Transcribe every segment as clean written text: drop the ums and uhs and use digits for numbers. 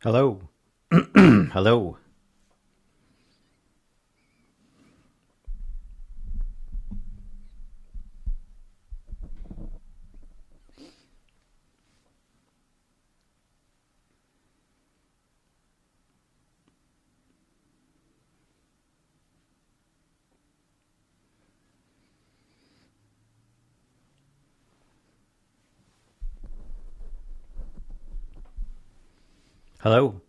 Hello. Hello. Hello.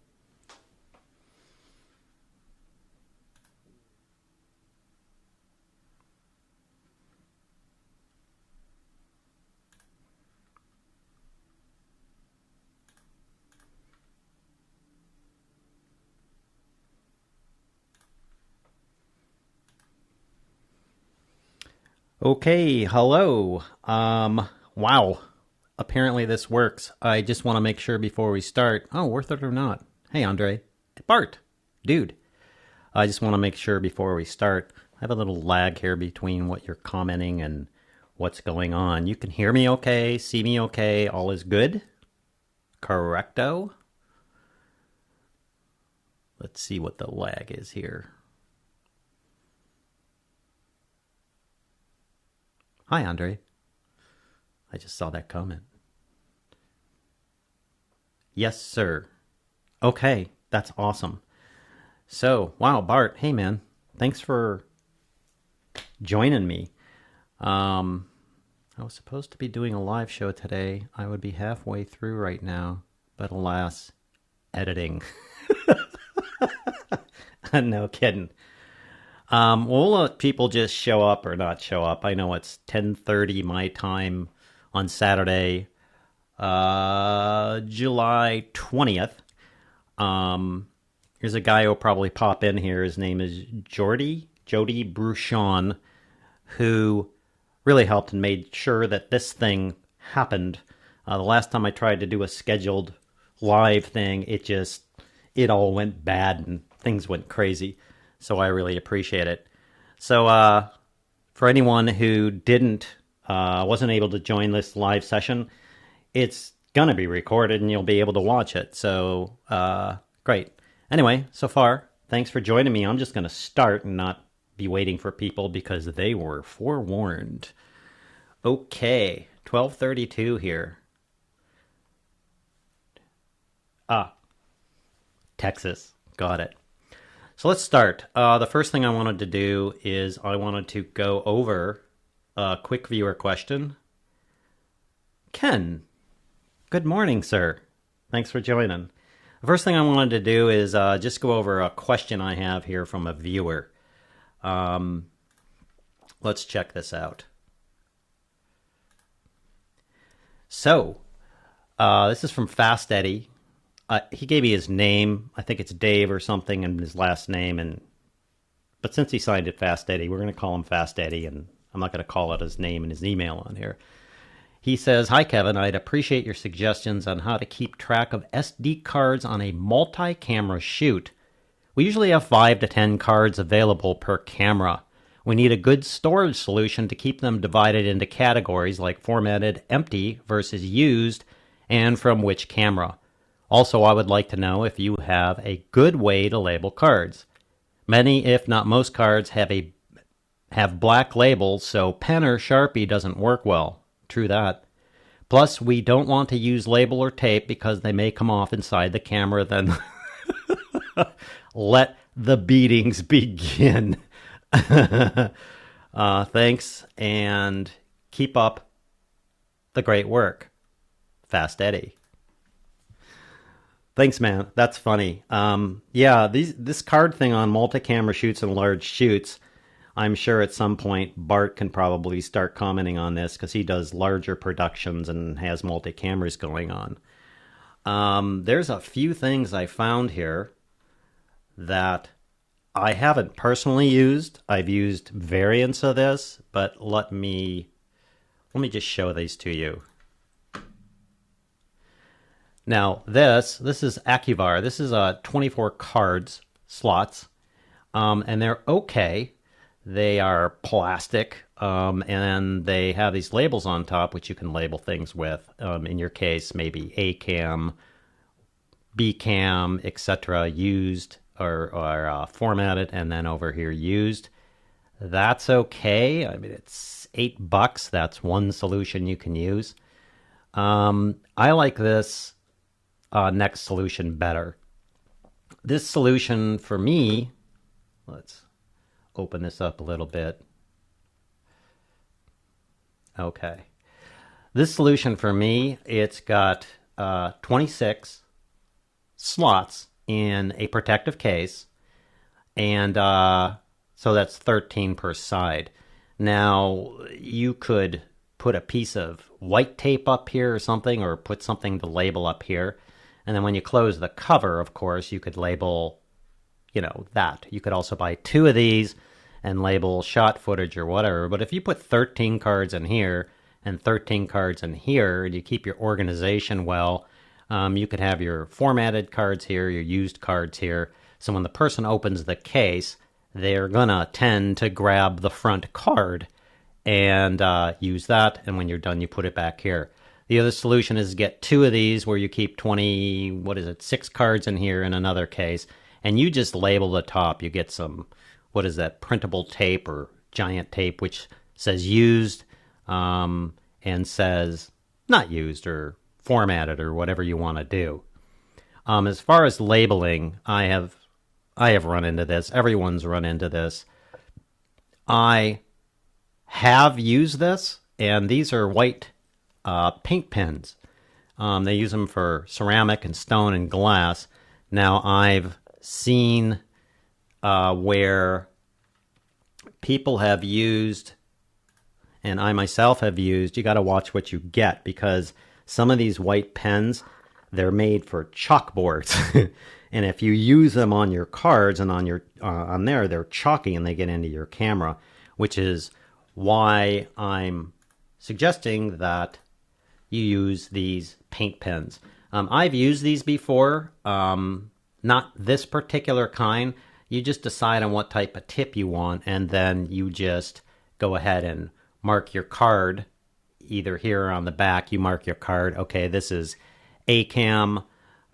Okay, hello. Wow. Apparently this works. I just want to make sure before we start. Oh, worth it or not. Hey, Andre. Bart. Dude. I just want to make sure before we start. I have a little lag here between what you're commenting and what's going on. You can hear me okay, see me okay, all is good? Correcto? Let's see what the lag is here. Hi, Andre. I just saw that comment. Yes, sir. Okay, that's awesome. So, wow, Bart, hey man, thanks for joining me. Um, I was supposed to be doing a live show today. I would be halfway through right now, but alas, editing. No kidding. We'll let people just show up or not show up. I know it's 10:30 my time on Saturday, July 20th. Here's a guy who'll probably pop in here. His name is Jody Bruchon, who really helped and made sure that this thing happened. The last time I tried to do a scheduled live thing, it all went bad and things went crazy. So I really appreciate it. So for anyone who wasn't able to join this live session, it's gonna be recorded and you'll be able to watch it. So great. Anyway, so far, thanks for joining me. I'm just gonna start and not be waiting for people because they were forewarned. Okay, 12:32 here. Ah, Texas. Got it. So let's start. The first thing I wanted to do is I wanted to go over a quick viewer question. Ken, good morning, sir. Thanks for joining. The first thing I wanted to do is just go over a question I have here from a viewer. Let's check this out. So, this is from Fast Eddie. He gave me his name. I think it's Dave or something, and his last name. But since he signed it Fast Eddie, we're going to call him Fast Eddie, and I'm not going to call out his name and his email on here. He says, "Hi, Kevin. I'd appreciate your suggestions on how to keep track of SD cards on a multi-camera shoot. We usually have 5 to 10 cards available per camera. We need a good storage solution to keep them divided into categories like formatted, empty versus used, and from which camera. Also, I would like to know if you have a good way to label cards. Many, if not most cards, have black labels, so pen or Sharpie doesn't work well. True that. Plus, we don't want to use label or tape because they may come off inside the camera, then let the beatings begin." Thanks, and keep up the great work. Fast Eddie. Thanks, man. That's funny. Yeah, this card thing on multi-camera shoots and large shoots, I'm sure at some point Bart can probably start commenting on this because he does larger productions and has multi-cameras going on. There's a few things I found here that I haven't personally used. I've used variants of this, but let me just show these to you. Now this is Acuvar. This is 24 cards slots, and they're okay. They are plastic, and they have these labels on top, which you can label things with. In your case, maybe ACAM, B-cam, etc. used or formatted, and then over here used. That's okay. I mean, it's $8. That's one solution you can use. I like this next solution better. This solution for me, let's open this up a little bit. Okay. This solution for me, it's got 26 slots in a protective case, and so that's 13 per side. Now, you could put a piece of white tape up here or something, or put something to label up here. And then when you close the cover, of course, you could label, that. You could also buy 2 of these and label shot footage or whatever. But if you put 13 cards in here and 13 cards in here, and you keep your organization well, you could have your formatted cards here, your used cards here. So when the person opens the case, they're gonna tend to grab the front card and use that. And when you're done, you put it back here. The other solution is get 2 of these where you keep 6 cards in here in another case, and you just label the top. You get some, printable tape or giant tape, which says used and says not used or formatted or whatever you want to do. As far as labeling, I have run into this. Everyone's run into this. I have used this, and these are white paint pens. They use them for ceramic and stone and glass. Now, I've seen where people have used, and I myself have used, you got to watch what you get, because some of these white pens, they're made for chalkboards. And if you use them on your cards and on there, they're chalky and they get into your camera, which is why I'm suggesting that you use these paint pens. I've used these before, not this particular kind. You just decide on what type of tip you want, and then you just go ahead and mark your card, either here or on the back. You mark your card, okay, this is A-cam,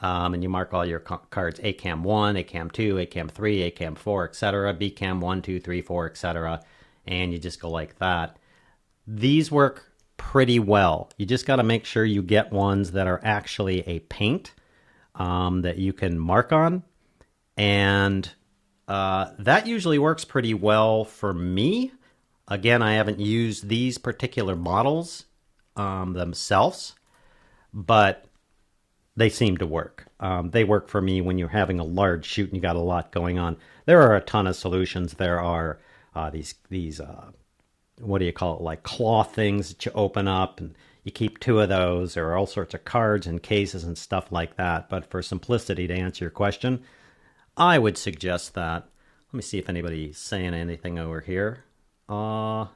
and you mark all your cards, A-cam 1, A-cam 2, A-cam 3, A-cam 4, etc., B-cam 1, 2, 3, 4, etc., and you just go like that. These work pretty well. You just got to make sure you get ones that are actually a paint that you can mark on, and that usually works pretty well for me. Again, I haven't used these particular models themselves, but they seem to work. They work for me when you're having a large shoot and you got a lot going on. There are a ton of solutions. There are these what do you call it, like cloth things that you open up, and you keep 2 of those. There are all sorts of cards and cases and stuff like that. But for simplicity, to answer your question, I would suggest that. Let me see if anybody's saying anything over here. Bart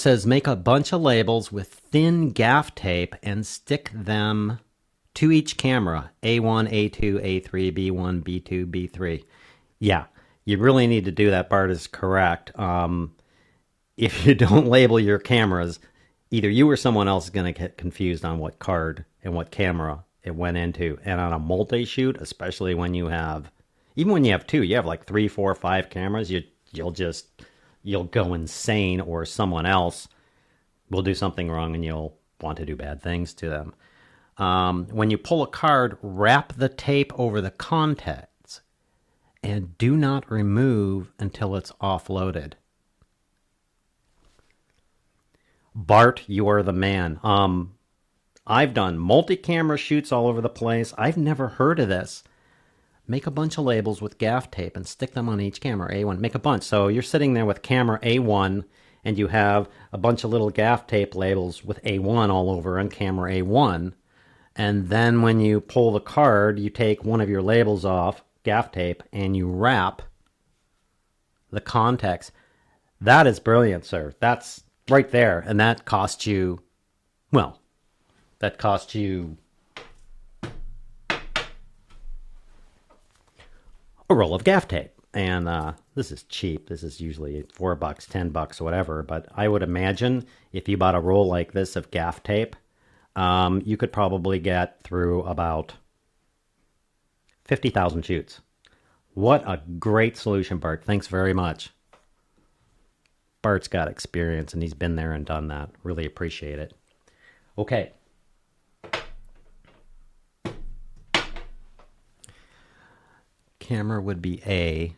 says, make a bunch of labels with thin gaff tape and stick them to each camera. A1, A2, A3, B1, B2, B3. Yeah, you really need to do that. Bart is correct. If you don't label your cameras, either you or someone else is going to get confused on what card and what camera it went into. And on a multi-shoot, especially when you have, even when you have 2, you have like 3, 4, 5 cameras, you'll go insane, or someone else will do something wrong and you'll want to do bad things to them. When you pull a card, wrap the tape over the contacts and do not remove until it's offloaded. Bart, you are the man. I've done multi-camera shoots all over the place. I've never heard of this. Make a bunch of labels with gaff tape and stick them on each camera, A1. Make a bunch. So you're sitting there with camera A1, and you have a bunch of little gaff tape labels with A1 all over on camera A1. And then when you pull the card, you take one of your labels off, gaff tape, and you wrap the contacts. That is brilliant, sir. That's right there. And that costs you, a roll of gaff tape. And this is cheap. This is usually $4, $10, whatever. But I would imagine if you bought a roll like this of gaff tape, you could probably get through about 50,000 shoots. What a great solution, Bart. Thanks very much. Bart's got experience and he's been there and done that. Really appreciate it. Okay. Camera would be A.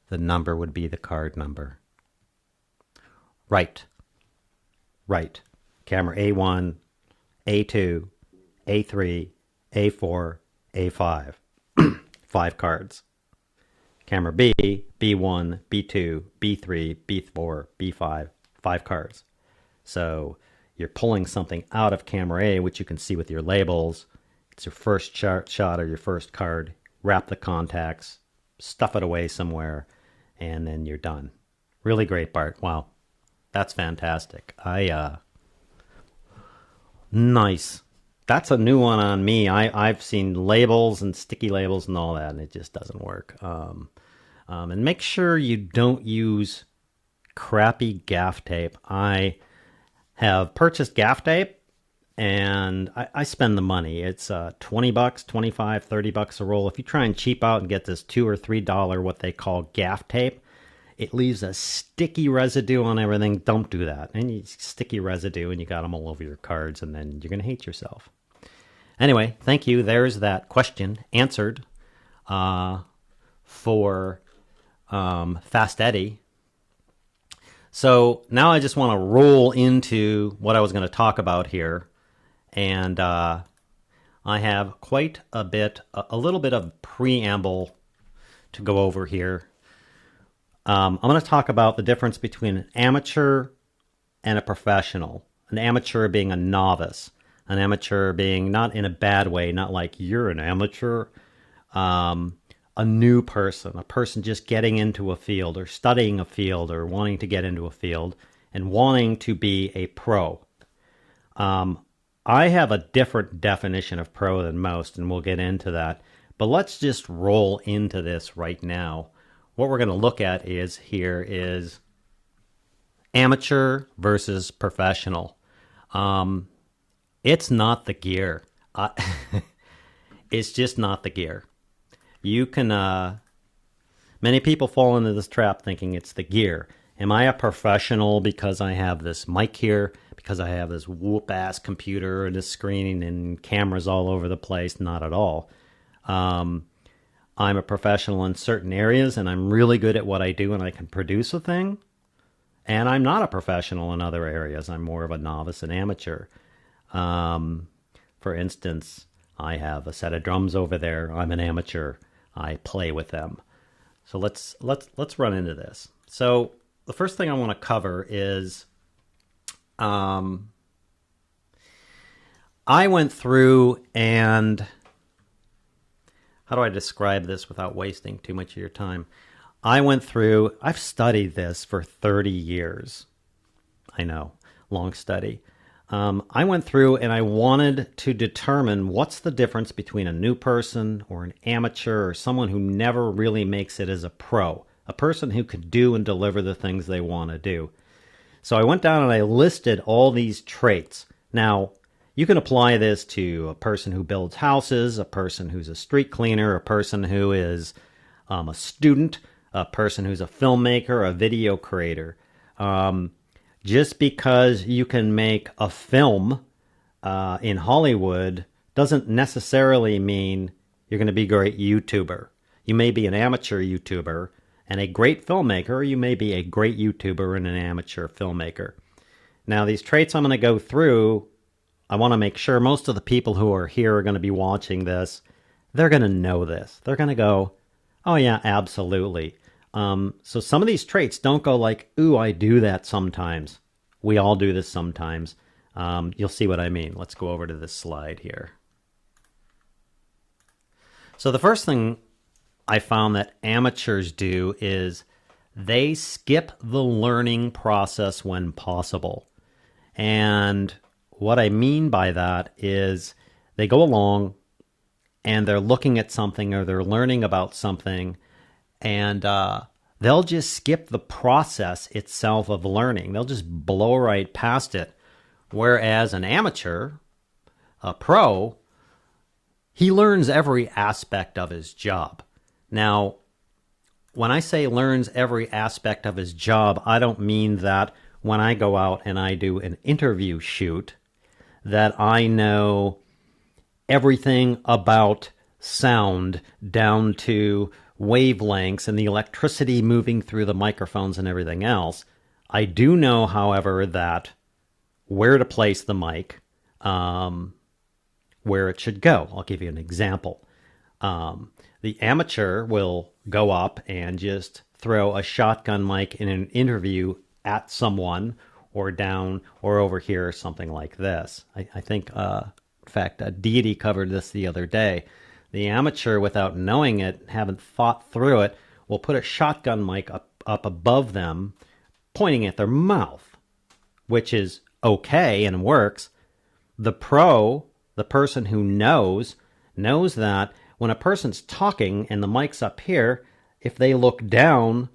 The number would be the card number. Right. Right. Camera A1, A2, A3, A4, A5. 5 cards. Camera B, B1, B2, B3, B4, B5, 5 cards. So you're pulling something out of camera A, which you can see with your labels. It's your first shot or your first card. Wrap the contacts, stuff it away somewhere, and then you're done. Really great, Bart. Wow. That's fantastic. Nice. That's a new one on me. I've seen labels and sticky labels and all that, and it just doesn't work. And make sure you don't use crappy gaff tape. I have purchased gaff tape, and I spend the money. It's $20, $25, $30 a roll. If you try and cheap out and get this $2 or $3 what they call gaff tape, it leaves a sticky residue on everything. Don't do that. And you sticky residue, and you got them all over your cards, and then you're going to hate yourself. Anyway, thank you. There's that question answered for Fast Eddie. So now I just want to roll into what I was going to talk about here. And I have quite a little bit of preamble to go over here. I'm going to talk about the difference between an amateur and a professional. An amateur being a novice. An amateur being not in a bad way, not like you're an amateur. A new person, a person just getting into a field or studying a field or wanting to get into a field and wanting to be a pro. I have a different definition of pro than most, and we'll get into that. But let's just roll into this right now. What we're going to look at is amateur versus professional. It's not the gear. It's just not the gear. You can, many people fall into this trap thinking it's the gear. Am I a professional because I have this mic here, because I have this whoop-ass computer and this screen and cameras all over the place? Not at all. I'm a professional in certain areas, and I'm really good at what I do, and I can produce a thing. And I'm not a professional in other areas. I'm more of a novice and amateur. For instance, I have a set of drums over there. I'm an amateur. I play with them. So let's run into this. So the first thing I want to cover is I went through and how do I describe this without wasting too much of your time? I've studied this for 30 years. I know, long study. I went through and I wanted to determine what's the difference between a new person or an amateur or someone who never really makes it as a pro, a person who could do and deliver the things they want to do. So I went down and I listed all these traits. Now, you can apply this to a person who builds houses, a person who's a street cleaner, a person who is a student, a person who's a filmmaker, a video creator. Just because you can make a film in Hollywood doesn't necessarily mean you're going to be a great YouTuber. You may be an amateur YouTuber and a great filmmaker, or you may be a great YouTuber and an amateur filmmaker. Now, these traits I'm going to go through, I want to make sure most of the people who are here are going to be watching this. They're going to know this. They're going to go, oh yeah, absolutely. So some of these traits don't go like, ooh, I do that sometimes. We all do this sometimes. You'll see what I mean. Let's go over to this slide here. So the first thing I found that amateurs do is they skip the learning process when possible. And what I mean by that is they go along and they're looking at something or they're learning about something, and they'll just skip the process itself of learning. They'll just blow right past it. Whereas an amateur, A pro, he learns every aspect of his job. Now, when I say learns every aspect of his job, I don't mean that when I go out and I do an interview shoot, that I know everything about sound down to wavelengths and the electricity moving through the microphones and everything else. I do know, however, that where to place the mic, where it should go. I'll give you an example. The amateur will go up and just throw a shotgun mic in an interview at someone or down or over here or something like this. I think, in fact, Deity covered this the other day. The amateur, without knowing it, haven't thought through it, will put a shotgun mic up above them, pointing at their mouth, which is okay and works. The pro, the person who knows that when a person's talking and the mic's up here, if they look down,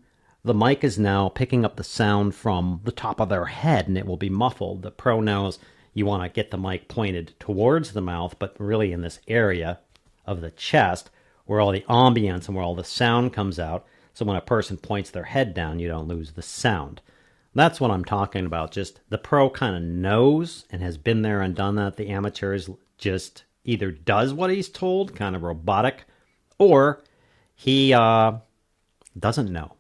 the mic is now picking up the sound from the top of their head and it will be muffled. The pro knows you want to get the mic pointed towards the mouth, but really in this area of the chest where all the ambience and where all the sound comes out. So when a person points their head down, you don't lose the sound. That's what I'm talking about. Just the pro kind of knows and has been there and done that. The amateur is just either does what he's told, kind of robotic, or he doesn't know.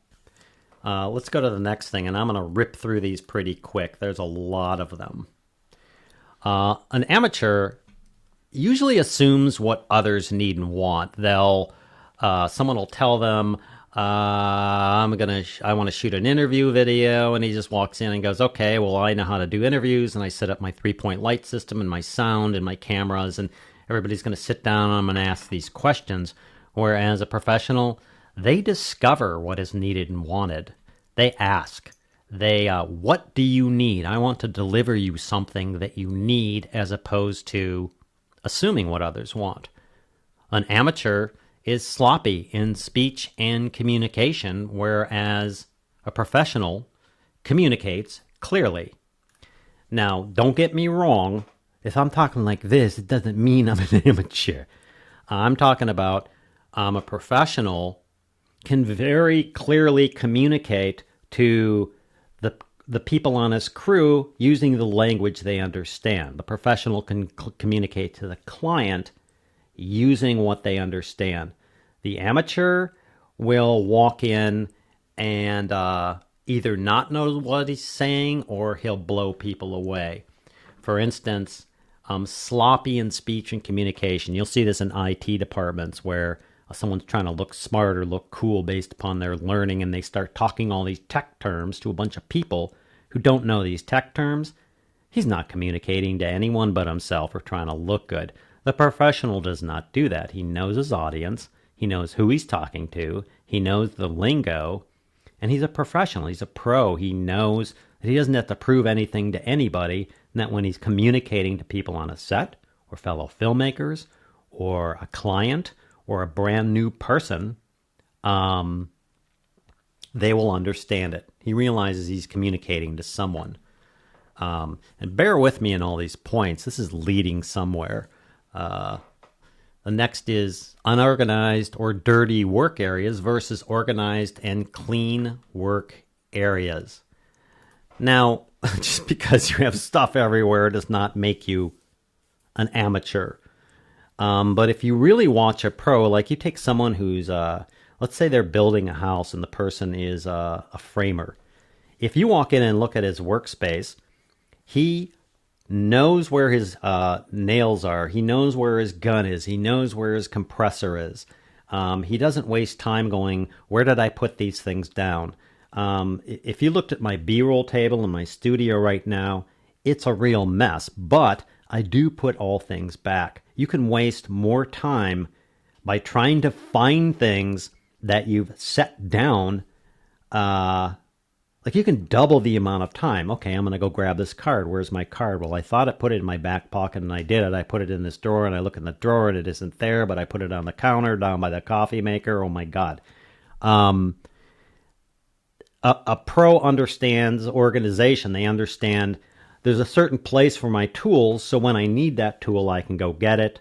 Let's go to the next thing, and I'm going to rip through these pretty quick. There's a lot of them. An amateur usually assumes what others need and want. Someone will tell them, I want to shoot an interview video, and he just walks in and goes, okay, well, I know how to do interviews, and I set up my 3-point light system and my sound and my cameras, and everybody's going to sit down and I'm going to ask these questions. Whereas a professional, they discover what is needed and wanted. They ask. What do you need? I want to deliver you something that you need, as opposed to assuming what others want. An amateur is sloppy in speech and communication, whereas a professional communicates clearly. Now, don't get me wrong. If I'm talking like this, it doesn't mean I'm an amateur. I'm talking about a professional can very clearly communicate to the people on his crew using the language they understand. The professional can communicate to the client using what they understand. The amateur will walk in and either not know what he's saying or he'll blow people away. For instance, sloppy in speech and communication. You'll see this in IT departments where someone's trying to look smart or look cool based upon their learning, and they start talking all these tech terms to a bunch of people who don't know these tech terms. He's not communicating to anyone but himself or trying to look good. The professional does not do that. He knows his audience. He knows who he's talking to. He knows the lingo. And he's a professional. He's a pro. He knows that he doesn't have to prove anything to anybody, and that when he's communicating to people on a set or fellow filmmakers or a client or a brand new person, they will understand it. He realizes he's communicating to someone. And bear with me in all these points. This is leading somewhere. The next is unorganized or dirty work areas versus organized and clean work areas. Now, just because you have stuff everywhere does not make you an amateur. But if you really watch a pro, like you take someone who's, let's say they're building a house and the person is a framer. If you walk in and look at his workspace, he knows where his nails are. He knows where his gun is. He knows where his compressor is. He doesn't waste time going, where did I put these things down? If you looked at my B-roll table in my studio right now, it's a real mess, but I do put all things back. You can waste more time by trying to find things that you've set down. Like you can double the amount of time. Okay, I'm going to go grab this card. Where's my card? Well, I thought I put it in my back pocket and I did it. I put it in this drawer and I look in the drawer and it isn't there, but I put it on the counter down by the coffee maker. Oh my God. A pro understands organization. They understand there's a certain place for my tools, so when I need that tool, I can go get it,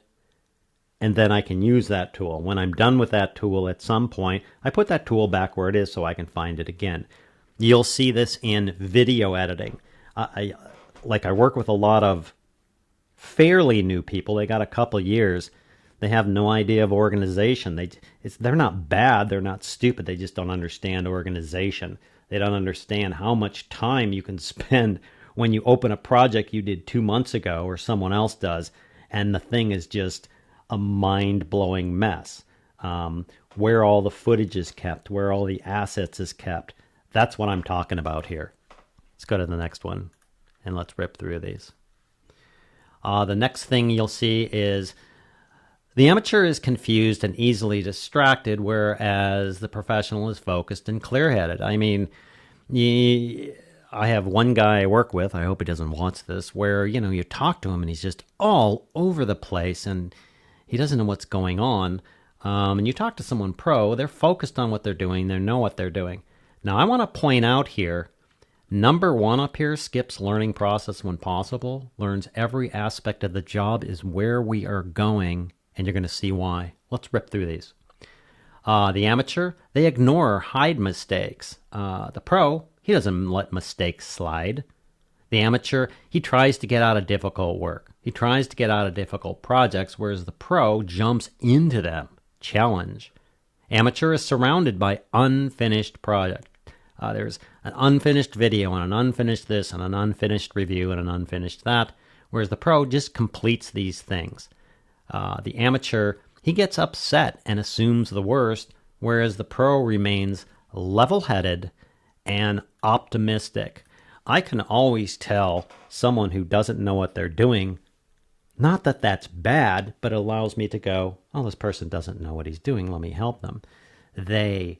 and then I can use that tool. When I'm done with that tool at some point, I put that tool back where it is so I can find it again. You'll see this in video editing. I work with a lot of fairly new people. They got a couple years. They have no idea of organization. They're not bad. They're not stupid. They just don't understand organization. They don't understand how much time you can spend when you open a project you did 2 months ago or someone else does, and the thing is just a mind-blowing mess. Where all the footage is kept, where all the assets is kept. That's what I'm talking about here. Let's go to the next one, and let's rip through these. The next thing you'll see is the amateur is confused and easily distracted, whereas the professional is focused and clear-headed. I mean, I have one guy I work with, I hope he doesn't watch this, where, you talk to him and he's just all over the place and he doesn't know what's going on. And you talk to someone pro, they're focused on what they're doing, they know what they're doing. Now, I want to point out here, number 1 up here, skips learning process when possible, learns every aspect of the job is where we are going, and you're going to see why. Let's rip through these. The amateur, they ignore or hide mistakes. The pro, he doesn't let mistakes slide. The amateur, he tries to get out of difficult work. He tries to get out of difficult projects, whereas the pro jumps into them. Challenge. Amateur is surrounded by unfinished project. There's an unfinished video and an unfinished this and an unfinished review and an unfinished that, whereas the pro just completes these things. The amateur, he gets upset and assumes the worst, whereas the pro remains level-headed and optimistic. I can always tell someone who doesn't know what they're doing, not that that's bad, but it allows me to go, oh, this person doesn't know what he's doing, let me help them. They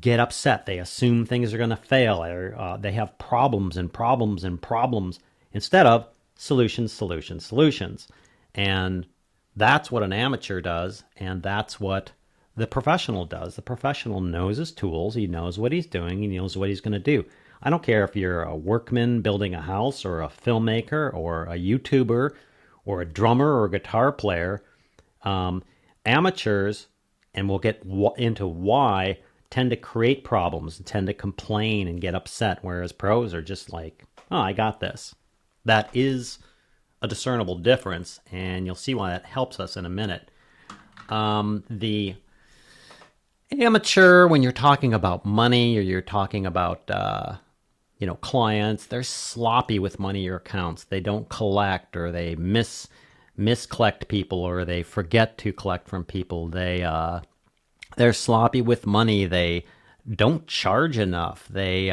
get upset, they assume things are going to fail, or they have problems and problems and problems, instead of solutions, solutions, solutions. And that's what an amateur does, and that's what the professional does. The professional knows his tools, he knows what he's doing, he knows what he's going to do. I don't care if you're a workman building a house, or a filmmaker, or a YouTuber, or a drummer, or a guitar player. Amateurs, and we'll get into why, tend to create problems, tend to complain and get upset, whereas pros are just like, oh, I got this. That is a discernible difference, and you'll see why that helps us in a minute. The amateur, when you're talking about money or you're talking about clients, they're sloppy with money or accounts. They don't collect, or they miscollect people, or they forget to collect from people. They're sloppy with money. They don't charge enough. They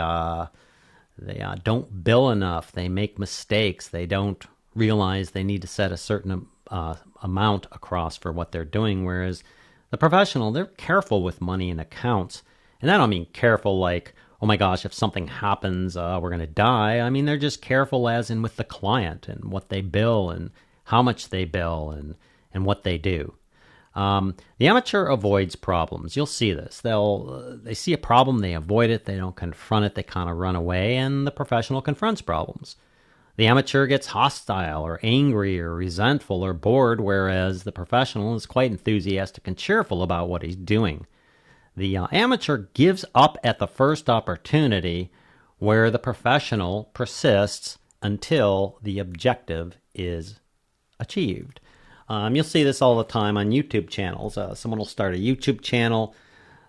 don't bill enough. They make mistakes. They don't realize they need to set a certain amount across for what they're doing, whereas the professional, they're careful with money and accounts. And I don't mean careful like, oh my gosh, if something happens, we're going to die. I mean, they're just careful as in with the client and what they bill and how much they bill and what they do. The amateur avoids problems. You'll see this. They see a problem, they avoid it, they don't confront it, they kind of run away, and the professional confronts problems. The amateur gets hostile or angry or resentful or bored, whereas the professional is quite enthusiastic and cheerful about what he's doing. The amateur gives up at the first opportunity, where the professional persists until the objective is achieved. You'll see this all the time on YouTube channels. Someone will start a YouTube channel,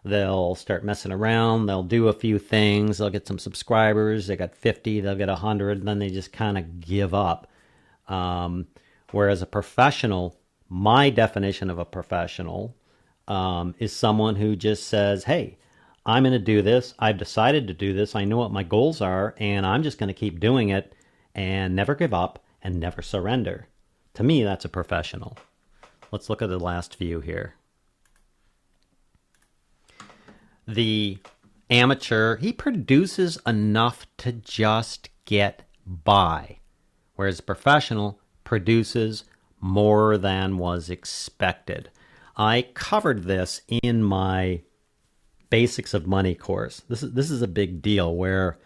they'll start messing around, they'll do a few things, they'll get some subscribers, they got 50, they'll get 100, and then they just kind of give up. Whereas a professional, my definition of a professional is someone who just says, hey, I'm going to do this, I've decided to do this, I know what my goals are, and I'm just going to keep doing it and never give up and never surrender. To me, that's a professional. Let's look at the last few here. The amateur, he produces enough to just get by, whereas professional produces more than was expected. I covered this in my Basics of Money course. This is a big deal, where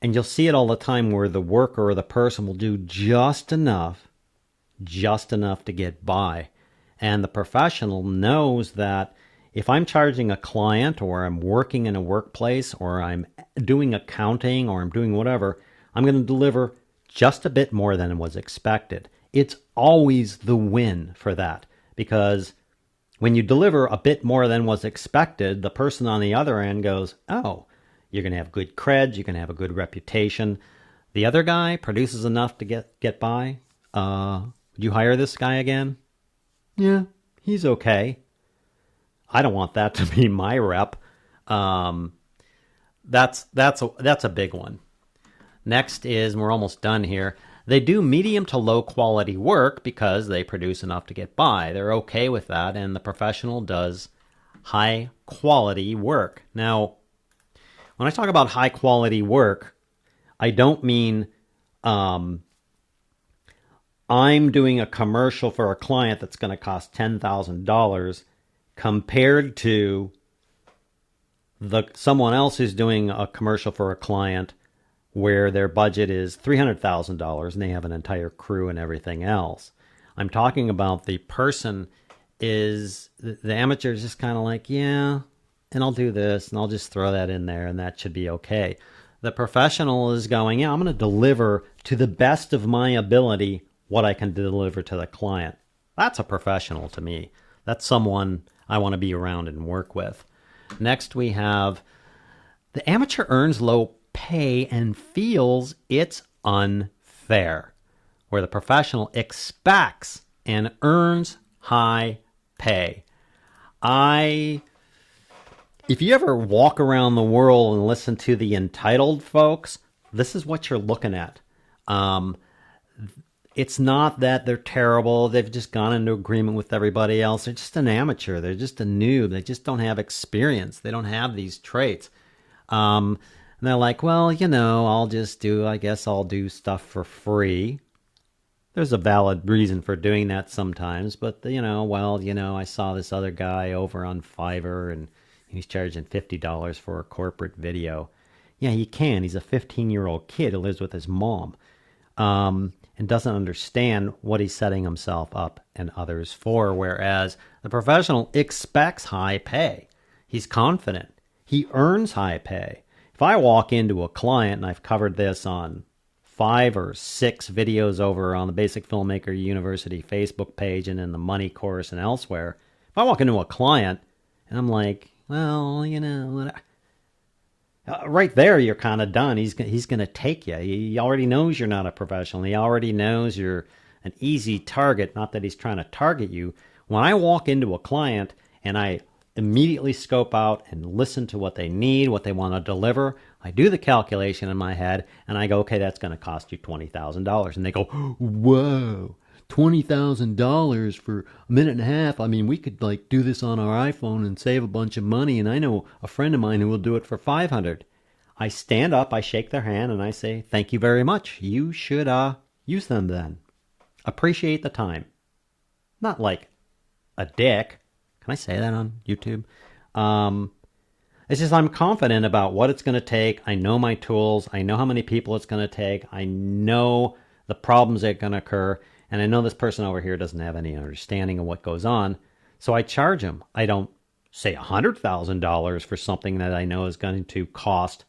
And you'll see it all the time where the worker or the person will do just enough to get by. And the professional knows that if I'm charging a client, or I'm working in a workplace, or I'm doing accounting, or I'm doing whatever, I'm going to deliver just a bit more than was expected. It's always the win for that, because when you deliver a bit more than was expected, the person on the other end goes, oh, you're going to have good creds, you're going to have a good reputation. The other guy produces enough to get by. Would you hire this guy again? Yeah, he's okay. I don't want that to be my rep. That's a big one. Next is, and we're almost done here, they do medium to low quality work because they produce enough to get by. They're okay with that, and the professional does high quality work. Now, when I talk about high quality work, I don't mean I'm doing a commercial for a client that's going to cost $10,000 compared to someone else who's doing a commercial for a client where their budget is $300,000 and they have an entire crew and everything else. I'm talking about the person is, the amateur is just kind of like, yeah, and I'll do this and I'll just throw that in there and that should be okay. The professional is going, yeah, I'm going to deliver to the best of my ability what I can deliver to the client. That's a professional to me. That's someone I want to be around and work with. Next, we have the amateur earns low pay and feels it's unfair, where the professional expects and earns high pay. If you ever walk around the world and listen to the entitled folks, this is what you're looking at. It's not that they're terrible. They've just gone into agreement with everybody else. They're just an amateur. They're just a noob. They just don't have experience. They don't have these traits. And they're like, well, I guess I'll do stuff for free. There's a valid reason for doing that sometimes. But, I saw this other guy over on Fiverr and he's charging $50 for a corporate video. Yeah, he can. He's a 15-year-old kid who lives with his mom. And doesn't understand what he's setting himself up and others for, whereas the professional expects high pay. He's confident. He earns high pay. If I walk into a client, and I've covered this on 5 or 6 videos over on the Basic Filmmaker University Facebook page and in the Money course and elsewhere, if I walk into a client and I'm like, well, right there, you're kind of done. He's going to take you. He already knows you're not a professional. He already knows you're an easy target. Not that he's trying to target you. When I walk into a client and I immediately scope out and listen to what they need, what they want to deliver, I do the calculation in my head and I go, okay, that's going to cost you $20,000. And they go, whoa, $20,000 for a minute and a half. I mean, we could do this on our iPhone and save a bunch of money. And I know a friend of mine who will do it for $500. I stand up, I shake their hand, and I say, thank you very much. You should use them then. Appreciate the time. Not like a dick. Can I say that on YouTube? It's just I'm confident about what it's going to take. I know my tools. I know how many people it's going to take. I know the problems that are going to occur. And I know this person over here doesn't have any understanding of what goes on. So I charge him. I don't say $100,000 for something that I know is going to cost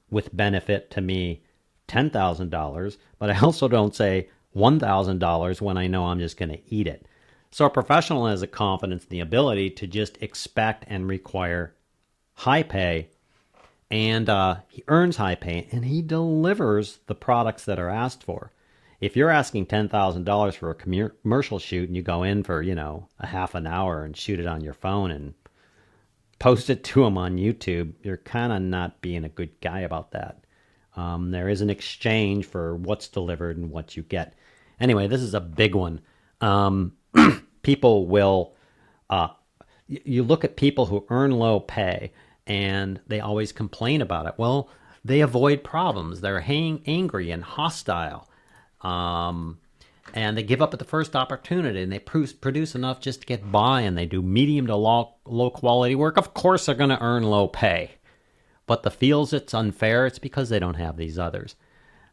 with benefit to me $10,000. But I also don't say $1,000 when I know I'm just going to eat it. So a professional has a confidence in the ability to just expect and require high pay. And he earns high pay and he delivers the products that are asked for. If you're asking $10,000 for a commercial shoot and you go in for, a half an hour and shoot it on your phone and post it to them on YouTube, you're kind of not being a good guy about that. There is an exchange for what's delivered and what you get. Anyway, this is a big one. People will, you look at people who earn low pay and they always complain about it. Well, they avoid problems. They're angry and hostile. And they give up at the first opportunity and they produce enough just to get by and they do medium to low quality work. Of course, they're going to earn low pay. but the feels it's unfair, it's because they don't have these others.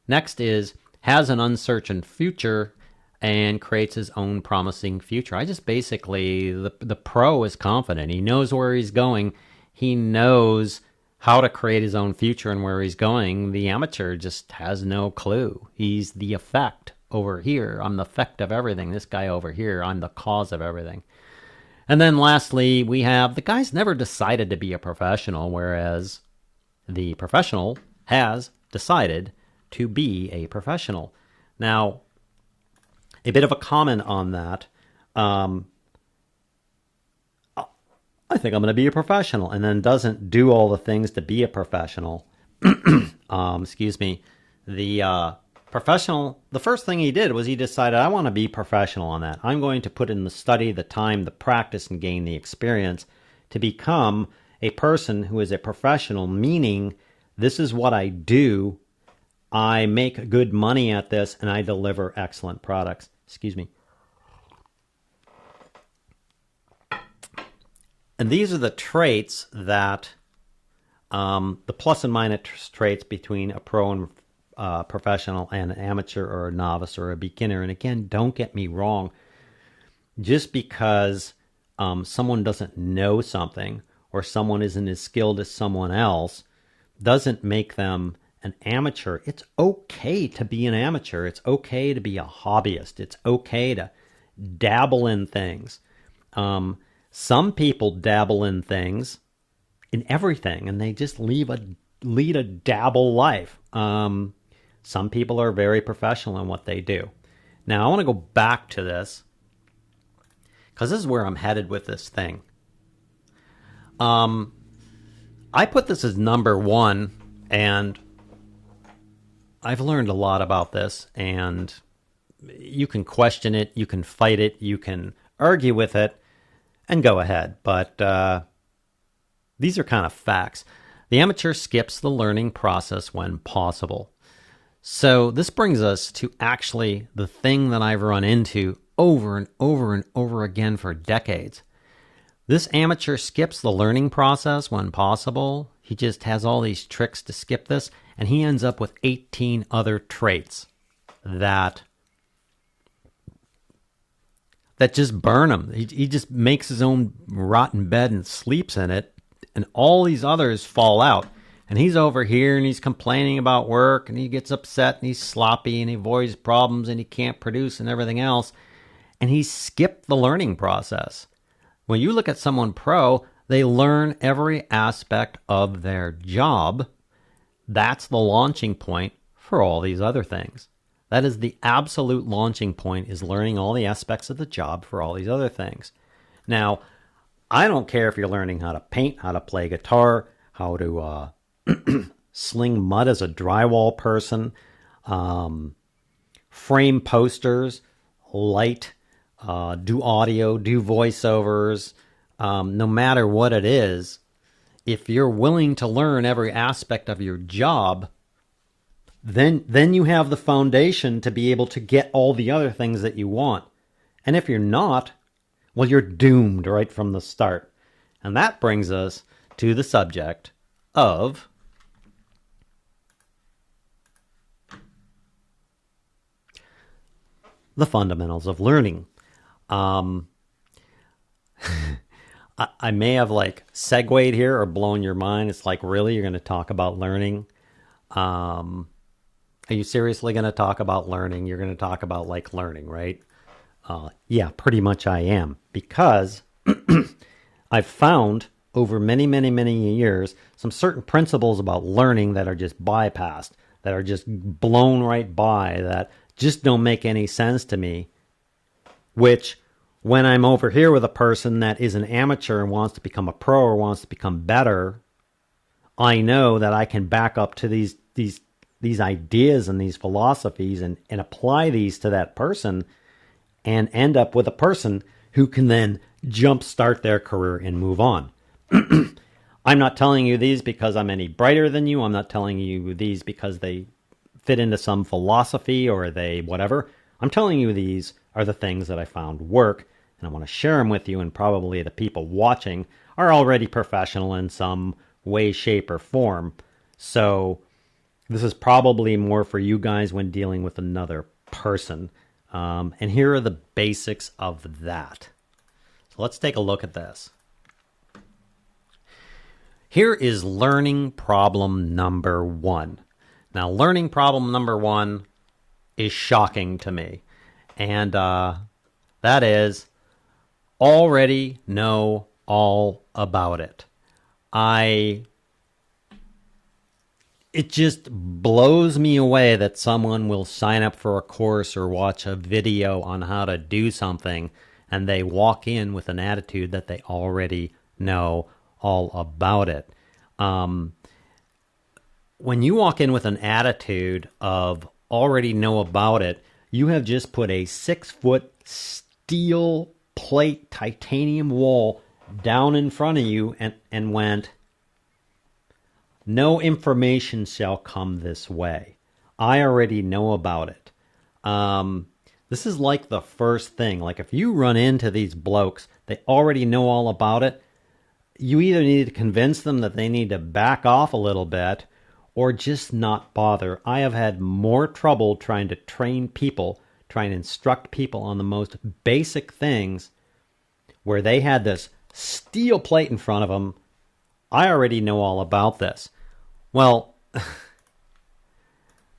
Next is has an uncertain future and creates his own promising future. I just basically, the pro is confident. He knows where he's going. He knows how to create his own future and where he's going. The amateur just has no clue. He's the effect over here. I'm the effect of everything. This guy over here, I'm the cause of everything. And then lastly, we have the guy's never decided to be a professional, whereas the professional has decided to be a professional. Now, a bit of a comment on that. I think I'm going to be a professional, and then doesn't do all the things to be a professional. Excuse me. The professional, the first thing he did was he decided, I want to be professional on that. I'm going to put in the study, the time, the practice, and gain the experience to become a person who is a professional, meaning this is what I do. I make good money at this, and I deliver excellent products. Excuse me. And these are the traits that, the plus and minus traits between a pro and professional and an amateur or a novice or a beginner. And again, don't get me wrong. Just because someone doesn't know something or someone isn't as skilled as someone else doesn't make them an amateur. It's okay to be an amateur. It's okay to be a hobbyist. It's okay to dabble in things. Some people dabble in things, in everything, and they just lead a dabble life. Some people are very professional in what they do. Now, I want to go back to this, because this is where I'm headed with this thing. I put this as number one, and I've learned a lot about this, and you can question it, you can fight it, you can argue with it, and go ahead. But these are kind of facts. The amateur skips the learning process when possible. So this brings us to actually the thing that I've run into over and over and over again for decades. This amateur skips the learning process when possible. He just has all these tricks to skip this, and he ends up with 18 other traits that just burn him. He just makes his own rotten bed and sleeps in it, and all these others fall out. And he's over here and he's complaining about work, and he gets upset and he's sloppy and he avoids problems and he can't produce and everything else. And he skipped the learning process. When you look at someone pro, they learn every aspect of their job. That's the launching point for all these other things. That is the absolute launching point, is learning all the aspects of the job for all these other things. Now, I don't care if you're learning how to paint, how to play guitar, how to sling mud as a drywall person, frame posters, light, do audio, do voiceovers, no matter what it is. If you're willing to learn every aspect of your job, then you have the foundation to be able to get all the other things that you want. And if you're not, well, you're doomed right from the start. And that brings us to the subject of the fundamentals of learning. I may have segued here or blown your mind. It's like, really? You're going to talk about learning? Are you seriously going to talk about learning? You're going to talk about learning, right? Yeah, pretty much I am. Because I've found over many, many, many years some certain principles about learning that are just bypassed, that are just blown right by, that just don't make any sense to me. Which, when I'm over here with a person that is an amateur and wants to become a pro or wants to become better, I know that I can back up to these ideas and these philosophies and apply these to that person and end up with a person who can then jumpstart their career and move on. I'm not telling you these because I'm any brighter than you. I'm not telling you these because they fit into some philosophy or they whatever. I'm telling you these are the things that I found work, and I want to share them with you, and probably the people watching are already professional in some way, shape, or form. So this is probably more for you guys when dealing with another person. And here are the basics of that. So let's take a look at this. Here is learning problem number 1. Now, learning problem number 1 is shocking to me. And that is already know all about it. It just blows me away that someone will sign up for a course or watch a video on how to do something and they walk in with an attitude that they already know all about it. When you walk in with an attitude of already know about it, you have just put a 6-foot steel plate titanium wall down in front of you and went, no information shall come this way. I already know about it. This is like the first thing. Like if you run into these blokes, they already know all about it. You either need to convince them that they need to back off a little bit or just not bother. I have had more trouble trying to train people, trying to instruct people on the most basic things where they had this steel plate in front of them. I already know all about this. Well,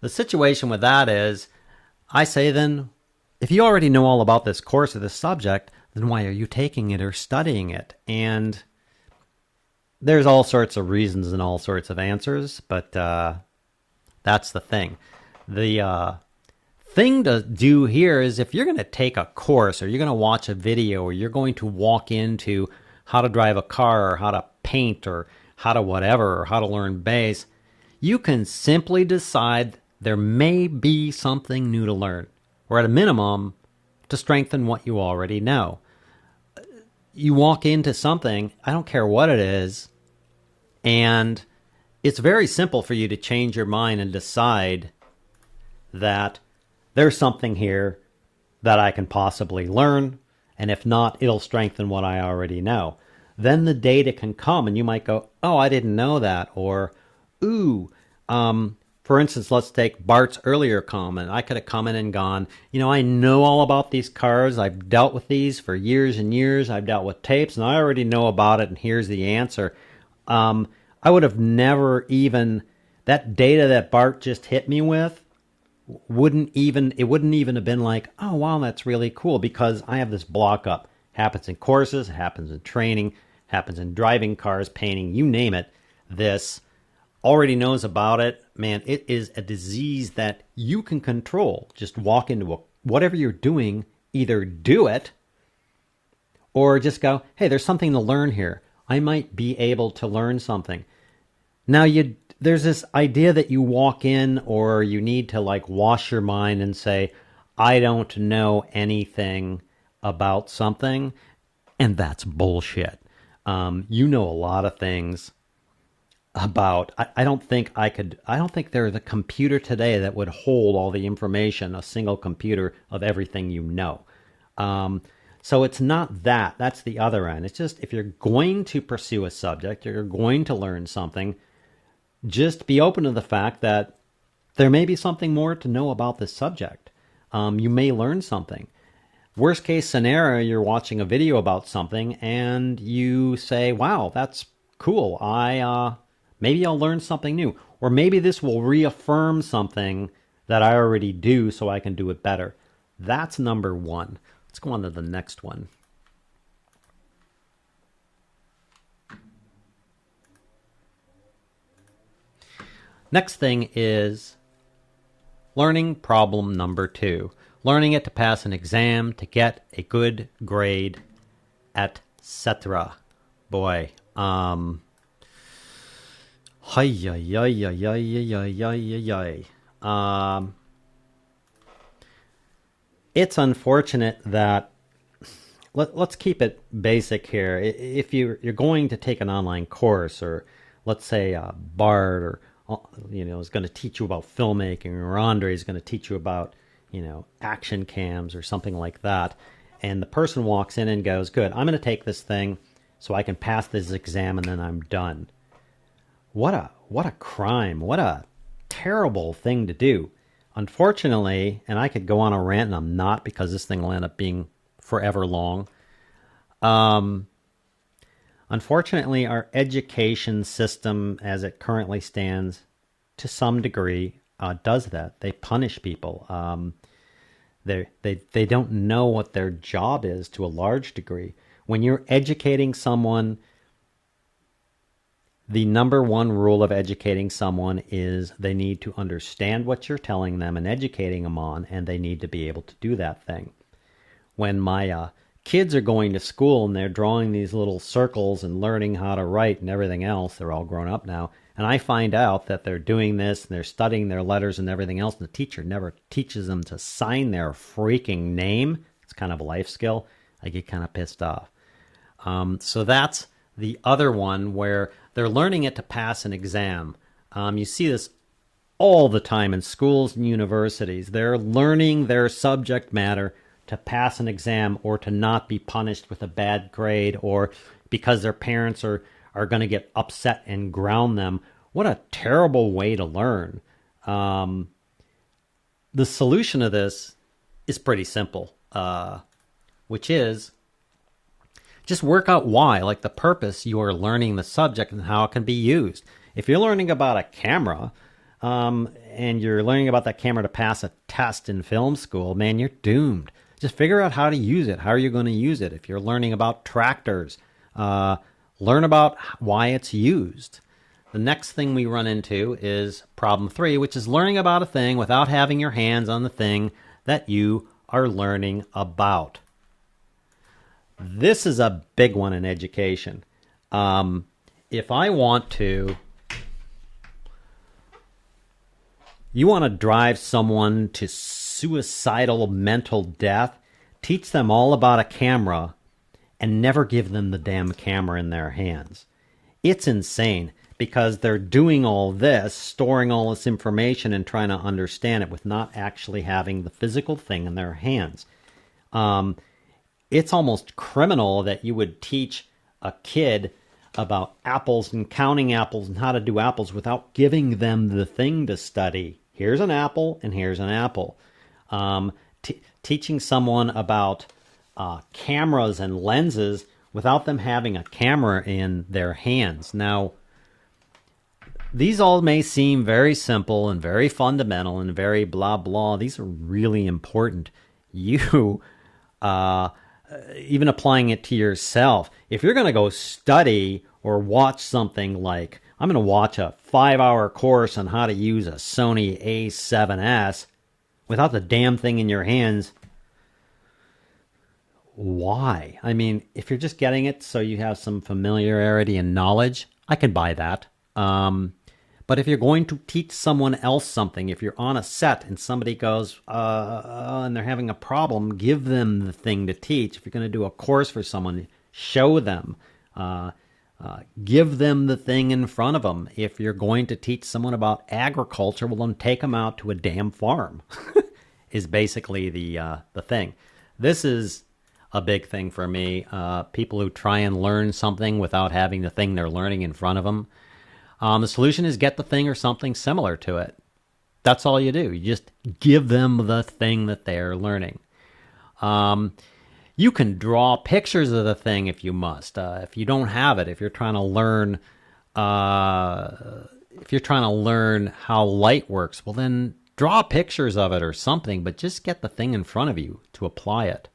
the situation with that is, I say then, if you already know all about this course or this subject, then why are you taking it or studying it? And there's all sorts of reasons and all sorts of answers, but that's the thing. The thing to do here is if you're going to take a course or you're going to watch a video or you're going to walk into how to drive a car or how to paint or how to whatever or how to learn bass, you can simply decide there may be something new to learn, or at a minimum, to strengthen what you already know. You walk into something, I don't care what it is, and it's very simple for you to change your mind and decide that there's something here that I can possibly learn, and if not, it'll strengthen what I already know. Then the data can come, and you might go, oh, I didn't know that, or, ooh, for instance, let's take Bart's earlier comment. I could have come in and gone, I know all about these cars. I've dealt with these for years and years. I've dealt with tapes, and I already know about it, and here's the answer. I would have never even, that data that Bart just hit me with, wouldn't even have been like, oh, wow, that's really cool, because I have this block up. Happens in courses, happens in training, happens in driving cars, painting, you name it. This already knows about it. Man, it is a disease that you can control. Just walk into whatever you're doing, either do it or just go, hey, there's something to learn here. I might be able to learn something. Now, there's this idea that you walk in or you need to like wash your mind and say, I don't know anything about something, and that's bullshit. You know a lot of things about, I don't think there's a computer today that would hold all the information, a single computer of everything you know. So it's not that. That's the other end. It's just if you're going to pursue a subject, you're going to learn something, just be open to the fact that there may be something more to know about this subject. You may learn something. Worst case scenario, you're watching a video about something and you say, wow, that's cool. Maybe I'll learn something new. Or maybe this will reaffirm something that I already do so I can do it better. That's number 1. Let's go on to the next one. Next thing is learning problem number 2. Learning it to pass an exam, to get a good grade, etc. Boy, it's unfortunate that, let's keep it basic here. If you're going to take an online course, or let's say Bart or is going to teach you about filmmaking, or Andre is going to teach you about action cams or something like that, and the person walks in and goes, good, I'm going to take this thing so I can pass this exam and then I'm done. what a crime. What a terrible thing to do. Unfortunately, and I could go on a rant and I'm not because this thing will end up being forever long. Unfortunately, our education system as it currently stands to some degree does that. They punish people. They don't know what their job is to a large degree. When you're educating someone, the number one rule of educating someone is they need to understand what you're telling them and educating them on, and they need to be able to do that thing. When my kids are going to school and they're drawing these little circles and learning how to write and everything else, they're all grown up now, and I find out that they're doing this and they're studying their letters and everything else, and the teacher never teaches them to sign their freaking name. It's kind of a life skill. I get kind of pissed off. So that's the other one where they're learning it to pass an exam. You see this all the time in schools and universities. They're learning their subject matter to pass an exam or to not be punished with a bad grade or because their parents are going to get upset and ground them. What a terrible way to learn. The solution to this is pretty simple, which is just work out why, like the purpose you are learning the subject and how it can be used. If you're learning about a camera and you're learning about that camera to pass a test in film school, man, you're doomed. Just figure out how to use it. How are you going to use it? If you're learning about tractors, learn about why it's used. The next thing we run into is problem 3, which is learning about a thing without having your hands on the thing that you are learning about. This is a big one in education. If I want to, you want to drive someone to suicidal mental death, teach them all about a camera and never give them the damn camera in their hands. It's insane because they're doing all this, storing all this information and trying to understand it with not actually having the physical thing in their hands. It's almost criminal that you would teach a kid about apples and counting apples and how to do apples without giving them the thing to study. Here's an apple and here's an apple. Teaching someone about cameras and lenses without them having a camera in their hands. Now, these all may seem very simple and very fundamental and very blah blah. These are really important. You even applying it to yourself. If you're going to go study or watch something like, I'm going to watch a 5-hour course on how to use a Sony A7S without the damn thing in your hands, why? I mean, if you're just getting it so you have some familiarity and knowledge, I can buy that. But if you're going to teach someone else something, if you're on a set and somebody goes and they're having a problem, give them the thing to teach. If you're going to do a course for someone, show them. Give them the thing in front of them. If you're going to teach someone about agriculture, well, then take them out to a damn farm is basically the thing. This is a big thing for me. People who try and learn something without having the thing they're learning in front of them. The solution is get the thing or something similar to it. That's all you do. You just give them the thing that they're learning. You can draw pictures of the thing if you must. If you don't have it, if you're trying to learn, how light works, well then draw pictures of it or something. But just get the thing in front of you to apply it.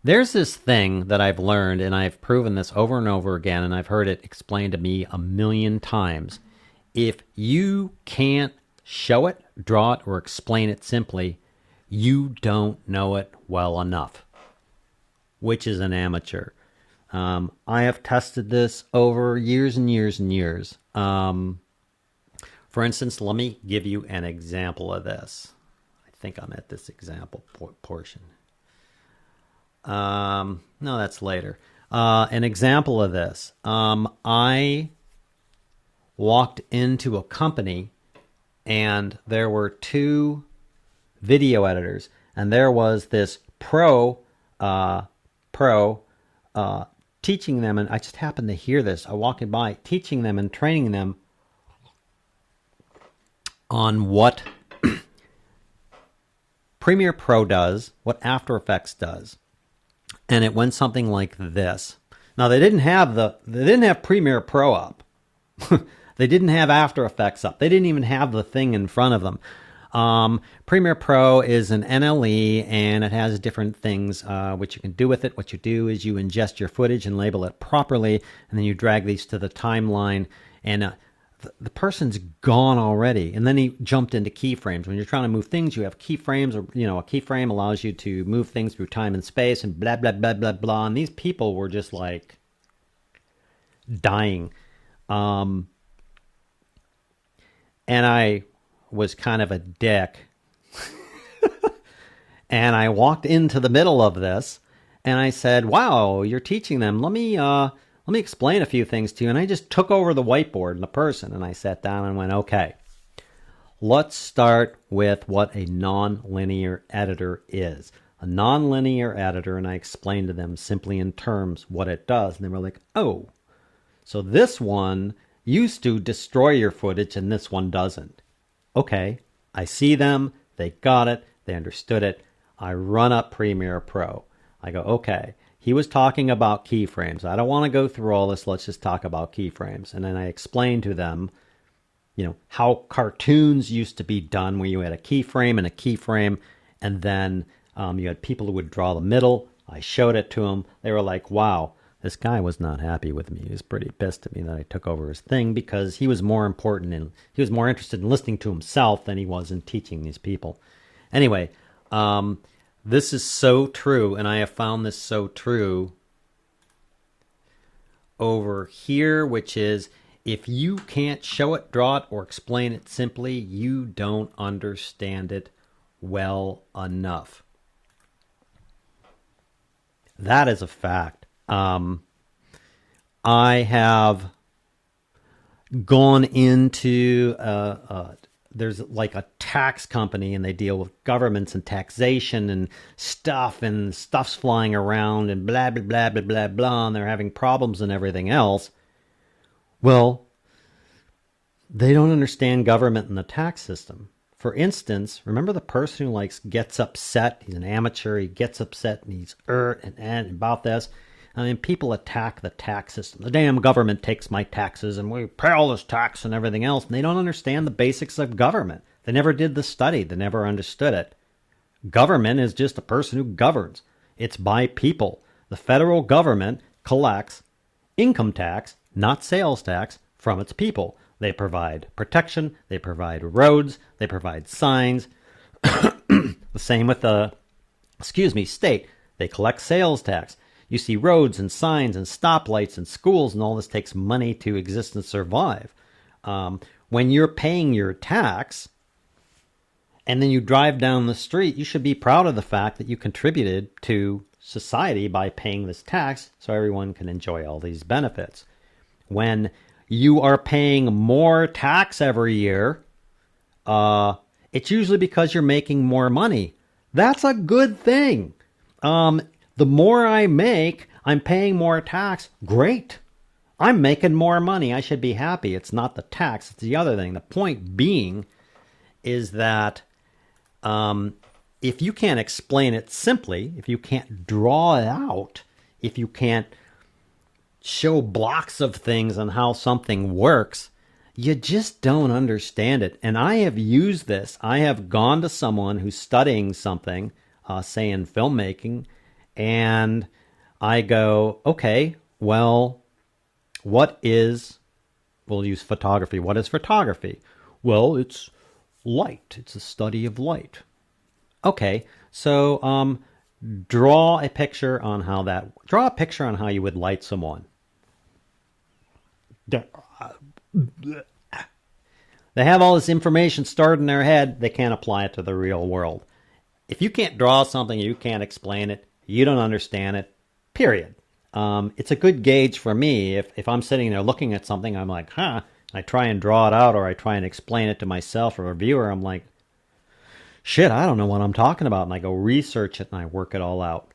There's this thing that I've learned, and I've proven this over and over again, and I've heard it explained to me 1,000,000 times. If you can't show it, draw it, or explain it simply, you don't know it well enough, which is an amateur. I have tested this over years and years and years. For instance, let me give you an example of this. I think I'm at this example portion. No, that's later. An example of this. I walked into a company and there were 2 video editors, and there was this pro teaching them, and I just happened to hear this. I walking by, teaching them and training them on what Premiere Pro does, what After Effects does. And it went something like this. Now they didn't have Premiere Pro up. They didn't have After Effects up. They didn't even have the thing in front of them. Premiere Pro is an NLE, and it has different things which you can do with it. What you do is you ingest your footage and label it properly, and then you drag these to the timeline, and the person's gone already. And then he jumped into keyframes. When you're trying to move things, you have keyframes, or a keyframe allows you to move things through time and space, and blah blah blah blah blah. And these people were just like dying. And I was kind of a dick. And I walked into the middle of this and I said, wow, you're teaching them. Let me explain a few things to you. And I just took over the whiteboard and the person, and I sat down and went, okay, let's start with what a nonlinear editor is. A nonlinear editor, and I explained to them simply in terms what it does. And they were like, oh, so this one used to destroy your footage and this one doesn't. Okay, I see them, they got it, they understood it. I run up Premiere Pro. I go, okay, he was talking about keyframes. I don't want to go through all this, let's just talk about keyframes. And then I explained to them, how cartoons used to be done, where you had a keyframe and a keyframe, and then you had people who would draw the middle. I showed it to them. They were like, wow. This guy was not happy with me. He was pretty pissed at me that I took over his thing, because he was more important and he was more interested in listening to himself than he was in teaching these people. Anyway, this is so true, and I have found this so true over here, which is if you can't show it, draw it, or explain it simply, you don't understand it well enough. That is a fact. I have gone into there's like a tax company, and they deal with governments and taxation and stuff's flying around and blah blah blah blah blah blah, and they're having problems and everything else. Well, they don't understand government and the tax system. For instance, remember the person who gets upset? He's an amateur. He gets upset and he's and about this. I mean, people attack the tax system. The damn government takes my taxes, and we pay all this tax and everything else. And they don't understand the basics of government. They never did the study. They never understood it. Government is just a person who governs. It's by people. The federal government collects income tax, not sales tax, from its people. They provide protection. They provide roads. They provide signs. The same with the, state. They collect sales tax. You see roads and signs and stoplights and schools, and all this takes money to exist and survive. When you're paying your tax and then you drive down the street, you should be proud of the fact that you contributed to society by paying this tax so everyone can enjoy all these benefits. When you are paying more tax every year, it's usually because you're making more money. That's a good thing. The more I make, I'm paying more tax. Great. I'm making more money. I should be happy. It's not the tax. It's the other thing. The point being is that if you can't explain it simply, if you can't draw it out, if you can't show blocks of things on how something works, you just don't understand it. And I have used this. I have gone to someone who's studying something, say in filmmaking, and I go, okay, well, we'll use photography. What is photography? Well, it's light. It's a study of light. Okay, so draw a picture on how you would light someone. They have all this information stored in their head. They can't apply it to the real world. If you can't draw something, you can't explain it, you don't understand it, period. It's a good gauge for me. If I'm sitting there looking at something, I'm like, huh, I try and draw it out, or I try and explain it to myself or a viewer, I'm like, shit, I don't know what I'm talking about. And I go research it and I work it all out.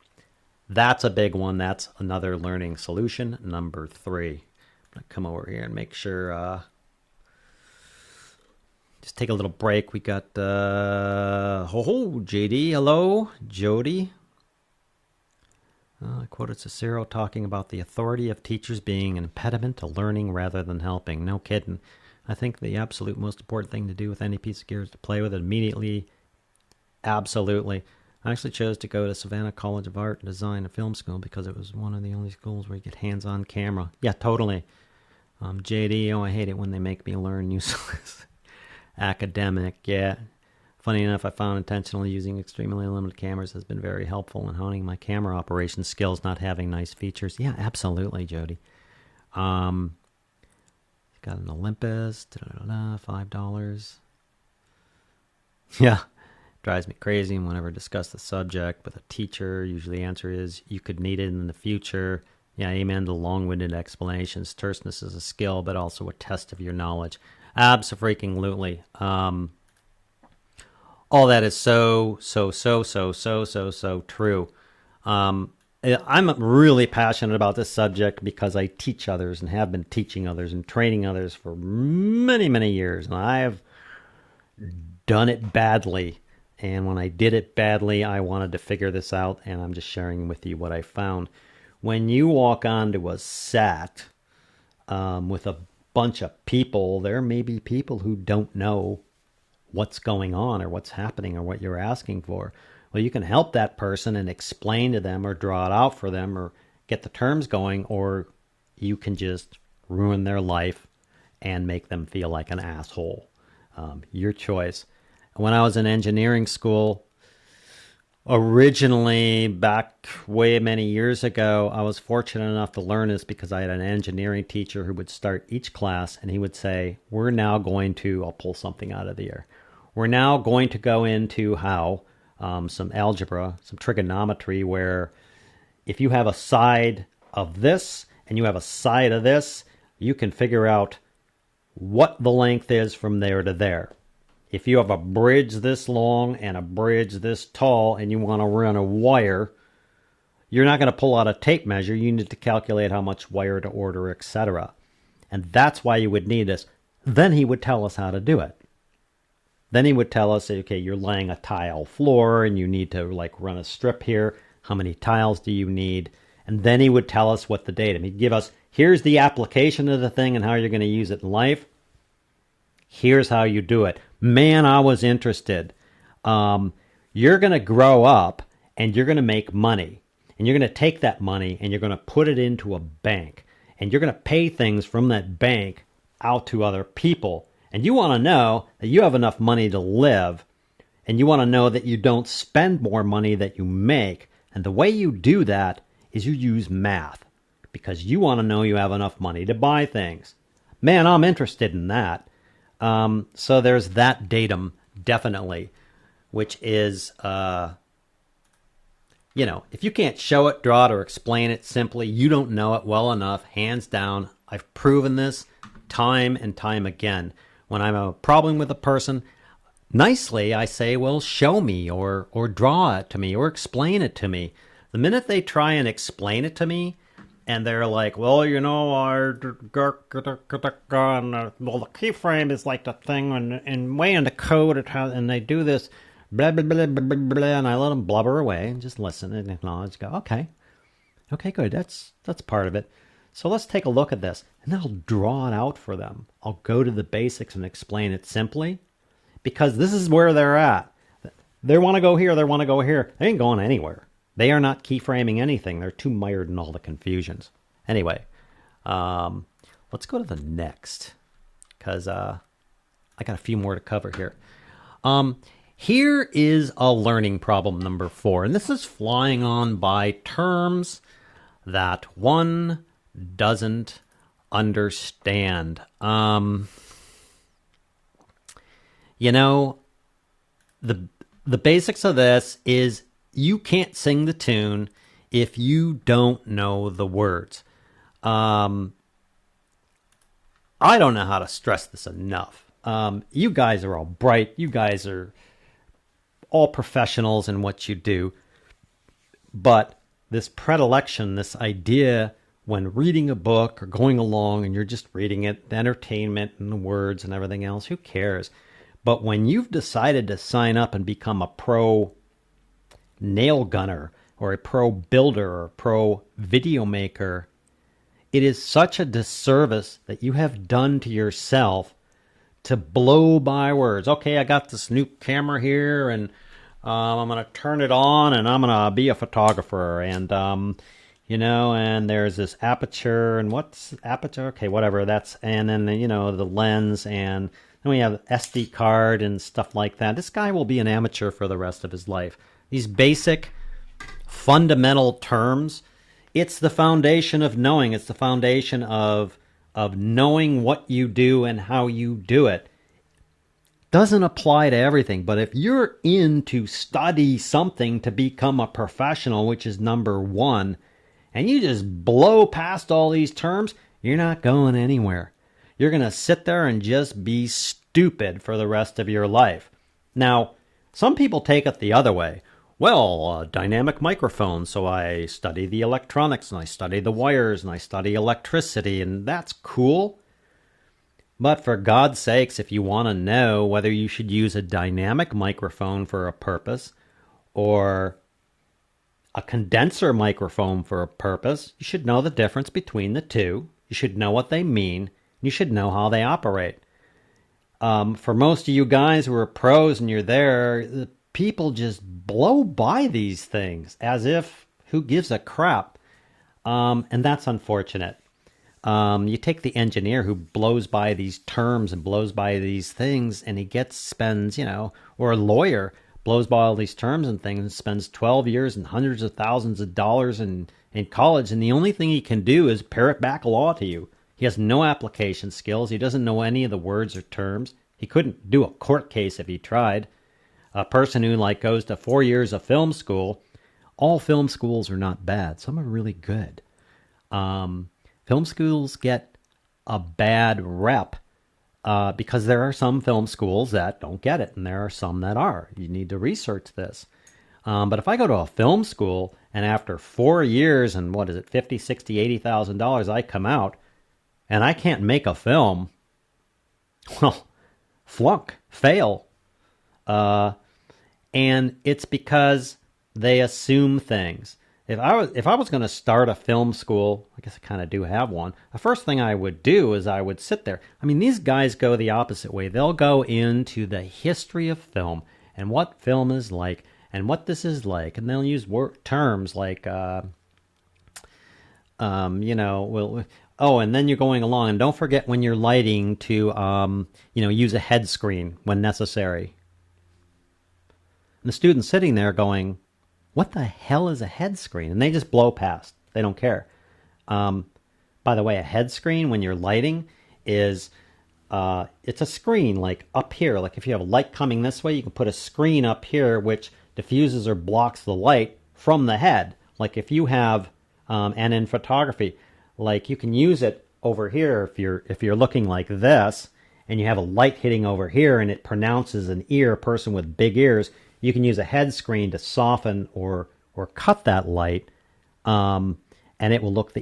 That's a big one. That's another learning solution. Number 3. I'm going to come over here and make sure, just take a little break. We got, JD, hello, Jody. I quoted Cicero talking about the authority of teachers being an impediment to learning rather than helping. No kidding. I think the absolute most important thing to do with any piece of gear is to play with it immediately. Absolutely. I actually chose to go to Savannah College of Art and Design and Film School because it was one of the only schools where you get hands-on camera. Yeah, totally. JD, I hate it when they make me learn useless academic. Yeah. Funny enough, I found intentionally using extremely limited cameras has been very helpful in honing my camera operation skills, not having nice features. Yeah, absolutely, Jody. Got an Olympus, $5. Yeah, drives me crazy whenever I discuss the subject with a teacher. Usually the answer is, you could need it in the future. Yeah, amen to long-winded explanations. Terseness is a skill, but also a test of your knowledge. Abso-freaking-lutely. All that is so true. I'm really passionate about this subject because I teach others and have been teaching others and training others for many, many years. And I have done it badly. And when I did it badly, I wanted to figure this out. And I'm just sharing with you what I found. When you walk onto a set with a bunch of people, there may be people who don't know what's going on or what's happening or what you're asking for. Well, you can help that person and explain to them or draw it out for them or get the terms going, or you can just ruin their life and make them feel like an asshole. Your choice. When I was in engineering school, originally, back way many years ago, I was fortunate enough to learn this because I had an engineering teacher who would start each class and he would say, we're now going to, I'll pull something out of the air. We're now going to go into how some algebra, some trigonometry, where if you have a side of this and you have a side of this, you can figure out what the length is from there to there. If you have a bridge this long and a bridge this tall and you want to run a wire, you're not going to pull out a tape measure. You need to calculate how much wire to order, etc. And that's why you would need this. Then he would tell us how to do it. Then he would tell us, okay, you're laying a tile floor and you need to like run a strip here. How many tiles do you need? And then he would tell us what the data. He'd give us, here's the application of the thing and how you're going to use it in life. Here's how you do it. Man, I was interested. You're going to grow up and you're going to make money. And you're going to take that money and you're going to put it into a bank. And you're going to pay things from that bank out to other people. And you want to know that you have enough money to live. And you want to know that you don't spend more money that you make. And the way you do that is you use math. Because you want to know you have enough money to buy things. Man, I'm interested in that. So there's that datum, definitely, which is, if you can't show it, draw it, or explain it simply, you don't know it well enough, hands down. I've proven this time and time again. When I'm a problem with a person, nicely I say, well, show me, or draw it to me, or explain it to me. The minute they try and explain it to me, and they're like, well, the keyframe is like the thing, and way in the code, and they do this, blah, blah, blah, blah, blah, blah, and I let them blubber away and just listen and acknowledge, go, okay, good, that's part of it. So let's take a look at this, and then I'll draw it out for them. I'll go to the basics and explain it simply, because this is where they're at. They want to go here, they want to go here. They ain't going anywhere. They are not keyframing anything. They're too mired in all the confusions. Anyway, let's go to the next, because I got a few more to cover here. Here is a learning problem number 4, and this is flying on by terms that one doesn't understand. The basics of this is you can't sing the tune if you don't know the words. I don't know how to stress this enough. You guys are all bright. You guys are all professionals in what you do. But this predilection, this idea when reading a book or going along and you're just reading it, the entertainment and the words and everything else, who cares? But when you've decided to sign up and become a pro nail gunner or a pro builder or a pro video maker, it is such a disservice that you have done to yourself to blow by words. Okay, I got this new camera here, and I'm going to turn it on, and I'm going to be a photographer, and and there's this aperture, and what's aperture? Okay, whatever. And then the lens, and then we have SD card and stuff like that. This guy will be an amateur for the rest of his life. These basic, fundamental terms. It's the foundation of knowing. It's the foundation of knowing what you do and how you do it. Doesn't apply to everything, but if you're in to study something to become a professional, which is number one, and you just blow past all these terms, you're not going anywhere. You're going to sit there and just be stupid for the rest of your life. Now, some people take it the other way. Well, dynamic microphone, so I study the electronics, and I study the wires, and I study electricity, and that's cool. But for God's sakes, if you want to know whether you should use a dynamic microphone for a purpose or a condenser microphone for a purpose, you should know the difference between the two. You should know what they mean. You should know how they operate. For most of you guys who are pros and you're there, the people just blow by these things as if, who gives a crap? And that's unfortunate. You take the engineer who blows by these terms and blows by these things, and he spends, or a lawyer blows by all these terms and things and spends 12 years and hundreds of thousands of dollars in college, and the only thing he can do is parrot back law to you. He has no application skills. He doesn't know any of the words or terms. He couldn't do a court case if he tried. A person who goes to 4 years of film school, all film schools are not bad. Some are really good. Film schools get a bad rep because there are some film schools that don't get it, and there are some that are. You need to research this. But if I go to a film school and after 4 years and $50,000, $60,000, $80,000, I come out and I can't make a film, well, flunk, fail. And it's because they assume things. If I was going to start a film school, I guess I kind of do have one, the first thing I would do is I would sit there. I mean, these guys go the opposite way. They'll go into the history of film and what film is like and what this is like. And they'll use terms like, and then you're going along. And don't forget when you're lighting to, use a head screen when necessary. And the student's sitting there going, what the hell is a head screen? And they just blow past. They don't care. By the way, a head screen when you're lighting is, it's a screen up here. Like if you have a light coming this way, you can put a screen up here which diffuses or blocks the light from the head. Like if you have, and in photography, you can use it over here if you're looking like this and you have a light hitting over here and it pronounces an ear, a person with big ears, you can use a head screen to soften or cut that light, and it will make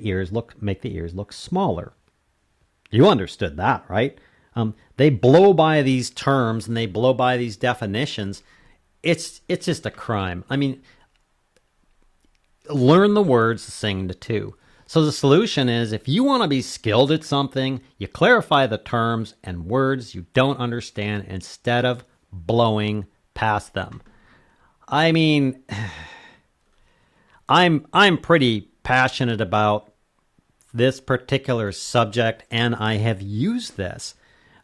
the ears look smaller. You understood that, right? They blow by these terms and they blow by these definitions. It's just a crime. I mean, learn the words, sing the two. So the solution is, if you want to be skilled at something, you clarify the terms and words you don't understand instead of blowing past them. I mean, I'm pretty passionate about this particular subject, and I have used this.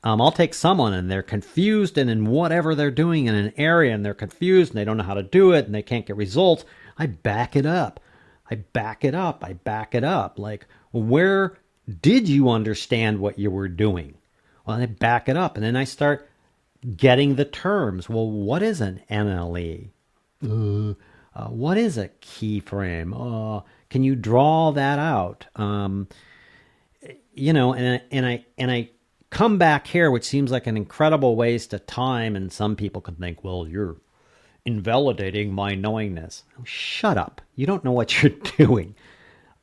I'll take someone and they're confused and in whatever they're doing in an area, and they're confused and they don't know how to do it and they can't get results. I back it up. Like, where did you understand what you were doing? Well, I back it up, and then I start getting the terms. Well, what is an MLE? What is a keyframe? Can you draw that out? And I come back here, which seems like an incredible waste of time, and some people could think, well, you're invalidating my knowingness. Oh, shut up. You don't know what you're doing.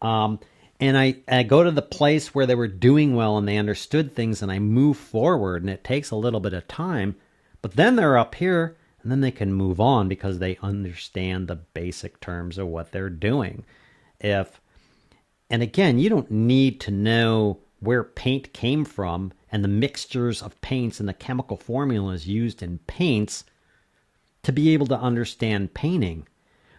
And I go to the place where they were doing well and they understood things, and I move forward, and it takes a little bit of time. But then they're up here, and then they can move on because they understand the basic terms of what they're doing. And again, you don't need to know where paint came from and the mixtures of paints and the chemical formulas used in paints to be able to understand painting.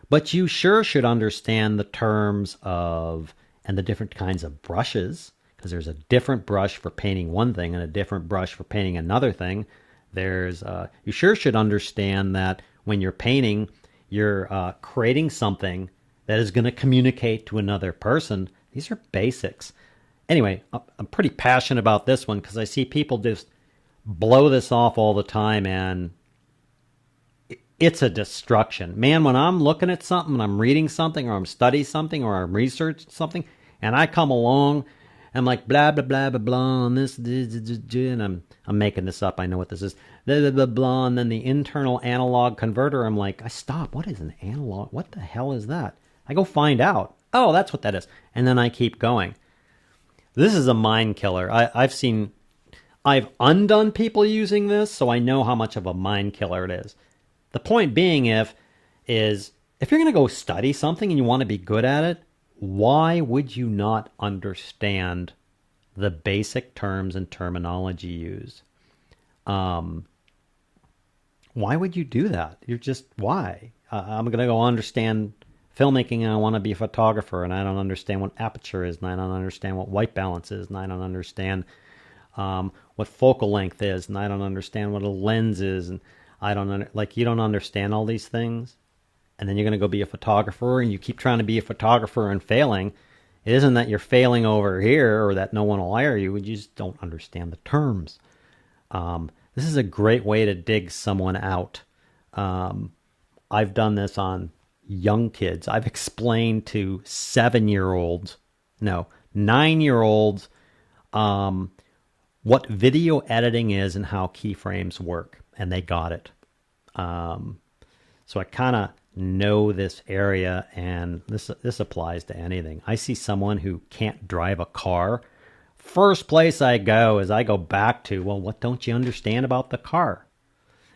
But you sure should understand the terms of and the different kinds of brushes, because there's a different brush for painting one thing and a different brush for painting another thing. You sure should understand that when you're painting, you're creating something that is going to communicate to another person. These are basics. Anyway, I'm pretty passionate about this one because I see people just blow this off all the time, and it's a destruction. Man, when I'm looking at something, and I'm reading something, or I'm studying something, or I'm researching something, and I come along, I'm like, blah, blah, blah, blah, blah, and this, and I'm making this up. I know what this is. Blah, blah, blah, blah, and then the internal analog converter, I'm like, I stop. What is an analog? What the hell is that? I go find out. Oh, that's what that is. And then I keep going. This is a mind killer. I've undone people using this, so I know how much of a mind killer it is. The point being, if you're going to go study something and you want to be good at it, why would you not understand the basic terms and terminology used? Why would you do that? Why? I'm going to go understand filmmaking, and I want to be a photographer, and I don't understand what aperture is, and I don't understand what white balance is, and I don't understand what focal length is, and I don't understand what a lens is, and you don't understand all these things, and then you're going to go be a photographer, and you keep trying to be a photographer and failing. It isn't that you're failing over here or that no one will hire you. You just don't understand the terms. This is a great way to dig someone out. I've done this on young kids. I've explained to 9-year-olds, what video editing is and how keyframes work. And they got it. So I kind of know this area, and this applies to anything. I see someone who can't drive a car. First place I go back to, well, what don't you understand about the car?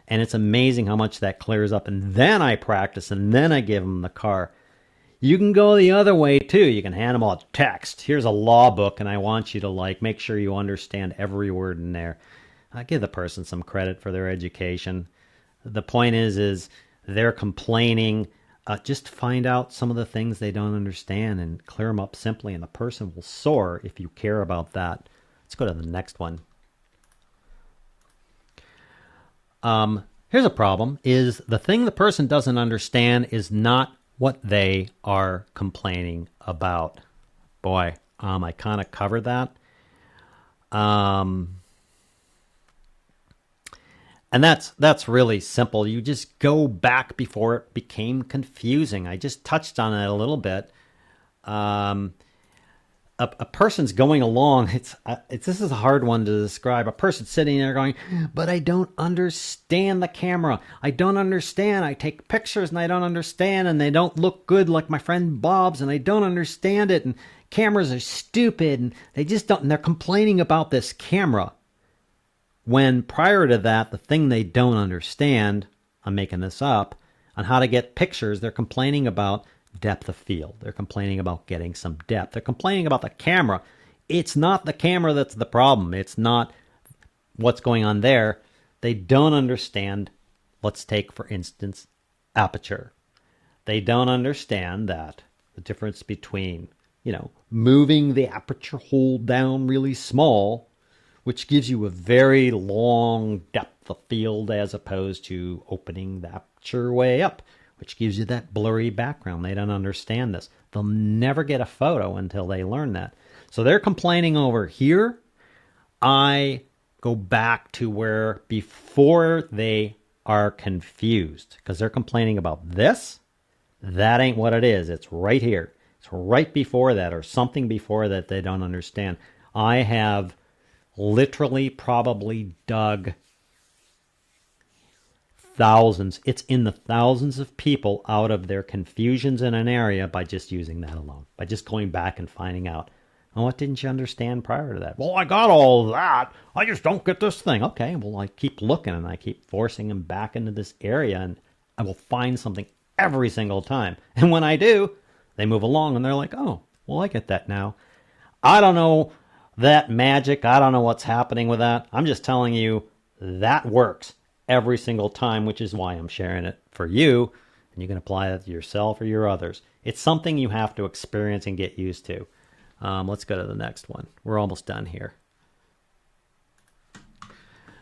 And it's amazing how much that clears up. And then I practice, and then I give them the car. You can go the other way too. You can hand them a text. Here's a law book, and I want you to make sure you understand every word in there. I give the person some credit for their education. The point is they're complaining. Just find out some of the things they don't understand and clear them up simply, and the person will soar if you care about that. Let's go to the next one. Here's a problem, is the thing the person doesn't understand is not what they are complaining about. Boy, I kind of covered that. And that's really simple. You just go back before it became confusing. I just touched on it a little bit. A person's going along. This is a hard one to describe. A person sitting there going, but I don't understand the camera. I don't understand. I take pictures and I don't understand, and they don't look good like my friend Bob's, and I don't understand it. And cameras are stupid, and they just don't. And they're complaining about this camera. When prior to that, the thing they don't understand, I'm making this up, on how to get pictures, they're complaining about depth of field. They're complaining about getting some depth. They're complaining about the camera. It's not the camera that's the problem. It's not what's going on there. They don't understand, let's take, for instance, aperture. They don't understand that the difference between, moving the aperture hole down really small, which gives you a very long depth of field, as opposed to opening the aperture way up, which gives you that blurry background. They don't understand this. They'll never get a photo until they learn that. So they're complaining over here. I go back to where before they are confused, because they're complaining about this. That ain't what it is. It's right here. It's right before that, or something before that they don't understand. I have literally probably dug thousands. It's in the thousands of people out of their confusions in an area by just using that alone, by just going back and finding out, oh, what didn't you understand prior to that? Well, I got all that. I just don't get this thing. Okay, well, I keep looking and I keep forcing them back into this area, and I will find something every single time. And when I do, they move along and they're like, oh, well, I get that now. I don't know that magic. I don't know what's happening with that. I'm just telling you that works every single time, which is why I'm sharing it for you. And you can apply it to yourself or your others. It's something you have to experience and get used to. Let's go to the next one. We're almost done here.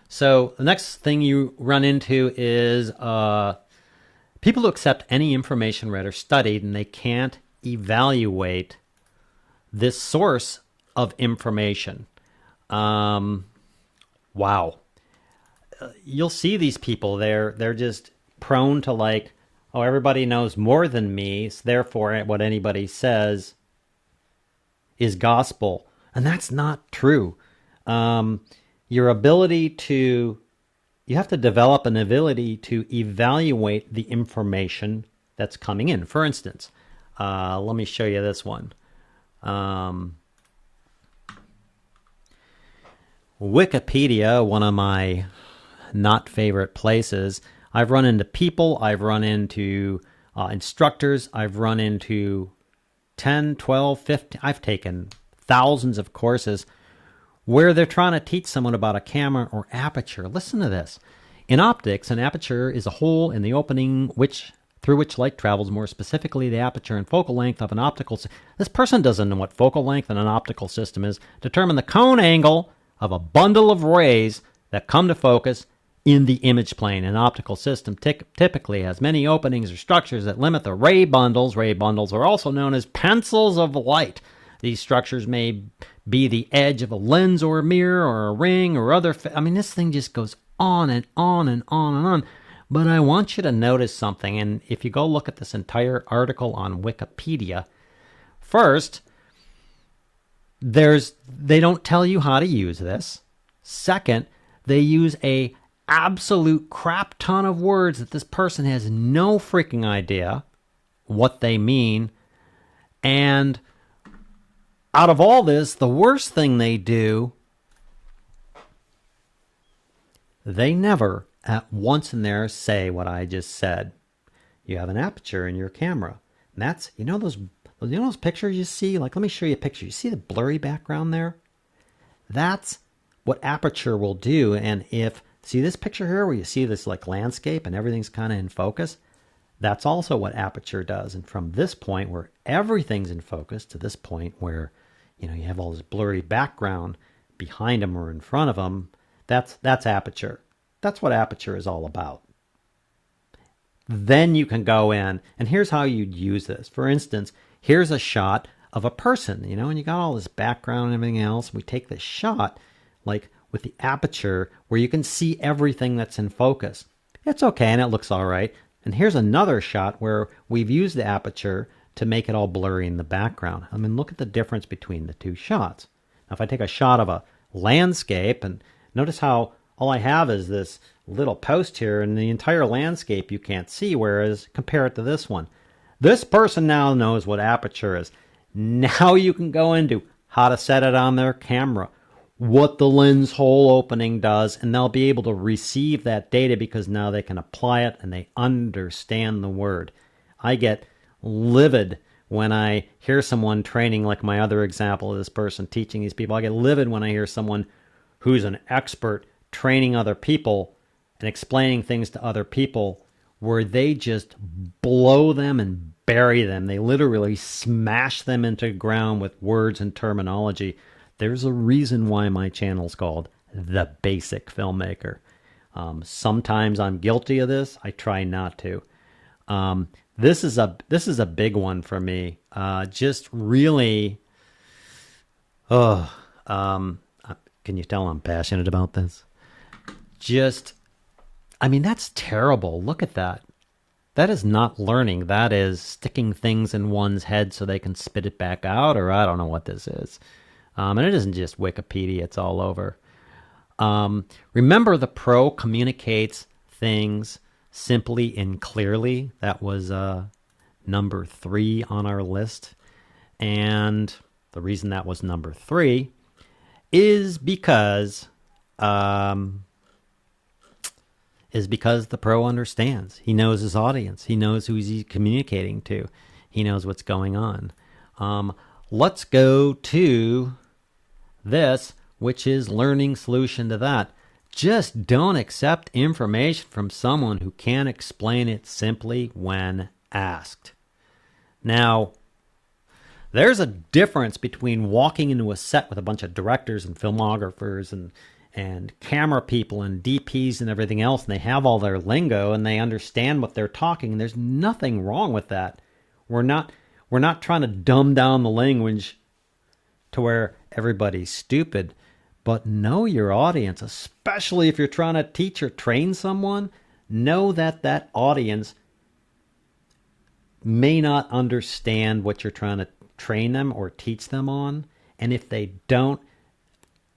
So the next thing you run into is people who accept any information read or studied, and they can't evaluate this source of information. Wow. You'll see these people, they're just prone to like, oh, everybody knows more than me, so therefore what anybody says is gospel. And that's not true. Your ability to, you have to develop an ability to evaluate the information that's coming in. For instance, let me show you this one. Wikipedia, one of my not favorite places. I've run into people, I've run into instructors, I've run into 10, 12, 15, I've taken thousands of courses where they're trying to teach someone about a camera or aperture. Listen to this. In optics, an aperture is a hole in the opening through which light travels, more specifically the aperture and focal length of an optical system. This person doesn't know what focal length in an optical system is. Determine the cone angle of a bundle of rays that come to focus in the image plane. An optical system typically has many openings or structures that limit the ray bundles. Ray bundles are also known as pencils of light. These structures may be the edge of a lens or a mirror or a ring or other... I mean, this thing just goes on and on and on and on. But I want you to notice something, and if you go look at this entire article on Wikipedia, first, they don't tell you how to use this. Second, they use a absolute crap ton of words that this person has no freaking idea what they mean. And out of all this, the worst thing they do, they never at once in there say what I just said. You have an aperture in your camera. And that's, you know those pictures you see? Like, let me show you a picture. You see the blurry background there? That's what aperture will do. And see this picture here where you see this like landscape and everything's kind of in focus? That's also what aperture does. And from this point where everything's in focus to this point where, you know, you have all this blurry background behind them or in front of them, that's aperture. That's what aperture is all about. Then you can go in, and here's how you'd use this. For instance, here's a shot of a person, you know, and you got all this background and everything else. We take this shot, like with the aperture, where you can see everything that's in focus. It's okay, and it looks all right. And here's another shot where we've used the aperture to make it all blurry in the background. I mean, look at the difference between the two shots. Now, if I take a shot of a landscape, and notice how all I have is this little post here, and the entire landscape you can't see, whereas compare it to this one. This person now knows what aperture is. Now you can go into how to set it on their camera, what the lens hole opening does, and they'll be able to receive that data because now they can apply it and they understand the word. I get livid when I hear someone training, like my other example of this person teaching these people. I get livid when I hear someone who's an expert training other people and explaining things to other people where they just blow them and bury them. They literally smash them into the ground with words and terminology. There's a reason why my channel's called The Basic Filmmaker. Sometimes I'm guilty of this. I try not to. This is a big one for me. Just really, can you tell I'm passionate about this? I mean, that's terrible. Look at that. That is not learning. That is sticking things in one's head so they can spit it back out, or I don't know what this is. And it isn't just Wikipedia, it's all over. Remember, the pro communicates things simply and clearly. That was number 3 on our list. And the reason that was number 3 is because the pro understands. He knows his audience. He knows who he's communicating to. He knows what's going on. Let's go to this, which is learning solution to that. Just don't accept information from someone who can't explain it simply when asked. Now, there's a difference between walking into a set with a bunch of directors and filmographers and camera people and DPs and everything else, and they have all their lingo and they understand what they're talking. And there's nothing wrong with that. We're not trying to dumb down the language to where everybody's stupid, but know your audience, especially if you're trying to teach or train someone. Know that audience may not understand what you're trying to train them or teach them on. And if they don't,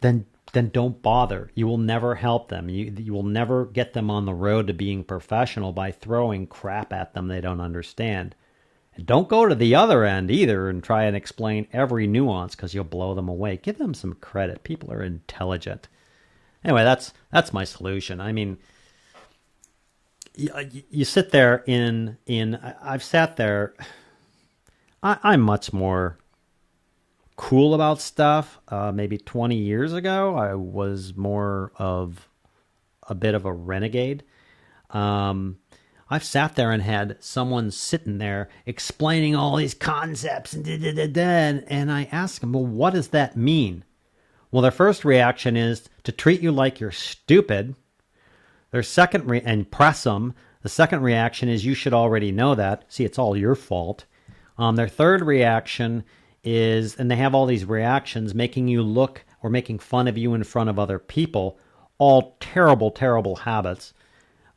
then don't bother. You will never help them. You will never get them on the road to being professional by throwing crap at them they don't understand. And don't go to the other end either and try and explain every nuance, because you'll blow them away. Give them some credit. People are intelligent. Anyway, that's my solution. I mean, you sit there I've sat there. I'm much more cool about stuff. Maybe 20 years ago, I was more of a bit of a renegade. I've sat there and had someone sitting there explaining all these concepts and I ask them, well, what does that mean? Well, their first reaction is to treat you like you're stupid. Their second and press them. The second reaction is you should already know that. See, it's all your fault. Their third reaction is, and they have all these reactions, making you look or making fun of you in front of other people. All terrible, terrible habits.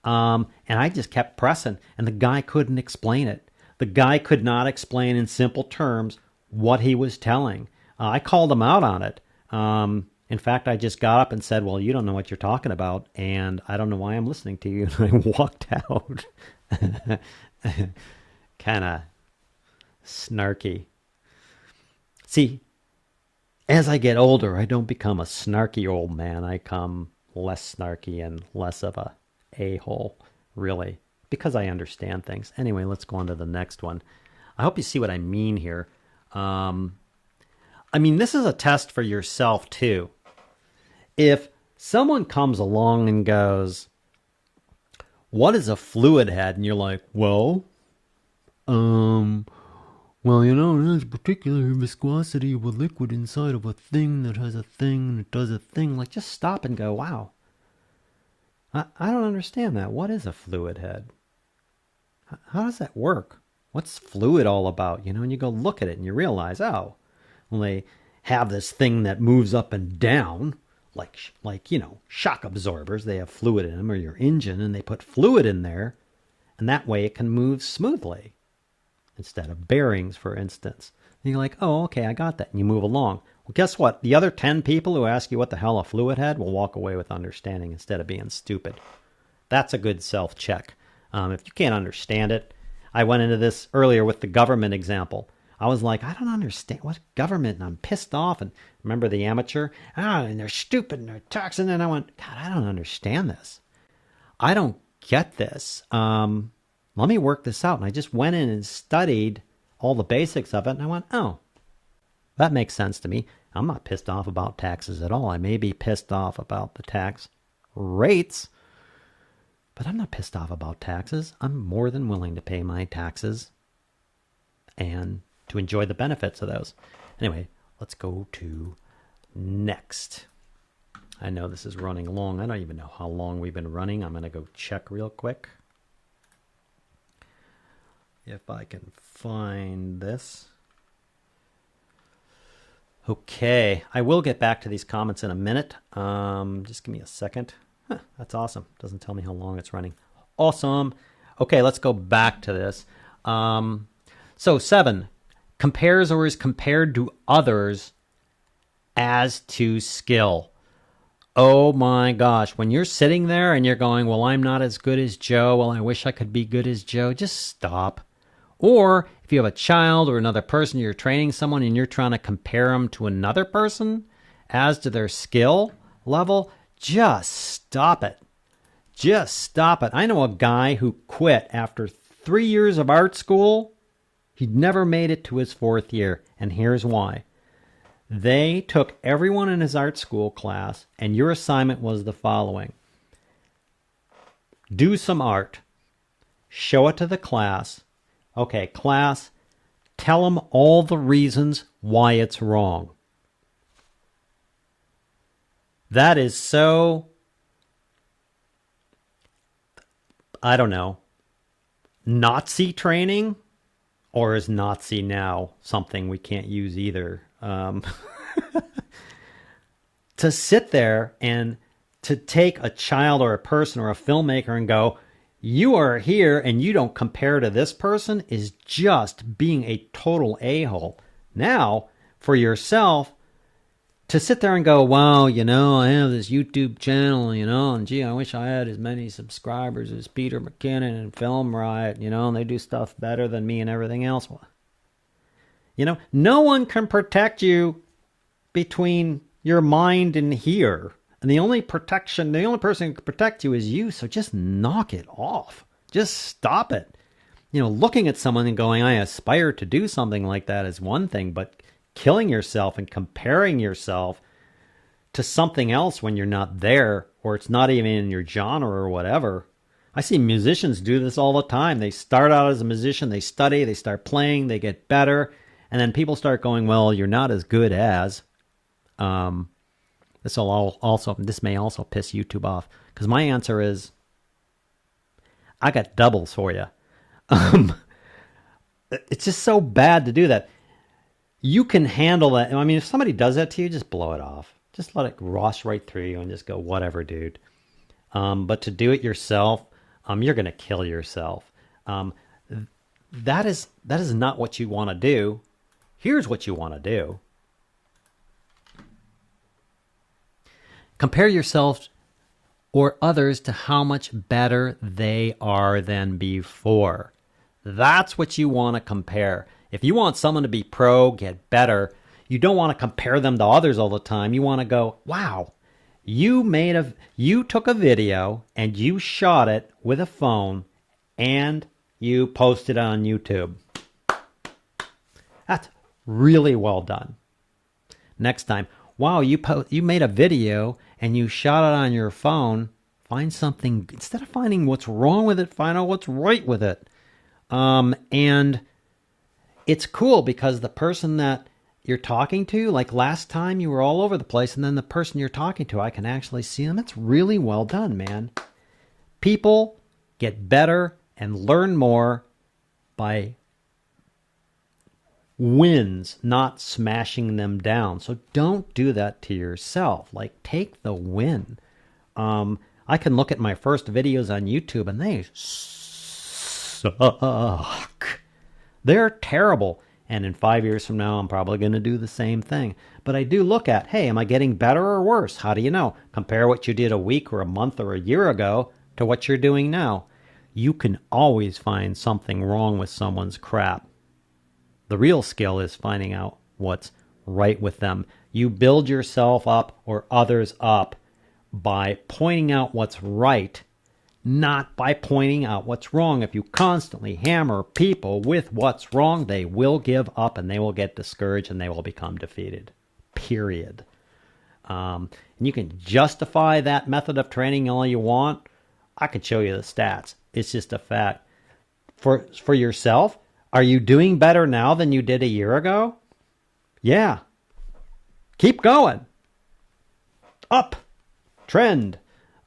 And I just kept pressing, and the guy couldn't explain it. The guy could not explain in simple terms what he was telling. I called him out on it. In fact, I just got up and said, well, you don't know what you're talking about, and I don't know why I'm listening to you. And I walked out. Kind of snarky. See, as I get older, I don't become a snarky old man. I become less snarky and less of a a-hole, really, because I understand things. Anyway, let's go on to the next one. I hope you see what I mean here. I mean, this is a test for yourself, too. If someone comes along and goes, what is a fluid head? And you're like, well, you know, there's a particular viscosity of a liquid inside of a thing that has a thing that does a thing. Like, just stop and go, wow. I don't understand that. What is a fluid head? How does that work? What's fluid all about? You know, and you go look at it and you realize, oh, well, they have this thing that moves up and down, like you know, shock absorbers. They have fluid in them, or your engine, and they put fluid in there, and that way it can move smoothly instead of bearings, for instance. And you're like, oh, okay, I got that. And you move along. Well, guess what? The other 10 people who ask you what the hell a fluid head will walk away with understanding instead of being stupid. That's a good self-check. If you can't understand it, I went into this earlier with the government example. I was like, I don't understand what government, and I'm pissed off. And remember the amateur? And they're stupid and they're taxing. And I went, God, I don't understand this. I don't get this. Let me work this out. And I just went in and studied all the basics of it. And I went, oh, that makes sense to me. I'm not pissed off about taxes at all. I may be pissed off about the tax rates, but I'm not pissed off about taxes. I'm more than willing to pay my taxes and to enjoy the benefits of those. Anyway, let's go to next. I know this is running long. I don't even know how long we've been running. I'm going to go check real quick. If I can find this. Okay, I will get back to these comments in a minute. Just give me a second. That's awesome. Doesn't tell me how long it's running. Awesome. Okay, let's go back to this. So 7, compares or is compared to others as to skill. Oh my gosh. When you're sitting there and you're going, well, I'm not as good as Joe. Well, I wish I could be good as Joe. Just stop. Or if you have a child or another person, you're training someone and you're trying to compare them to another person as to their skill level, just stop it. Just stop it. I know a guy who quit after 3 years of art school. He'd never made it to his 4th year. And here's why. They took everyone in his art school class, and your assignment was the following. Do some art. Show it to the class. Okay, class, tell them all the reasons why it's wrong. That is so, I don't know, Nazi training? Or is Nazi now something we can't use either? To sit there and to take a child or a person or a filmmaker and go, you are here and you don't compare to this person is just being a total a-hole. Now, for yourself, to sit there and go, wow, you know, I have this YouTube channel, you know, and gee, I wish I had as many subscribers as Peter McKinnon and Film Riot, you know, and they do stuff better than me and everything else. You know, no one can protect you between your mind and here. And the only person who can protect you is you. So just knock it off. Just stop it. You know, looking at someone and going, I aspire to do something like that is one thing, but killing yourself and comparing yourself to something else when you're not there, or it's not even in your genre or whatever. I see musicians do this all the time. They start out as a musician, they study, they start playing, they get better, and then people start going, well, you're not as good as. This may also piss YouTube off, because my answer is, I got doubles for you. It's just so bad to do that. You can handle that. I mean, if somebody does that to you, just blow it off. Just let it rush right through you and just go, whatever, dude. But to do it yourself, you're going to kill yourself. That is not what you want to do. Here's what you want to do. Compare yourself or others to how much better they are than before. That's what you want to compare. If you want someone to be pro, get better, you don't want to compare them to others all the time. You want to go, wow, you took a video and you shot it with a phone and you posted it on YouTube. That's really well done. Next time, wow, you made a video and you shot it on your phone. Find something, instead of finding what's wrong with it, find out what's right with it. And it's cool because the person that you're talking to, like last time you were all over the place, and then the person you're talking to, I can actually see them. It's really well done, man. People get better and learn more by wins, not smashing them down. So don't do that to yourself. Like, take the win. I can look at my first videos on YouTube and they suck. They're terrible. And in 5 years from now, I'm probably going to do the same thing. But I do look at, hey, am I getting better or worse? How do you know? Compare what you did a week or a month or a year ago to what you're doing now. You can always find something wrong with someone's crap. The real skill is finding out what's right with them. You build yourself up or others up by pointing out what's right, not by pointing out what's wrong. If you constantly hammer people with what's wrong, they will give up and they will get discouraged and they will become defeated. Period. And you can justify that method of training all you want. I could show you the stats. It's just a fact. For yourself, are you doing better now than you did a year ago? Yeah. Keep going. Up. Trend.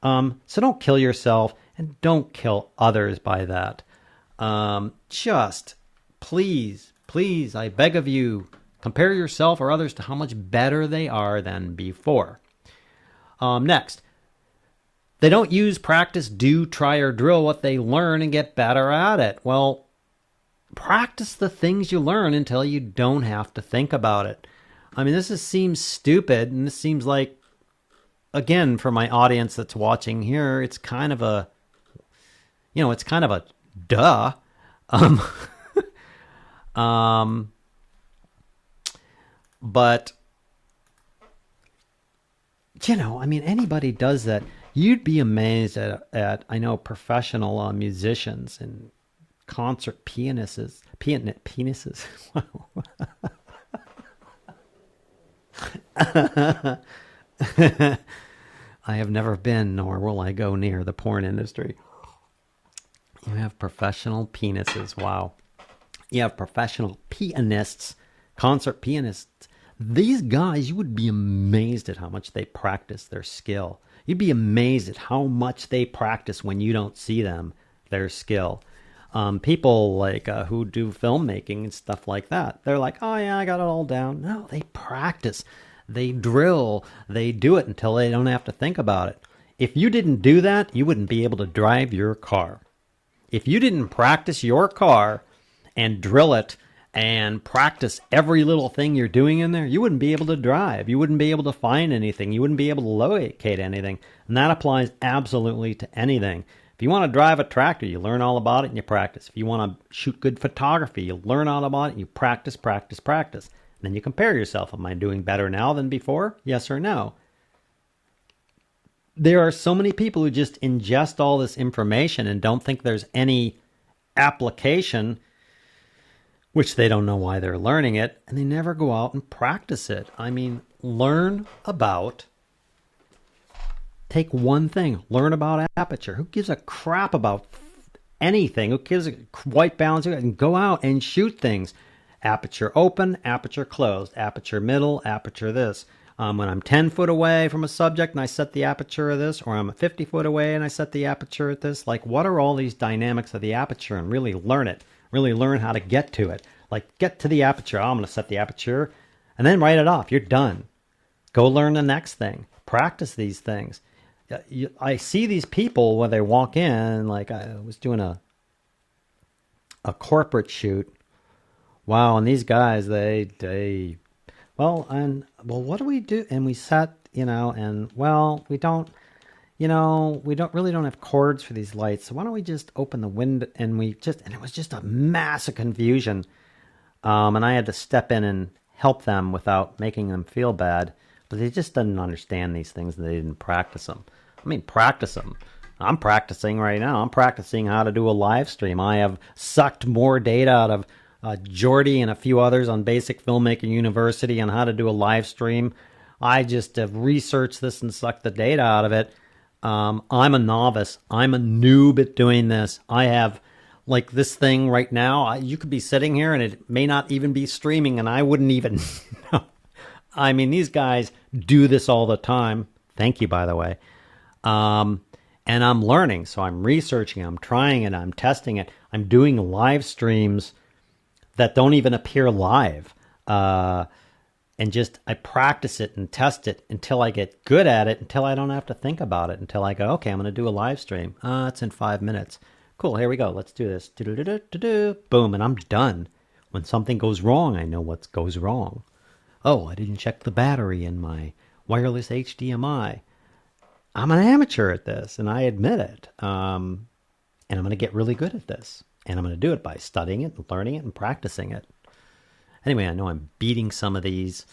So don't kill yourself and don't kill others by that. Just please, I beg of you, compare yourself or others to how much better they are than before. Next. They don't use practice, do, try, or drill what they learn and get better at it. Well, practice the things you learn until you don't have to think about it. I mean, seems stupid, and this seems like again, for my audience that's watching here, it's kind of a, it's kind of a duh. Um, but, I mean, anybody does that. You'd be amazed at I know, professional musicians and concert penises. Wow. I have never been, nor will I go near the porn industry. You have professional penises. Wow. You have professional pianists, concert pianists. These guys, you would be amazed at how much they practice their skill. You'd be amazed at how much they practice when you don't see them, their skill. People like who do filmmaking and stuff like that, they're like, oh yeah, I got it all down. No, they practice. They drill. They do it until they don't have to think about it. If you didn't do that, you wouldn't be able to drive your car. If you didn't practice your car and drill it and practice every little thing you're doing in there, you wouldn't be able to drive. You wouldn't be able to find anything. You wouldn't be able to locate anything. And that applies absolutely to anything. If you want to drive a tractor, you learn all about it and you practice. If you want to shoot good photography, you learn all about it and you practice, practice, practice. And then you compare yourself. Am I doing better now than before? Yes or no? There are so many people who just ingest all this information and don't think there's any application, which they don't know why they're learning it, and they never go out and practice it. I mean, take one thing, learn about aperture. Who gives a crap about anything? Who gives a white balance? And go out and shoot things. Aperture open, aperture closed, aperture middle, aperture this. When I'm 10 foot away from a subject and I set the aperture of this, or I'm 50 foot away and I set the aperture at this, like what are all these dynamics of the aperture, and really learn it. Really learn how to get to it. Like get to the aperture. Oh, I'm going to set the aperture and then write it off. You're done. Go learn the next thing. Practice these things. I see these people when they walk in, like I was doing a corporate shoot. Wow, and these guys, what do we do? And we sat, we don't have cords for these lights. So why don't we just open the window? And it was just a mass of confusion. And I had to step in and help them without making them feel bad. But they just didn't understand these things. And they didn't practice them. I mean, practice them. I'm practicing right now. I'm practicing how to do a live stream. I have sucked more data out of Jordy and a few others on Basic Filmmaking University on how to do a live stream. I just have researched this and sucked the data out of it. I'm a novice. I'm a noob at doing this. I have like this thing right now. You could be sitting here and it may not even be streaming and I wouldn't even know. I mean, these guys do this all the time. Thank you, by the way. And I'm learning. So I'm researching, I'm trying it, I'm testing it. I'm doing live streams that don't even appear live. And I practice it and test it until I get good at it, until I don't have to think about it, until I go, okay, I'm going to do a live stream. It's in 5 minutes. Cool, here we go. Let's do this. Boom, and I'm done. When something goes wrong, I know what goes wrong. Oh, I didn't check the battery in my wireless HDMI. I'm an amateur at this, and I admit it. And I'm going to get really good at this. And I'm going to do it by studying it, and learning it, and practicing it. Anyway, I know I'm beating some of these,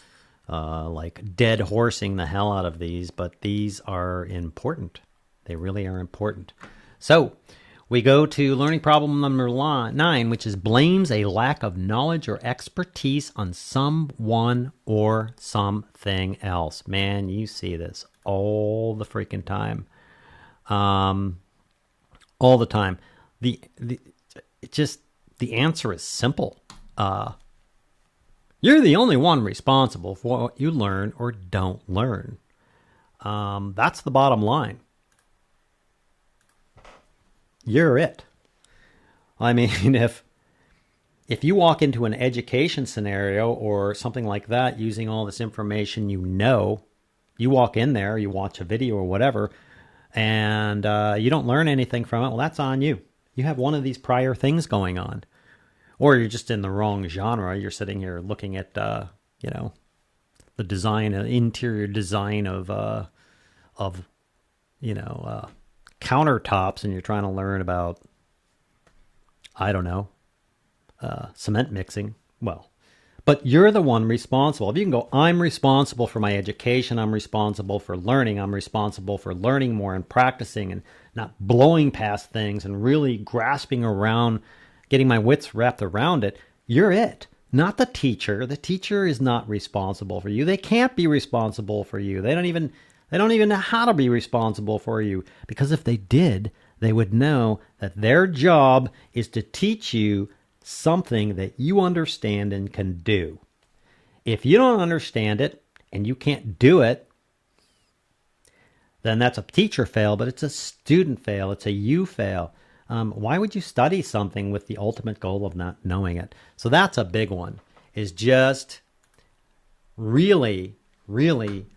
like dead horsing the hell out of these, but these are important. They really are important. So we go to learning problem number 9, which is blames a lack of knowledge or expertise on someone or something else. Man, you see this all the freaking time. All the time. The answer is simple. You're the only one responsible for what you learn or don't learn. That's the bottom line. You're it. I mean, if you walk into an education scenario or something like that using all this information, you walk in there, you watch a video or whatever, and you don't learn anything from it, well, that's on you. You have one of these prior things going on. Or you're just in the wrong genre. You're sitting here looking at, the design, interior design of of countertops and you're trying to learn about, I don't know, cement mixing. Well, but you're the one responsible. If you can go, I'm responsible for my education, I'm responsible for learning, I'm responsible for learning more and practicing and not blowing past things and really grasping around, getting my wits wrapped around it, you're it. Not the teacher. The teacher is not responsible for you. They can't be responsible for you. They don't even know how to be responsible for you, because if they did, they would know that their job is to teach you something that you understand and can do. If you don't understand it and you can't do it, then that's a teacher fail, but it's a student fail. It's a you fail. Why would you study something with the ultimate goal of not knowing it? So that's a big one, is just really, really,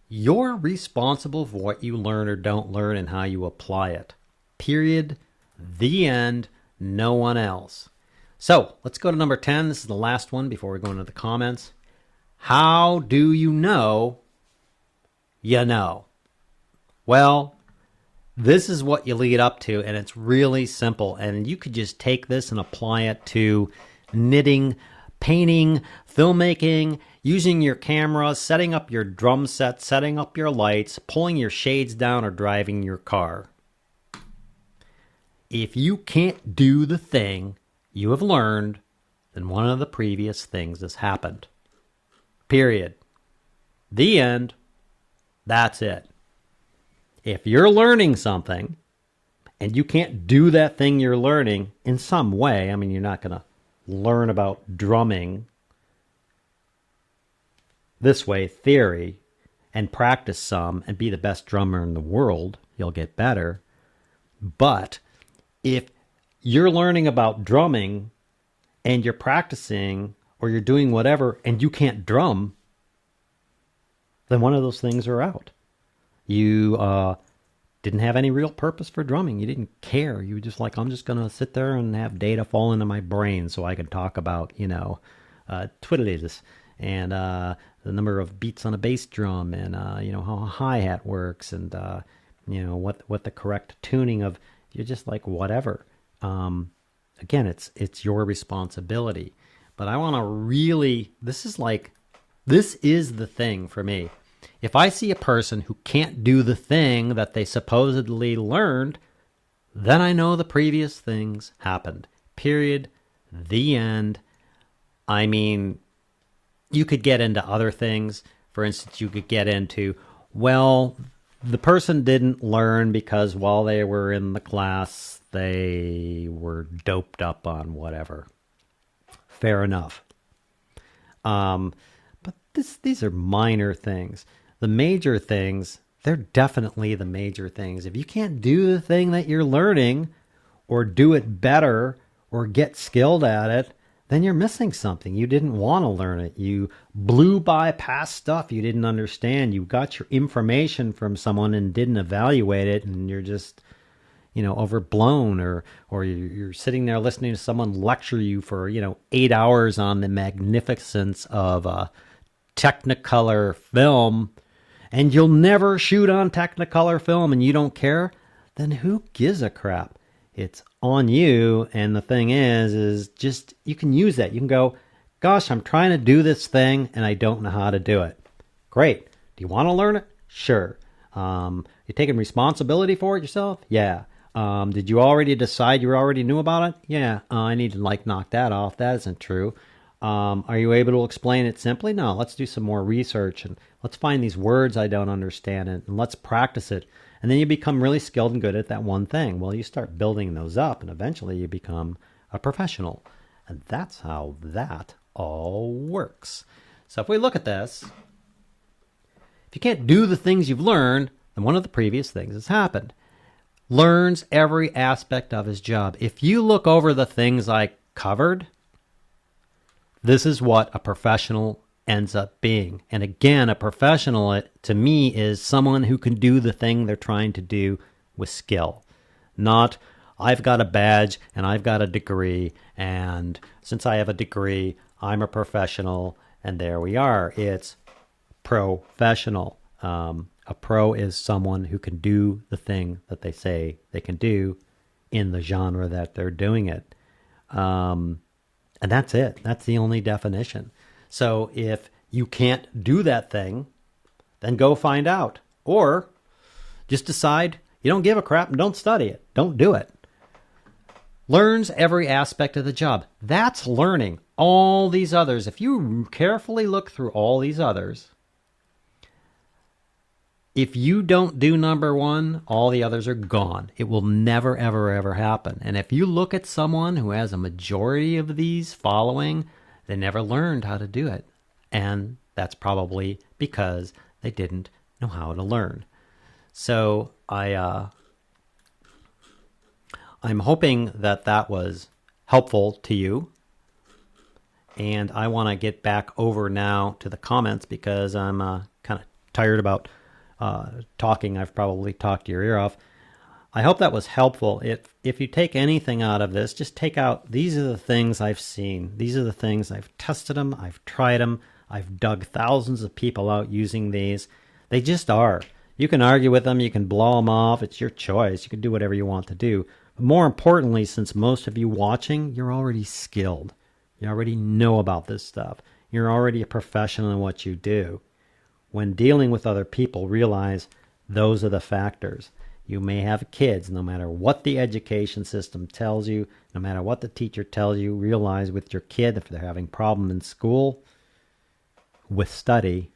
you're responsible for what you learn or don't learn and how you apply it. Period. The end. No one else. So let's go to number 10. This is the last one before we go into the comments. How do you know you know? Well, this is what you lead up to, and it's really simple. And you could just take this and apply it to knitting, painting, filmmaking, using your camera, setting up your drum set, setting up your lights, pulling your shades down, or driving your car. If you can't do the thing you have learned, then one of the previous things has happened. Period. The end. That's it. If you're learning something and you can't do that thing you're learning in some way, I mean, you're not going to learn about drumming this way, theory, and practice some and be the best drummer in the world. You'll get better. But if you're learning about drumming and you're practicing or you're doing whatever and you can't drum, then one of those things are out. You didn't have any real purpose for drumming. You didn't care. You were just like, I'm just going to sit there and have data fall into my brain so I can talk about, twiddlies and the number of beats on a bass drum and, how a hi-hat works and, what the correct tuning of, you're just like, whatever. Again, it's your responsibility. But I want to really, this is the thing for me. If I see a person who can't do the thing that they supposedly learned, then I know the previous things happened. Period. The end. I mean, you could get into other things. For instance, you could get into, well, the person didn't learn because while they were in the class, they were doped up on whatever. Fair enough. But these are minor things. The major things, they're definitely the major things. If you can't do the thing that you're learning or do it better or get skilled at it, then you're missing something. You didn't want to learn it. You blew by past stuff you didn't understand. You got your information from someone and didn't evaluate it, and you're just, overblown, or you're sitting there listening to someone lecture you for, 8 hours on the magnificence of Technicolor film, and you'll never shoot on Technicolor film and you don't care, then who gives a crap? It's on you. And the thing is just, you can use that. You can go, gosh, I'm trying to do this thing and I don't know how to do it. Great. Do you want to learn it? Sure. You taking responsibility for it yourself? Yeah. Did you already decide you already knew about it? Yeah. I need to knock that off. That isn't true. Are you able to explain it simply? No, let's do some more research and let's find these words I don't understand and let's practice it. And then you become really skilled and good at that one thing. Well, you start building those up and eventually you become a professional. And that's how that all works. So if we look at this, if you can't do the things you've learned, then one of the previous things has happened. Learns every aspect of his job. If you look over the things I covered, this is what a professional ends up being. And again, a professional, to me, is someone who can do the thing they're trying to do with skill. Not, I've got a badge and I've got a degree, and since I have a degree, I'm a professional, and there we are. It's professional. A pro is someone who can do the thing that they say they can do in the genre that they're doing it. And that's it. That's the only definition. So if you can't do that thing, then go find out. Or just decide you don't give a crap and don't study it. Don't do it. Learns every aspect of the job. That's learning. All these others, if you carefully look through all these others, if you don't do number one, all the others are gone. It will never, ever, ever happen. And if you look at someone who has a majority of these following, they never learned how to do it. And that's probably because they didn't know how to learn. So I'm hoping that that was helpful to you. And I want to get back over now to the comments because I'm kind of tired about talking. I've probably talked your ear off. I hope that was helpful. If you take anything out of this, just take out, these are the things I've seen. These are the things I've tested them. I've tried them. I've dug thousands of people out using these. They just are. You can argue with them. You can blow them off. It's your choice. You can do whatever you want to do. But more importantly, since most of you watching, you're already skilled. You already know about this stuff. You're already a professional in what you do. When dealing with other people, realize those are the factors. You may have kids, no matter what the education system tells you, no matter what the teacher tells you, realize with your kid, if they're having a problem in school, with study,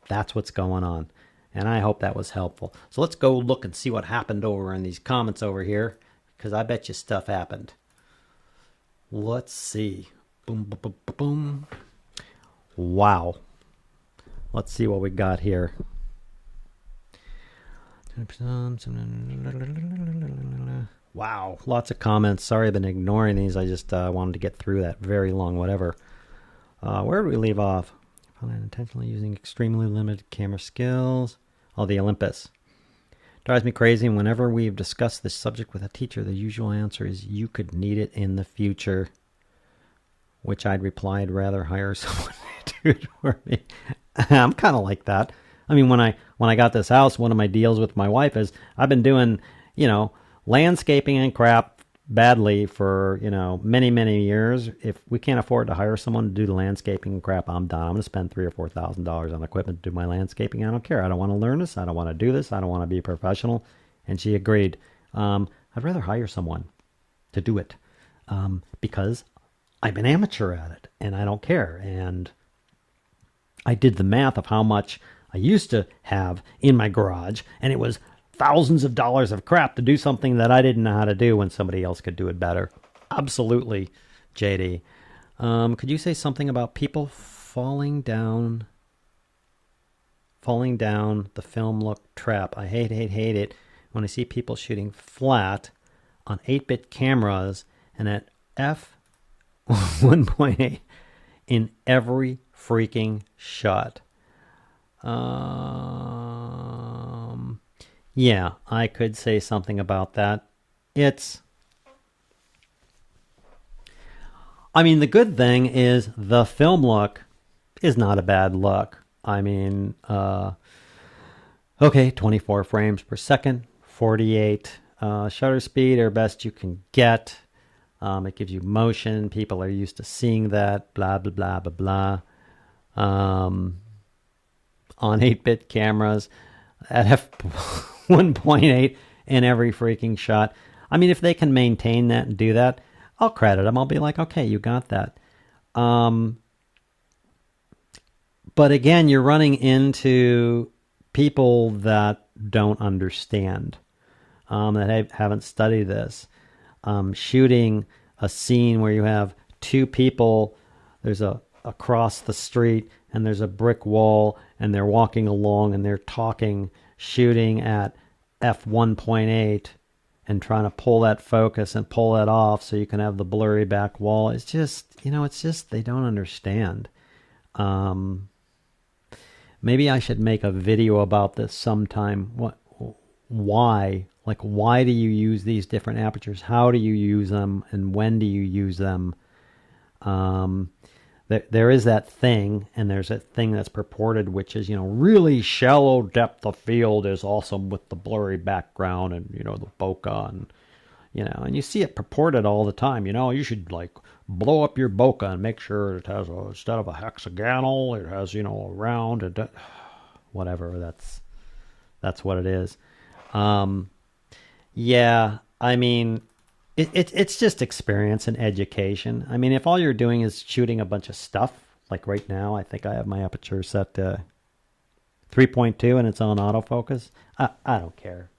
that's what's going on. And I hope that was helpful. So let's go look and see what happened over in these comments over here, because I bet you stuff happened. Let's see. Boom, boom, boom, boom, boom. Wow. Let's see what we got here. Wow, lots of comments. Sorry I've been ignoring these. I just wanted to get through that very long whatever. Where did we leave off? Unintentionally using extremely limited camera skills. Oh, the Olympus. Drives me crazy, and whenever we've discussed this subject with a teacher, the usual answer is you could need it in the future. Which I'd reply, I'd rather hire someone to do it for me. I'm kind of like that. I mean, when I got this house, one of my deals with my wife is I've been doing, landscaping and crap badly for, many, many years. If we can't afford to hire someone to do the landscaping and crap, I'm done. I'm going to spend $3,000 or $4,000 on equipment to do my landscaping. I don't care. I don't want to learn this. I don't want to do this. I don't want to be a professional. And she agreed. I'd rather hire someone to do it because I'm an amateur at it and I don't care. And I did the math of how much I used to have in my garage, and it was thousands of dollars of crap to do something that I didn't know how to do when somebody else could do it better. Absolutely, JD. Could you say something about people falling down the film look trap? I hate it when I see people shooting flat on 8-bit cameras and at f1.8 in every freaking shot. Yeah, I could say something about that. The good thing is the film look is not a bad look. 24 frames per second, 48 shutter speed are best you can get. It gives you motion. People are used to seeing that, blah, blah, blah, blah, blah. On 8-bit cameras at f1.8 in every freaking shot. If they can maintain that and do that, I'll credit them. I'll be like, okay, you got that. But again, you're running into people that don't understand, that haven't studied this. Shooting a scene where you have two people, there's across the street and there's a brick wall and they're walking along and they're talking, shooting at f1.8 and trying to pull that focus and pull that off so you can have the blurry back wall. It's just, they don't understand. Maybe I should make a video about this sometime. Why do you use these different apertures? How do you use them? And when do you use them? there is that thing, and there's that thing that's purported, which is, really shallow depth of field is awesome with the blurry background and, the bokeh and, and you see it purported all the time. You should like blow up your bokeh and make sure it has instead of a hexagonal, it has, a round and whatever. That's what it is. Yeah, I mean, it's just experience and education. I mean, if all you're doing is shooting a bunch of stuff, like right now, I think I have my aperture set to 3.2 and it's on autofocus. I don't care.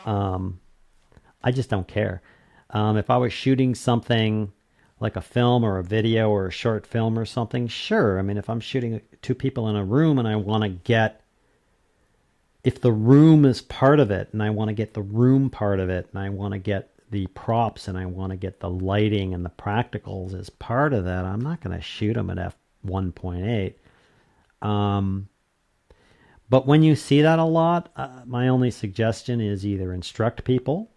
I just don't care. If I was shooting something like a film or a video or a short film or something, sure. I mean, if I'm shooting 2 people in a room and I want to get, if the room is part of it and I want to get the room part of it and I want to get the props and I want to get the lighting and the practicals as part of that, I'm not going to shoot them at f1.8. But when you see that a lot, my only suggestion is either instruct people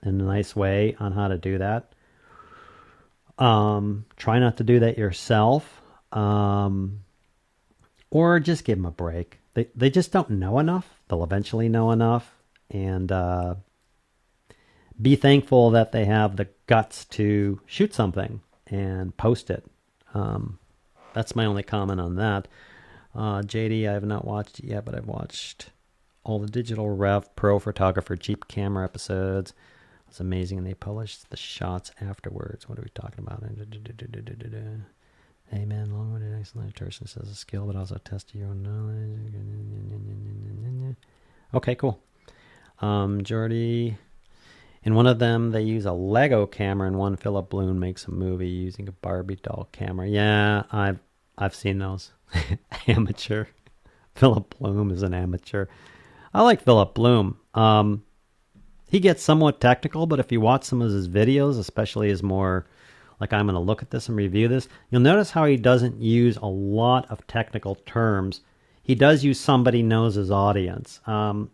in a nice way on how to do that. Try not to do that yourself. Or just give them a break. They just don't know enough. They'll eventually know enough. And be thankful that they have the guts to shoot something and post it. That's my only comment on that. JD, I have not watched it yet, but I've watched all the Digital Rev Pro Photographer Cheap Camera episodes. It's amazing, and they published the shots afterwards. What are we talking about? Hey man, long-winded, excellent person says a skill, but also test your own knowledge. Okay, cool. Jordy, in one of them, they use a Lego camera, and one Philip Bloom makes a movie using a Barbie doll camera. Yeah, I've seen those. Amateur. Philip Bloom is an amateur. I like Philip Bloom. He gets somewhat technical, but if you watch some of his videos, especially his more, like I'm going to look at this and review this, you'll notice how he doesn't use a lot of technical terms. He does use somebody knows his audience. The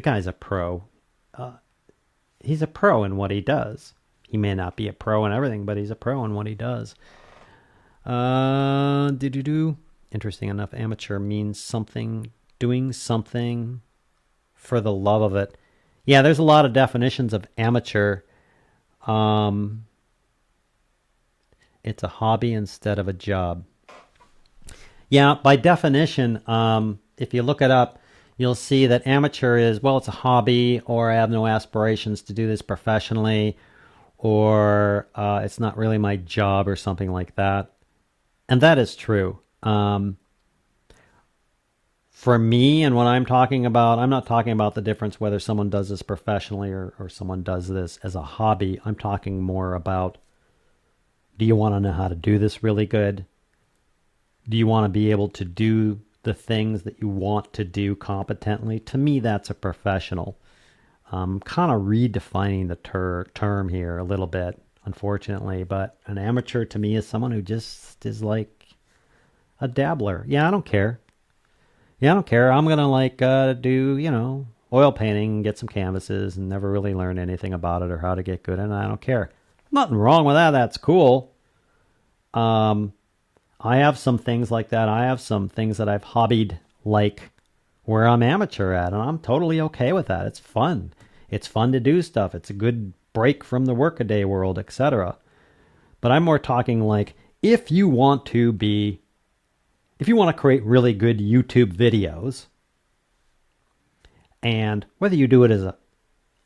guy's a pro. He's a pro in what he does. He may not be a pro in everything, but he's a pro in what he does. Interesting enough, amateur means something, doing something for the love of it. Yeah, there's a lot of definitions of amateur. It's a hobby instead of a job. Yeah, by definition, if you look it up, you'll see that amateur is, well, it's a hobby, or I have no aspirations to do this professionally, or it's not really my job or something like that. And that is true. For me and what I'm talking about, I'm not talking about the difference whether someone does this professionally or someone does this as a hobby. I'm talking more about, do you want to know how to do this really good? Do you want to be able to do the things that you want to do competently? To me, that's a professional. I'm kind of redefining the term here a little bit, unfortunately, but an amateur to me is someone who just is like a dabbler. Yeah, I don't care. I'm going to do, oil painting and get some canvases and never really learn anything about it or how to get good at it. I don't care. Nothing wrong with that. That's cool. I have some things like that. I have some things that I've hobbied like where I'm amateur at, and I'm totally okay with that. It's fun. It's fun to do stuff. It's a good break from the workaday world, etc. But I'm more talking like if you want to create really good YouTube videos, and whether you do it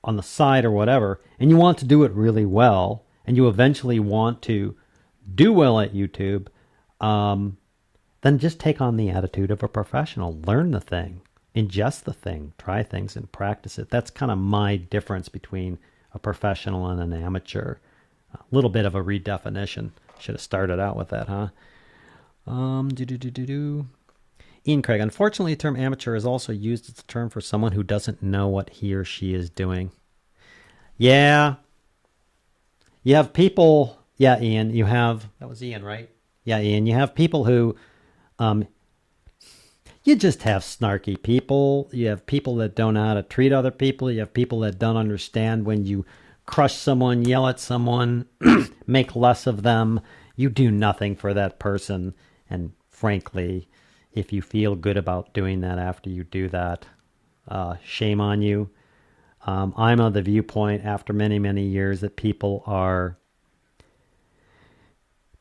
on the side or whatever, and you want to do it really well, and you eventually want to do well at YouTube, then just take on the attitude of a professional. Learn the thing, ingest the thing, try things and practice it. That's kind of my difference between a professional and an amateur. A little bit of a redefinition. Should have started out with that, huh? Ian Craig, unfortunately, the term amateur is also used as a term for someone who doesn't know what he or she is doing. Yeah. You have people, yeah, Ian, that was Ian, right? Yeah, Ian, you have people who, you just have snarky people. You have people that don't know how to treat other people. You have people that don't understand when you crush someone, yell at someone, make less of them. You do nothing for that person. And frankly, if you feel good about doing that after you do that, shame on you. I'm of the viewpoint after many, many years that people are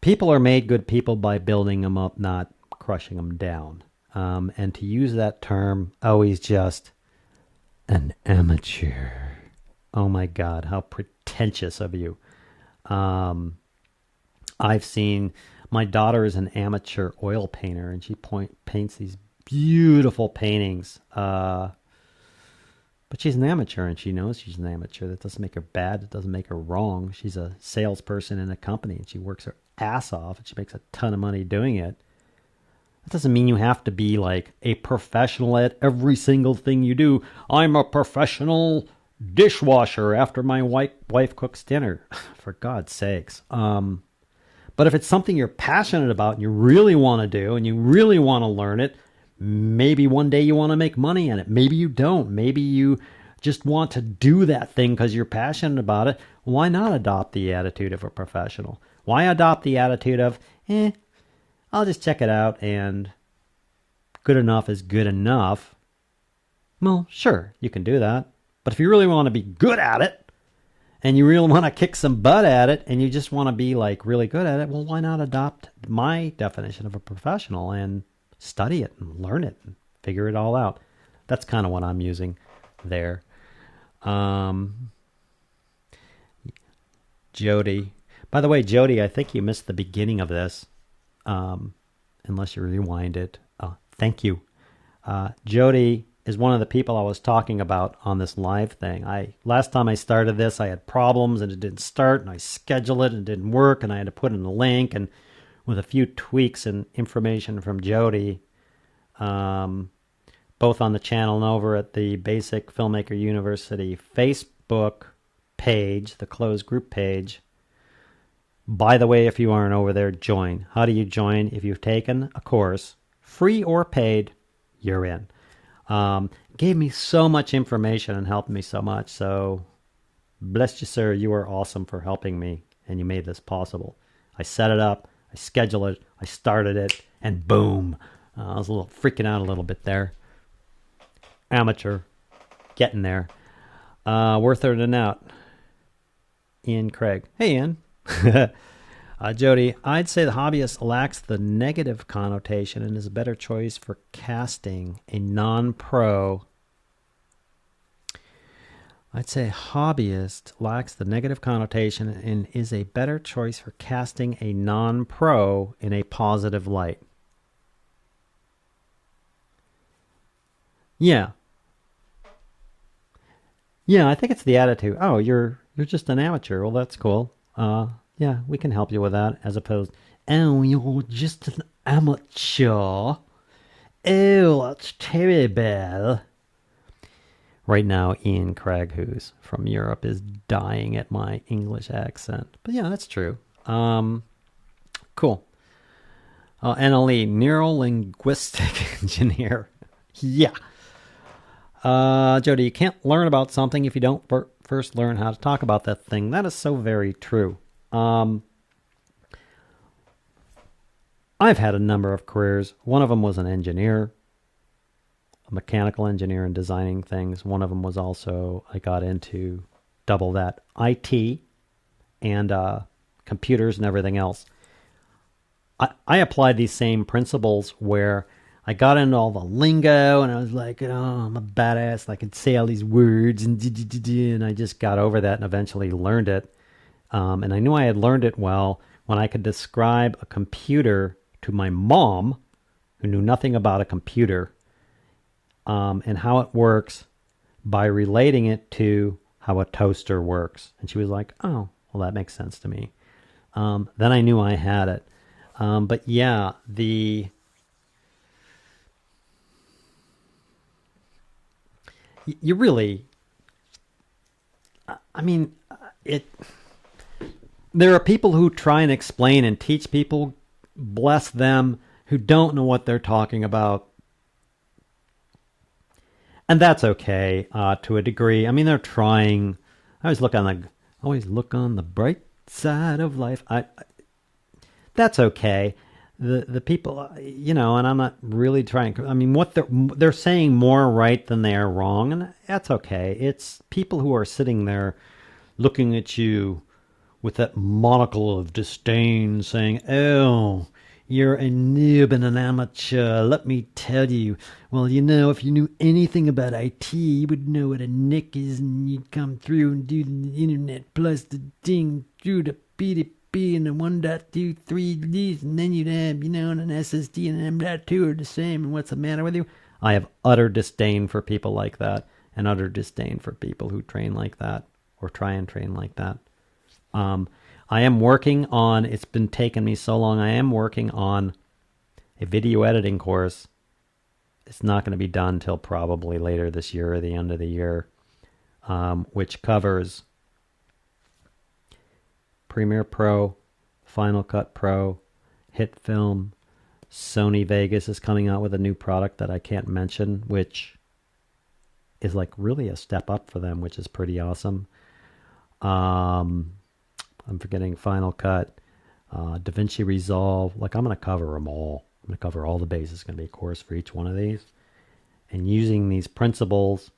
made good people by building them up, not crushing them down. And to use that term, oh, he's just an amateur. Oh my God, how pretentious of you. I've seen, my daughter is an amateur oil painter, and she paints these beautiful paintings. But she's an amateur, and she knows she's an amateur. That doesn't make her bad. It doesn't make her wrong. She's a salesperson in a company, and she works her ass off, and she makes a ton of money doing it. That doesn't mean you have to be like a professional at every single thing you do. I'm a professional dishwasher after my wife cooks dinner. For God's sakes. But if it's something you're passionate about and you really want to do and you really want to learn it, maybe one day you want to make money in it. Maybe you don't. Maybe you just want to do that thing because you're passionate about it. Why not adopt the attitude of a professional? Why adopt the attitude of, I'll just check it out and good enough is good enough? Well, sure, you can do that. But if you really want to be good at it, and you really want to kick some butt at it, and you just want to be like really good at it, well, why not adopt my definition of a professional and study it and learn it and figure it all out? That's kind of what I'm using there. Jody. By the way, Jody, I think you missed the beginning of this, unless you rewind it. Thank you. Jody is one of the people I was talking about on this live thing. Last time I started this, I had problems and it didn't start, and I scheduled it and it didn't work, and I had to put in a link, and with a few tweaks and information from Jody, both on the channel and over at the Basic Filmmaker University Facebook page, the closed group page. By the way, if you aren't over there, join. How do you join? If you've taken a course, free or paid, you're in. Gave me so much information and helped me so much. So bless you, sir. You are awesome for helping me, and you made this possible. I set it up, I scheduled it, I started it, and boom. I was freaking out a little bit there. Amateur. Getting there. Worth it out. Ian Craig. Hey, Ian. Jody, I'd say the hobbyist lacks the negative connotation and is a better choice for casting a non-pro. I'd say hobbyist lacks the negative connotation and is a better choice for casting a non-pro in a positive light. Yeah. Yeah, I think it's the attitude. Oh, you're just an amateur. Well, that's cool. Yeah, we can help you with that, as opposed, oh, you're just an amateur. Oh, that's terrible. Right now, Ian Craig, who's from Europe, is dying at my English accent. But yeah, that's true. Cool. NLE, Neuro-Linguistic Engineer. Yeah. Jody, you can't learn about something if you don't first learn how to talk about that thing. That is so very true. I've had a number of careers. One of them was an engineer, a mechanical engineer and designing things. One of them was also, I got into double that, IT and computers and everything else. I applied these same principles where I got into all the lingo and I was like, oh, I'm a badass. I could say all these words and I just got over that and eventually learned it. And I knew I had learned it well when I could describe a computer to my mom, who knew nothing about a computer, and how it works by relating it to how a toaster works. And she was like, oh, well, that makes sense to me. Then I knew I had it. But yeah, you really, I mean, there are people who try and explain and teach people, bless them, who don't know what they're talking about. And that's okay to a degree. I mean, they're trying. I always look on the bright side of life. that's okay. The people, you know, and I'm not really trying. I mean, what they're saying more right than they are wrong, and that's okay. It's people who are sitting there looking at you with that monocle of disdain, saying, "Oh, you're a noob and an amateur. Let me tell you. Well, you know, if you knew anything about IT, you would know what a NIC is, and you'd come through and do the internet plus the ding through the P2P and the 1.23Ds, and then you'd have, you know, an SSD and an M.2 are the same, and what's the matter with you?" I have utter disdain for people like that, and utter disdain for people who train like that, or try and train like that. I am working on, it's been taking me so long, I am working on a video editing course. It's not going to be done till probably later this year or the end of the year, which covers Premiere Pro, Final Cut Pro, Hit Film. Sony Vegas is coming out with a new product that I can't mention, which is like really a step up for them, which is pretty awesome. I'm forgetting Final Cut, DaVinci Resolve. Like, I'm going to cover them all. I'm going to cover all the bases. It's going to be a course for each one of these. And using these principles,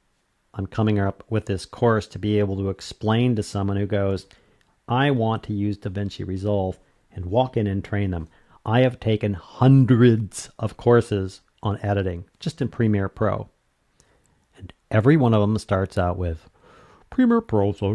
I'm coming up with this course to be able to explain to someone who goes, I want to use DaVinci Resolve, and walk in and train them. I have taken hundreds of courses on editing, just in Premiere Pro. And every one of them starts out with, Premiere Pro is a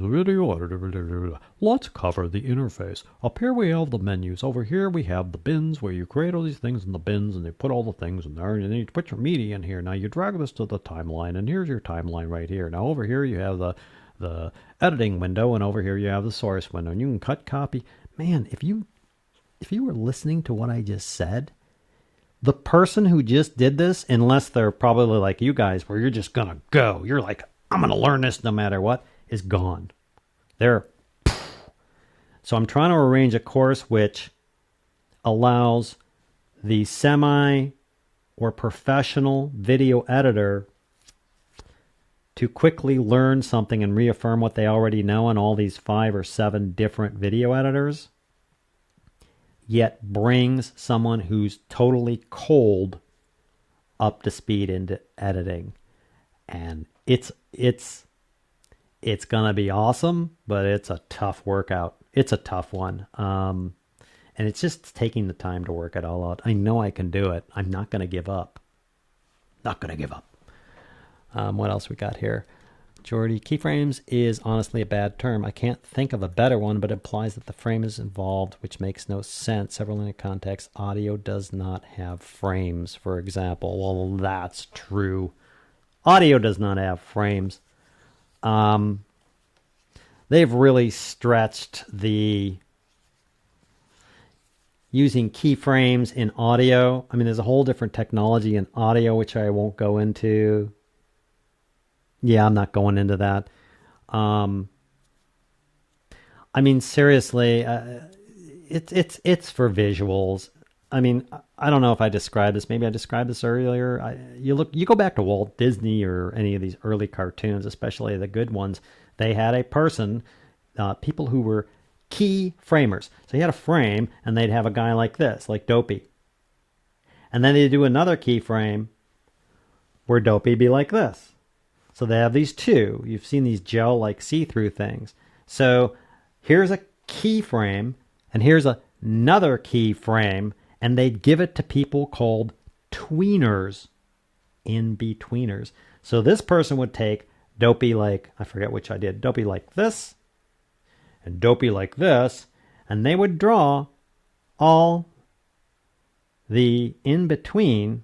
video editor. Let's cover the interface. Up here we have the menus. Over here we have the bins where you create all these things in the bins and they put all the things in there. And then you put your media in here. Now you drag this to the timeline, and here's your timeline right here. Now over here you have the editing window, and over here you have the source window. And you can cut, copy. Man, if you were listening to what I just said, the person who just did this, unless they're probably like you guys where you're just going to go, you're like, I'm going to learn this no matter what, is gone. So I'm trying to arrange a course which allows the semi or professional video editor to quickly learn something and reaffirm what they already know on all these 5 or 7 different video editors, yet brings someone who's totally cold up to speed into editing. And it's gonna be awesome, but it's a tough workout. It's a tough one, and it's just taking the time to work it all out. I know I can do it. I'm not gonna give up. Not gonna give up. What else we got here? Jordy, keyframes is honestly a bad term. I can't think of a better one, but it implies that the frame is involved, which makes no sense. Several in context, audio does not have frames, for example. Well, that's true. Audio does not have frames. They've really stretched the using keyframes in audio. I mean, there's a whole different technology in audio, which I won't go into. Yeah, I'm not going into that. I mean, seriously, it's for visuals. I mean, I don't know if I described this. Maybe I described this earlier. You go back to Walt Disney or any of these early cartoons, especially the good ones. They had a person, people who were key framers. So you had a frame, and they'd have a guy like this, like Dopey. And then they'd do another key frame where Dopey'd be like this. So they have these two. You've seen these gel-like see-through things. So here's a key frame, and here's another key frame, and they'd give it to people called tweeners, in-betweeners. So this person would take Dopey like, I forget which I did, Dopey like this, and Dopey like this, and they would draw all the in-between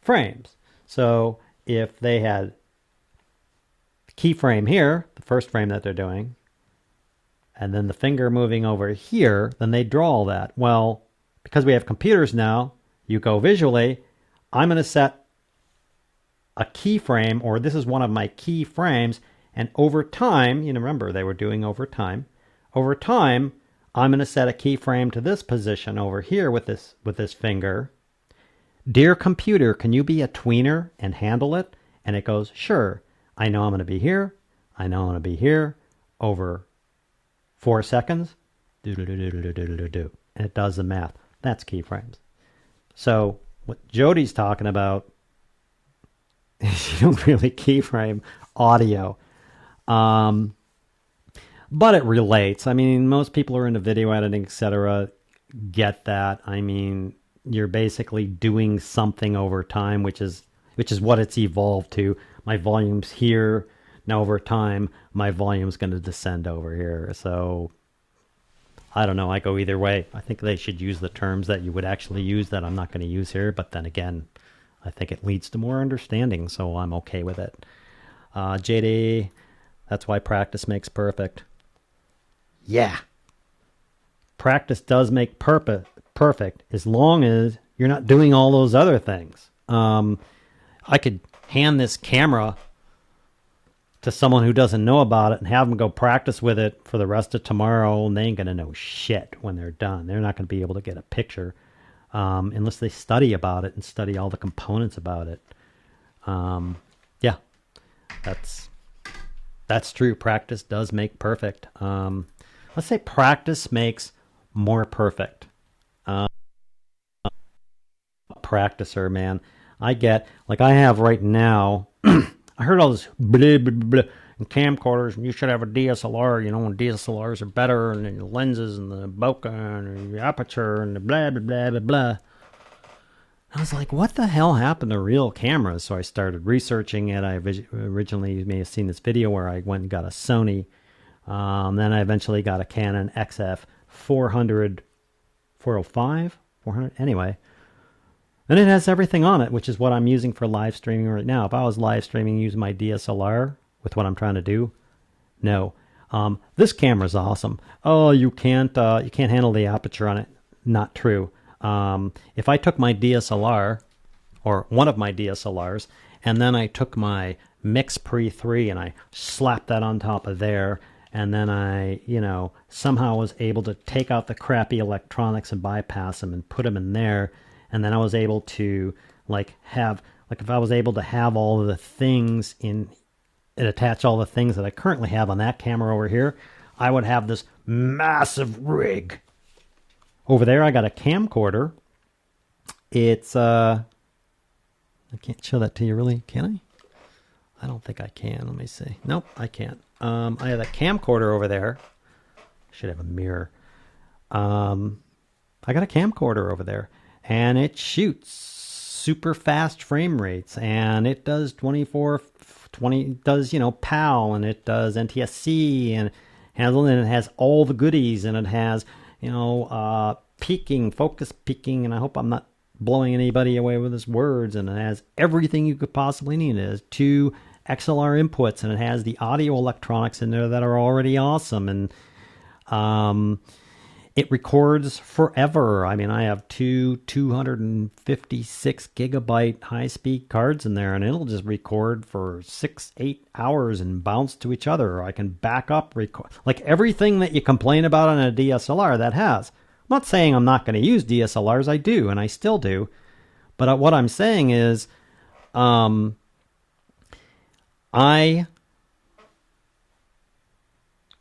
frames. So if they had keyframe here, the first frame that they're doing, and then the finger moving over here, then they draw all that. Well, because we have computers now, you go visually, I'm going to set a keyframe, or this is one of my key frames, and over time, you know, remember they were doing over time, I'm going to set a keyframe to this position over here with this finger. Dear computer, can you be a tweener and handle it? And it goes, sure. I know I'm going to be here. I know I'm going to be here over 4 seconds, do, and it does the math. That's keyframes. So what Jody's talking about is you don't really keyframe audio. But it relates. I mean, most people who are into video editing, etc., get that. I mean, you're basically doing something over time, which is what it's evolved to. My volume's here. Now over time, my volume's going to descend over here. So I don't know. I go either way. I think they should use the terms that you would actually use that I'm not going to use here. But then again, I think it leads to more understanding, so I'm okay with it. JD, that's why practice makes perfect. Yeah. Practice does make perfect as long as you're not doing all those other things. I could hand this camera to someone who doesn't know about it and have them go practice with it for the rest of tomorrow, and they ain't going to know shit when they're done. They're not going to be able to get a picture unless they study about it and study all the components about it. Yeah, that's true. Practice does make perfect. Let's say practice makes more perfect. Practicer, man. I get, like I have right now, I heard all this blah, blah, blah, and camcorders, and you should have a DSLR, you know, and DSLRs are better, and the lenses, and the bokeh, and the aperture, and the blah, blah, blah, blah, blah. I was like, what the hell happened to real cameras? So I started researching it. I originally, you may have seen this video where I went and got a Sony. Then I eventually got a Canon XF 400, 405, 400, anyway. And it has everything on it, which is what I'm using for live streaming right now. If I was live streaming using my DSLR with what I'm trying to do, no. This camera's awesome. Oh, you can't handle the aperture on it. Not true. If I took my DSLR, or one of my DSLRs, and then I took my Mix Pre 3 and I slapped that on top of there, and then I, somehow was able to take out the crappy electronics and bypass them and put them in there, and then I was able to if I was able to have all of the things and attach all the things that I currently have on that camera over here, I would have this massive rig. Over there, I got a camcorder. It's, I can't show that to you really, can I? I don't think I can. Let me see. Nope, I can't. I have a camcorder over there. Should have a mirror. I got a camcorder over there, and it shoots super fast frame rates, and it does 20, does, PAL, and it does NTSC, and it has all the goodies, and it has, peaking, focus peaking, and I hope I'm not blowing anybody away with his words, and it has everything you could possibly need. It has 2 XLR inputs, and it has the audio electronics in there that are already awesome, and it records forever. I mean, I have 256 gigabyte high-speed cards in there, and it'll just record for 6-8 hours and bounce to each other. I can back up, record, like everything that you complain about on a DSLR that has. I'm not saying I'm not going to use DSLRs. I do, and I still do. But what I'm saying is, I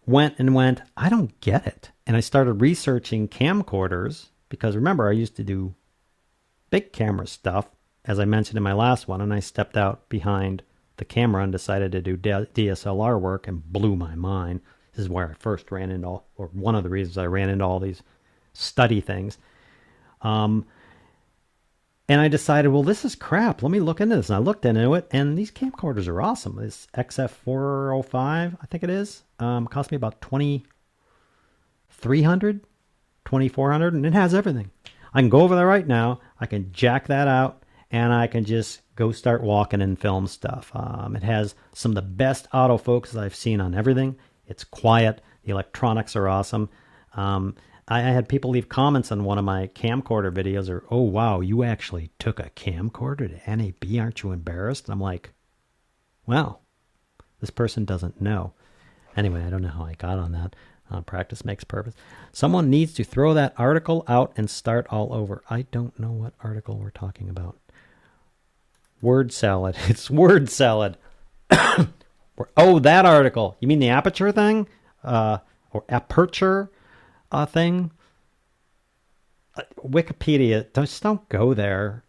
went, I don't get it. And I started researching camcorders, because remember, I used to do big camera stuff, as I mentioned in my last one, and I stepped out behind the camera and decided to do DSLR work, and blew my mind. This is where I first ran into, or one of the reasons I ran into all these study things. And I decided, well, this is crap. Let me look into this. And I looked into it, and these camcorders are awesome. This XF405, I think it is, cost me about $2,300, $2,400, and it has everything. I can go over there right now. I can jack that out, and I can just go start walking and film stuff. It has some of the best autofocus I've seen on everything. It's quiet. The electronics are awesome. I had people leave comments on one of my camcorder videos, or, oh, wow, you actually took a camcorder to NAB, aren't you embarrassed? And I'm like, well, this person doesn't know. Anyway, I don't know how I got on that. Practice makes perfect. Someone needs to throw that article out and start all over. I don't know what article we're talking about. Word salad. It's word salad. Oh, that article. You mean the aperture thing? or aperture thing. Wikipedia, just don't go there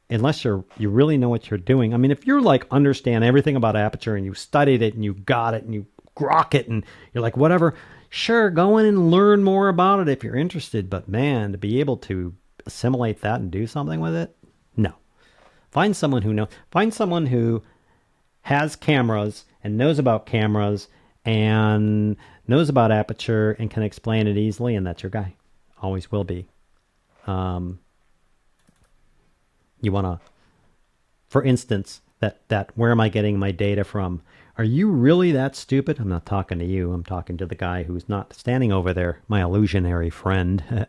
unless you really know what you're doing. I mean, if you're like understand everything about aperture and you studied it and you got it and you grok it and you're like whatever, sure, go in and learn more about it if you're interested. But man, to be able to assimilate that and do something with it, no. Find someone who knows. Find someone who has cameras and knows about cameras and knows about aperture and can explain it easily, and that's your guy. Always will be. You want to, for instance, that where am I getting my data from? Are you really that stupid? I'm not talking to you. I'm talking to the guy who's not standing over there, my illusionary friend.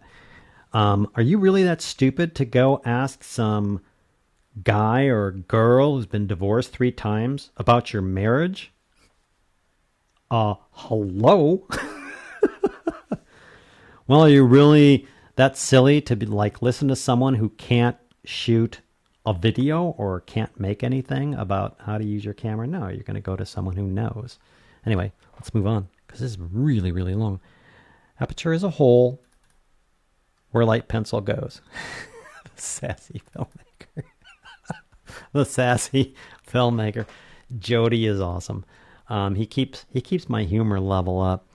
Are you really that stupid to go ask some guy or girl who's been divorced 3 times about your marriage? Hello? Well, are you really that silly to be like listen to someone who can't shoot a video or can't make anything about how to use your camera? No, you're going to go to someone who knows. Anyway, let's move on because this is really, really long. Aperture is a hole where light pencil goes. The sassy filmmaker. The sassy filmmaker. Jody is awesome. He keeps my humor level up.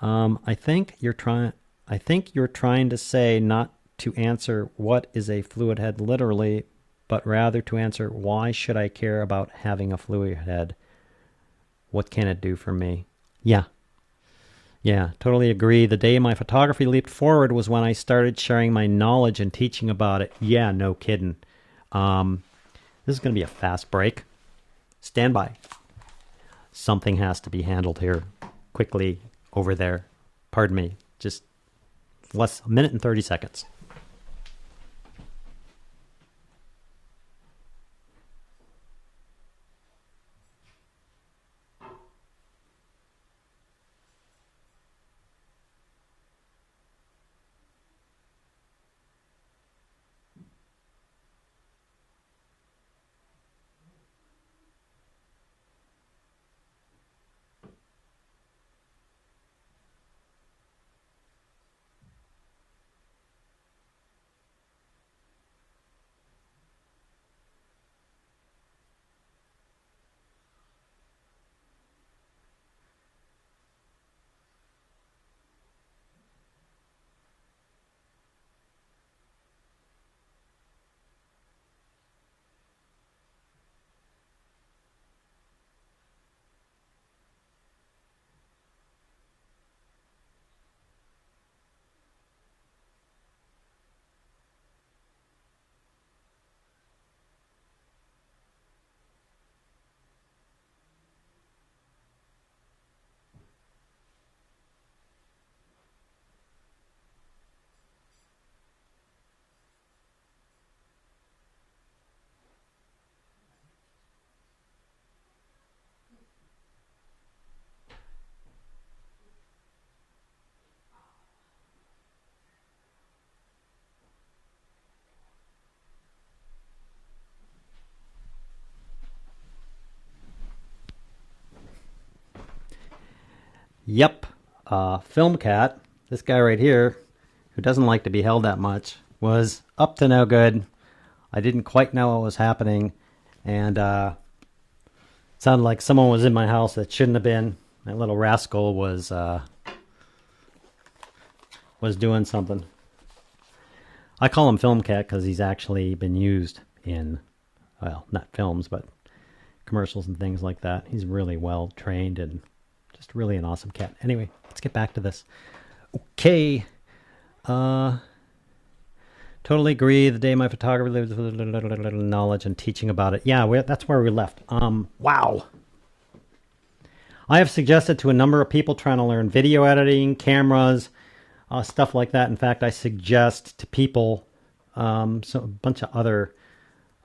I think you're trying to say not to answer what is a fluid head literally, but rather to answer why should I care about having a fluid head? What can it do for me? Yeah, totally agree. The day my photography leaped forward was when I started sharing my knowledge and teaching about it. Yeah, no kidding. This is going to be a fast break. Stand by. Something has to be handled here quickly over there. Pardon me. Just a minute and 30 seconds. Yep. Film Cat, this guy right here, who doesn't like to be held that much, was up to no good. I didn't quite know what was happening, and it sounded like someone was in my house that shouldn't have been. That little rascal was doing something. I call him Film Cat because he's actually been used in, well, not films, but commercials and things like that. He's really well trained and just really an awesome cat. Anyway, let's get back to this. Okay. Totally agree. The day my photographer lived with a little knowledge and teaching about it. Yeah, that's where we left. Wow. I have suggested to a number of people trying to learn video editing, cameras, stuff like that. In fact, I suggest to people, a bunch of other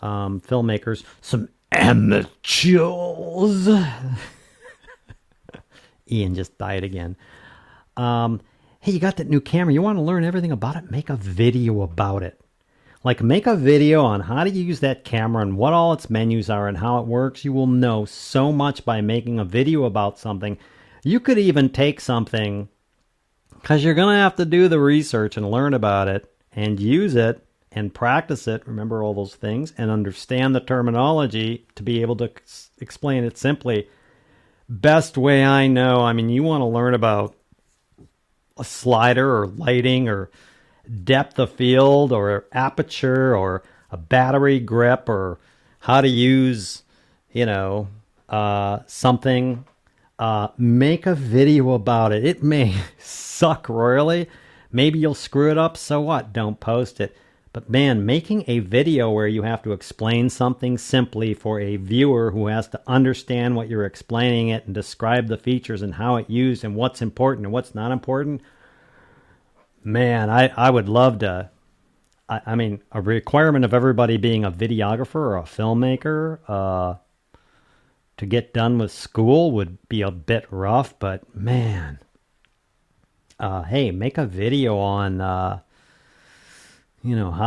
filmmakers, some amateurs. Ian just died again. Hey, you got that new camera. You want to learn everything about it? Make a video about it. Like, make a video on how to use that camera and what all its menus are and how it works. You will know so much by making a video about something. You could even take something Because you're going to have to do the research and learn about it and use it and practice it, remember all those things, and understand the terminology to be able to explain it simply. Best way I know, I mean, you want to learn about a slider or lighting or depth of field or aperture or a battery grip or how to use, something, make a video about it. It may suck royally. Maybe you'll screw it up. So what? Don't post it. But man, making a video where you have to explain something simply for a viewer who has to understand what you're explaining it and describe the features and how it's used and what's important and what's not important. Man, I would love to. I mean, a requirement of everybody being a videographer or a filmmaker to get done with school would be a bit rough, but man, hey, make a video on, how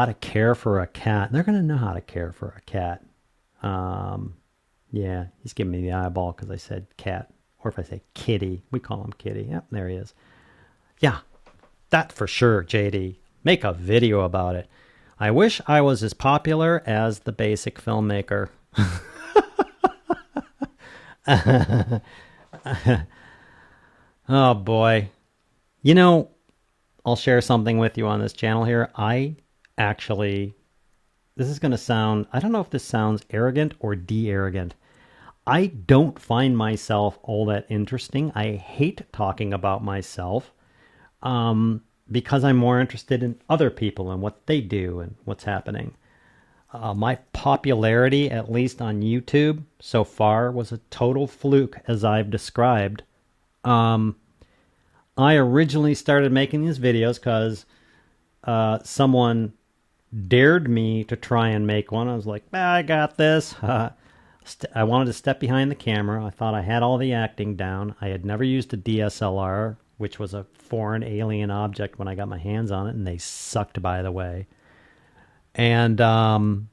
to care for a cat. They're going to know how to care for a cat. Yeah, he's giving me the eyeball because I said cat. Or if I say kitty, we call him kitty. Yep, there he is. Yeah, that for sure, JD. Make a video about it. I wish I was as popular as the basic filmmaker. Oh boy. I'll share something with you on this channel here. This is going to sound, I don't know if this sounds arrogant or de-arrogant. I don't find myself all that interesting. I hate talking about myself because I'm more interested in other people and what they do and what's happening. My popularity, at least on YouTube so far, was a total fluke, as I've described. I originally started making these videos because someone dared me to try and make one. I was like, I got this. I wanted to step behind the camera. I thought I had all the acting down. I had never used a DSLR, which was a foreign alien object when I got my hands on it, and they sucked, by the way. And the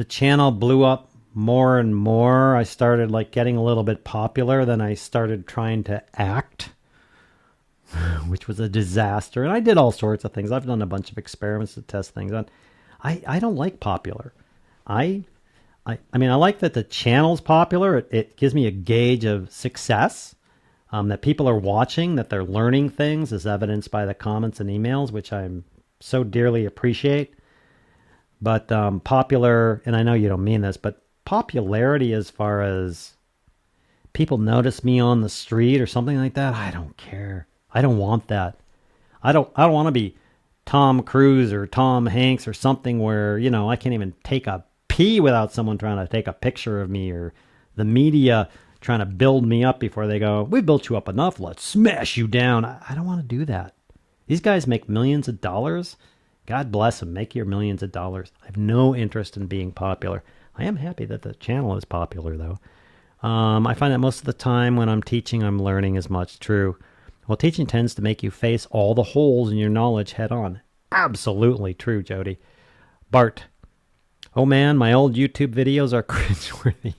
channel blew up more and more. I started getting a little bit popular. Then I started trying to act, which was a disaster. And I did all sorts of things. I've done a bunch of experiments to test things on. I don't like popular. I mean, I like that the channel's popular. It gives me a gauge of success, that people are watching, that they're learning things, as evidenced by the comments and emails, which I'm so dearly appreciate. But popular, and I know you don't mean this, but popularity as far as people notice me on the street or something like that, I don't care. I don't want that. I don't want to be Tom Cruise or Tom Hanks or something where, I can't even take a pee without someone trying to take a picture of me, or the media trying to build me up before they go, we built you up enough, let's smash you down. I don't want to do that. These guys make millions of dollars. God bless them. Make your millions of dollars. I have no interest in being popular. I am happy that the channel is popular, though. I find that most of the time when I'm teaching, I'm learning as much. True. Well, teaching tends to make you face all the holes in your knowledge head on. Absolutely true, Jody. Bart. Oh man, my old YouTube videos are cringeworthy.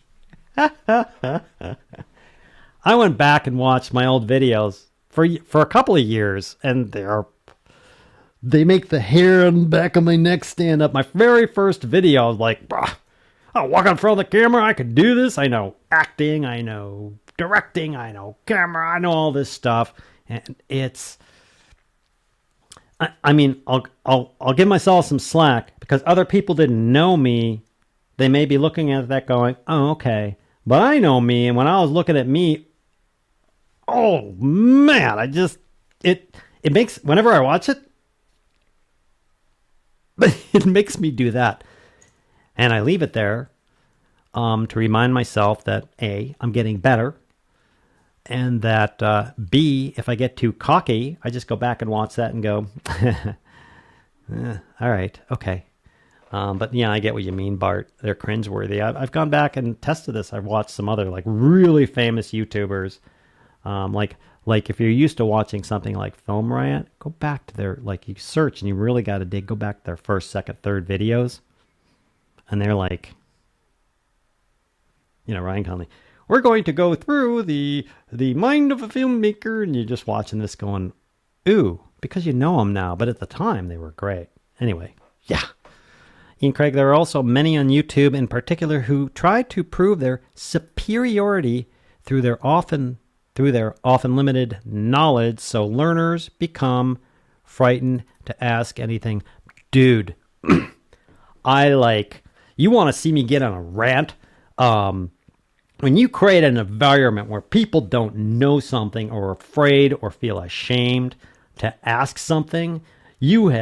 I went back and watched my old videos for a couple of years, and they make the hair on the back of my neck stand up. My very first video, I was like, I'll walk in front of the camera. I could do this. I know acting. I know directing. I know camera. I know all this stuff. And it's, I mean, I'll give myself some slack because other people didn't know me. They may be looking at that going, oh, okay. But I know me. And when I was looking at me, oh man, it makes, whenever I watch it, it makes me do that. And I leave it there to remind myself that A, I'm getting better. And that B, if I get too cocky, I just go back and watch that and go, all right, okay. But yeah, I get what you mean, Bart. They're cringeworthy. I've gone back and tested this. I've watched some other really famous YouTubers. Like if you're used to watching something like Film Riot, go back to their, you search and you really got to dig, go back to their first, second, third videos. And they're Ryan Conley. we're going to go through the mind of a filmmaker, and you're just watching this going, ooh, because you know them now. But at the time, they were great. Anyway, yeah. Ian Craig, there are also many on YouTube in particular who try to prove their superiority through their often limited knowledge, so learners become frightened to ask anything. Dude, you want to see me get on a rant? When you create an environment where people don't know something or are afraid or feel ashamed to ask something, you've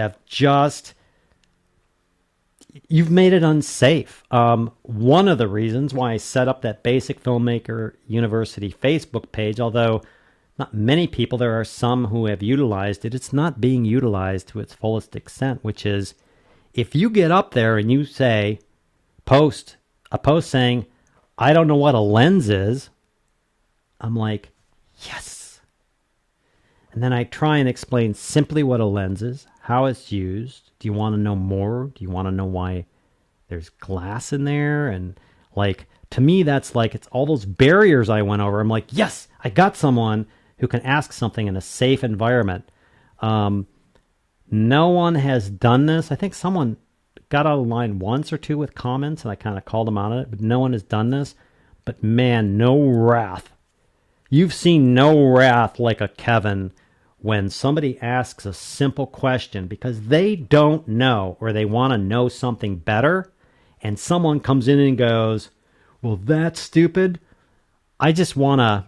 made it unsafe. One of the reasons why I set up that Basic Filmmaker University Facebook page, although not many people, there are some who have utilized it, it's not being utilized to its fullest extent, which is if you get up there and you say, post a post saying, I don't know what a lens is, I'm like, yes. And then I try and explain simply what a lens is, how it's used. Do you want to know more? Do you want to know why there's glass in there? And to me, that's it's all those barriers I went over. I'm like, yes, I got someone who can ask something in a safe environment. No one has done this. I think someone got out of line once or two with comments, and I kind of called them out on it, but no one has done this. But man, no wrath. You've seen no wrath like a Kevin when somebody asks a simple question because they don't know or they want to know something better, and someone comes in and goes, well, that's stupid. I just want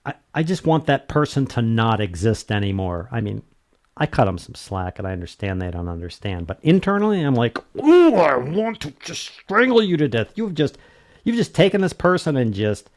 that person to not exist anymore. I mean, I cut them some slack, and I understand they don't understand. But internally, I'm like, ooh, I want to just strangle you to death. You've just taken this person and just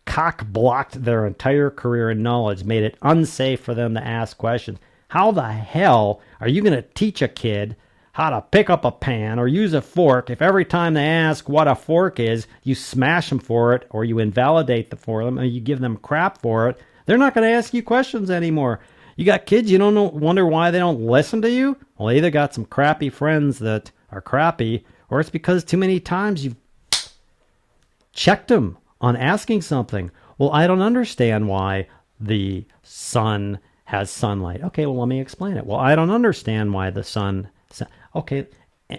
cock-blocked their entire career and knowledge, made it unsafe for them to ask questions. How the hell are you going to teach a kid how to pick up a pan or use a fork if every time they ask what a fork is, you smash them for it or you invalidate them for them or you give them crap for it? They're not going to ask you questions anymore. You got kids, you don't know, wonder why they don't listen to you? Well, they either got some crappy friends that are crappy, or it's because too many times you've checked them on asking something. Well, I don't understand why the sun has sunlight. Okay, well, let me explain it. Well, I don't understand why the sun... Okay,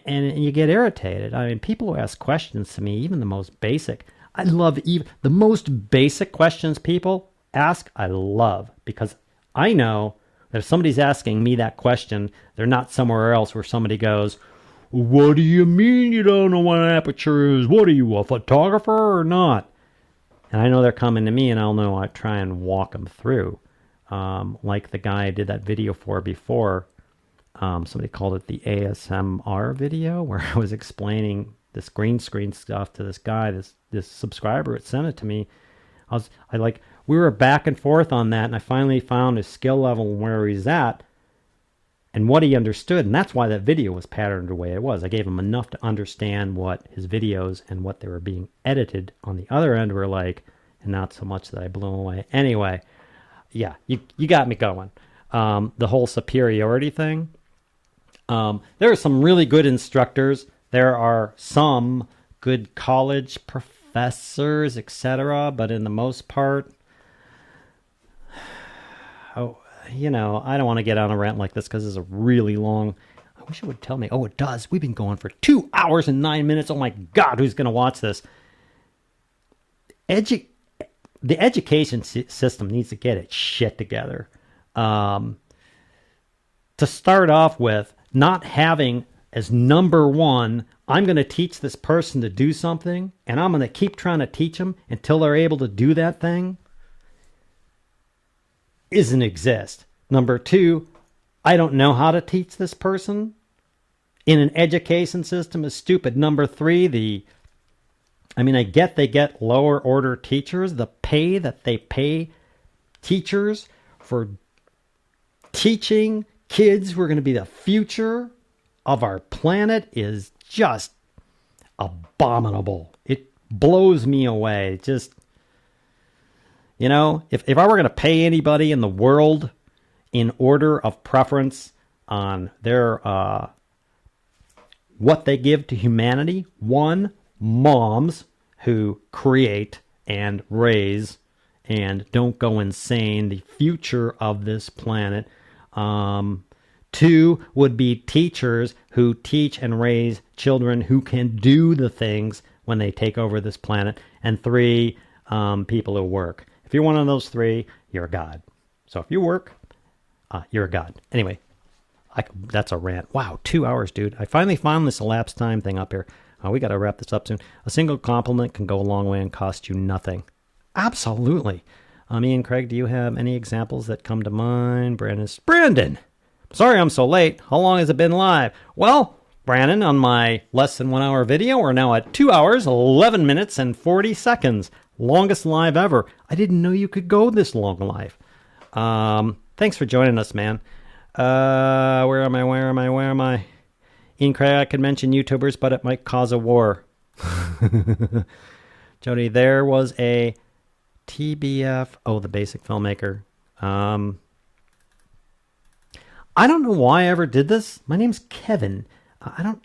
and you get irritated. I mean, people who ask questions to me, even the most basic, I love even the most basic questions people ask, I love, because I know that if somebody's asking me that question, they're not somewhere else where somebody goes, what do you mean you don't know what an aperture is? What are you, a photographer or not? And I know they're coming to me, and I'll know I try and walk them through. Like the guy I did that video for before. Somebody called it the ASMR video, where I was explaining this green screen stuff to this guy, this subscriber had sent it to me. We were back and forth on that, and I finally found his skill level where he's at and what he understood, and that's why that video was patterned the way it was. I gave him enough to understand what his videos and what they were being edited on the other end were like, and not so much that I blew him away. Anyway, yeah, you got me going. The whole superiority thing. There are some really good instructors. There are some good college professors, etc., but in the most part, I don't want to get on a rant like this because it's a really long... I wish it would tell me. Oh, it does. We've been going for 2 hours and 9 minutes. Oh my God, who's going to watch this? The education system needs to get its shit together. To start off with, not having as number one, I'm going to teach this person to do something, and I'm going to keep trying to teach them until they're able to do that thing, doesn't exist. Number two, I don't know how to teach this person in an education system is stupid. Number three, I get they get lower order teachers. The pay that they pay teachers for teaching kids who are going to be the future of our planet is just abominable. It blows me away. Just, if I were going to pay anybody in the world in order of preference on their what they give to humanity, one, moms who create and raise and don't go insane the future of this planet. 2 would be teachers who teach and raise children who can do the things when they take over this planet. And 3, people who work. If you're one of those 3, you're a god. So if you work, you're a god. Anyway, that's a rant. Wow, 2 hours, dude. I finally found this elapsed time thing up here. We got to wrap this up soon. A single compliment can go a long way and cost you nothing. Absolutely. Ian Craig, do you have any examples that come to mind? Brandon, sorry I'm so late. How long has it been live? Well, Brandon, on my less than 1 hour video, we're now at 2 hours, 11 minutes, and 40 seconds. Longest live ever. I didn't know you could go this long live. Thanks for joining us, man. Where am I? Ian Craig, I could mention YouTubers, but it might cause a war. Jody, there was a TBF. Oh, the basic filmmaker. I don't know why I ever did this. My name's Kevin. I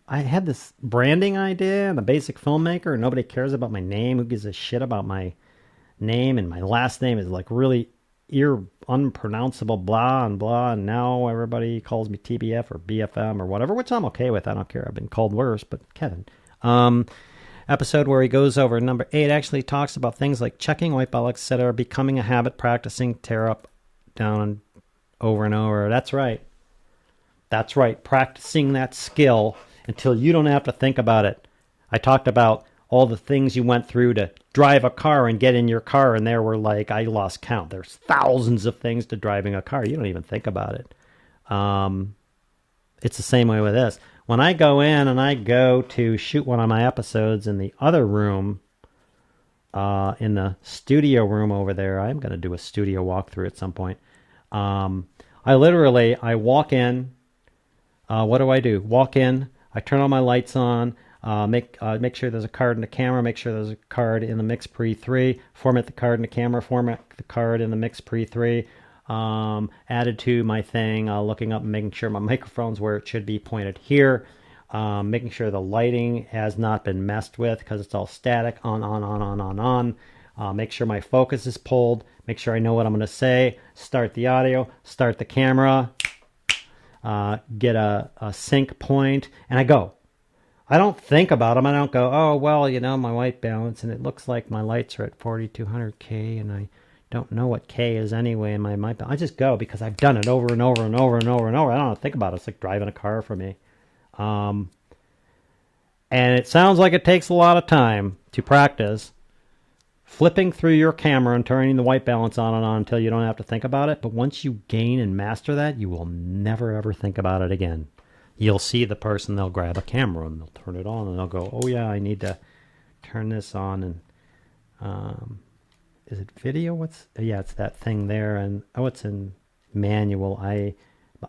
had this branding idea, the basic filmmaker, and nobody cares about my name. Who gives a shit about my name? And my last name is like really unpronounceable, blah and blah. And now everybody calls me TBF or BFM or whatever, which I'm okay with. I don't care. I've been called worse, but Kevin. Episode where he goes over number 8 actually talks about things like checking white balance, etc., becoming a habit, practicing, tear up, down, over and over. That's right. That's right. Practicing that skill until you don't have to think about it. I talked about all the things you went through to drive a car and get in your car, and there were like, I lost count. There's thousands of things to driving a car. You don't even think about it. It's the same way with this. When I go in and I go to shoot one of my episodes in the other room, in the studio room over there, I'm going to do a studio walkthrough at some point. I walk in. What do? Walk in. I turn all my lights on. Make sure there's a card in the camera. Make sure there's a card in the mix pre 3. Format the card in the camera. Format the card in the mix pre 3. Added to my thing. Looking up and making sure my microphone's where it should be, pointed here. Making sure the lighting has not been messed with because it's all static. On. Make sure my focus is pulled. Make sure I know what I'm going to say. Start the audio. Start the camera. Get a sync point, and I go. I don't think about them. I don't go, oh, well, my white balance, and it looks like my lights are at 4200K, and I don't know what K is anyway in my I just go because I've done it over and over and over and over and over. I don't think about it. It's like driving a car for me. And it sounds like it takes a lot of time to practice flipping through your camera and turning the white balance on and on until you don't have to think about it. But once you gain and master that, you will never, ever think about it again. You'll see the person, they'll grab a camera and they'll turn it on and they'll go, oh, yeah, I need to turn this on. And is it video? Yeah, it's that thing there. And, it's in manual. I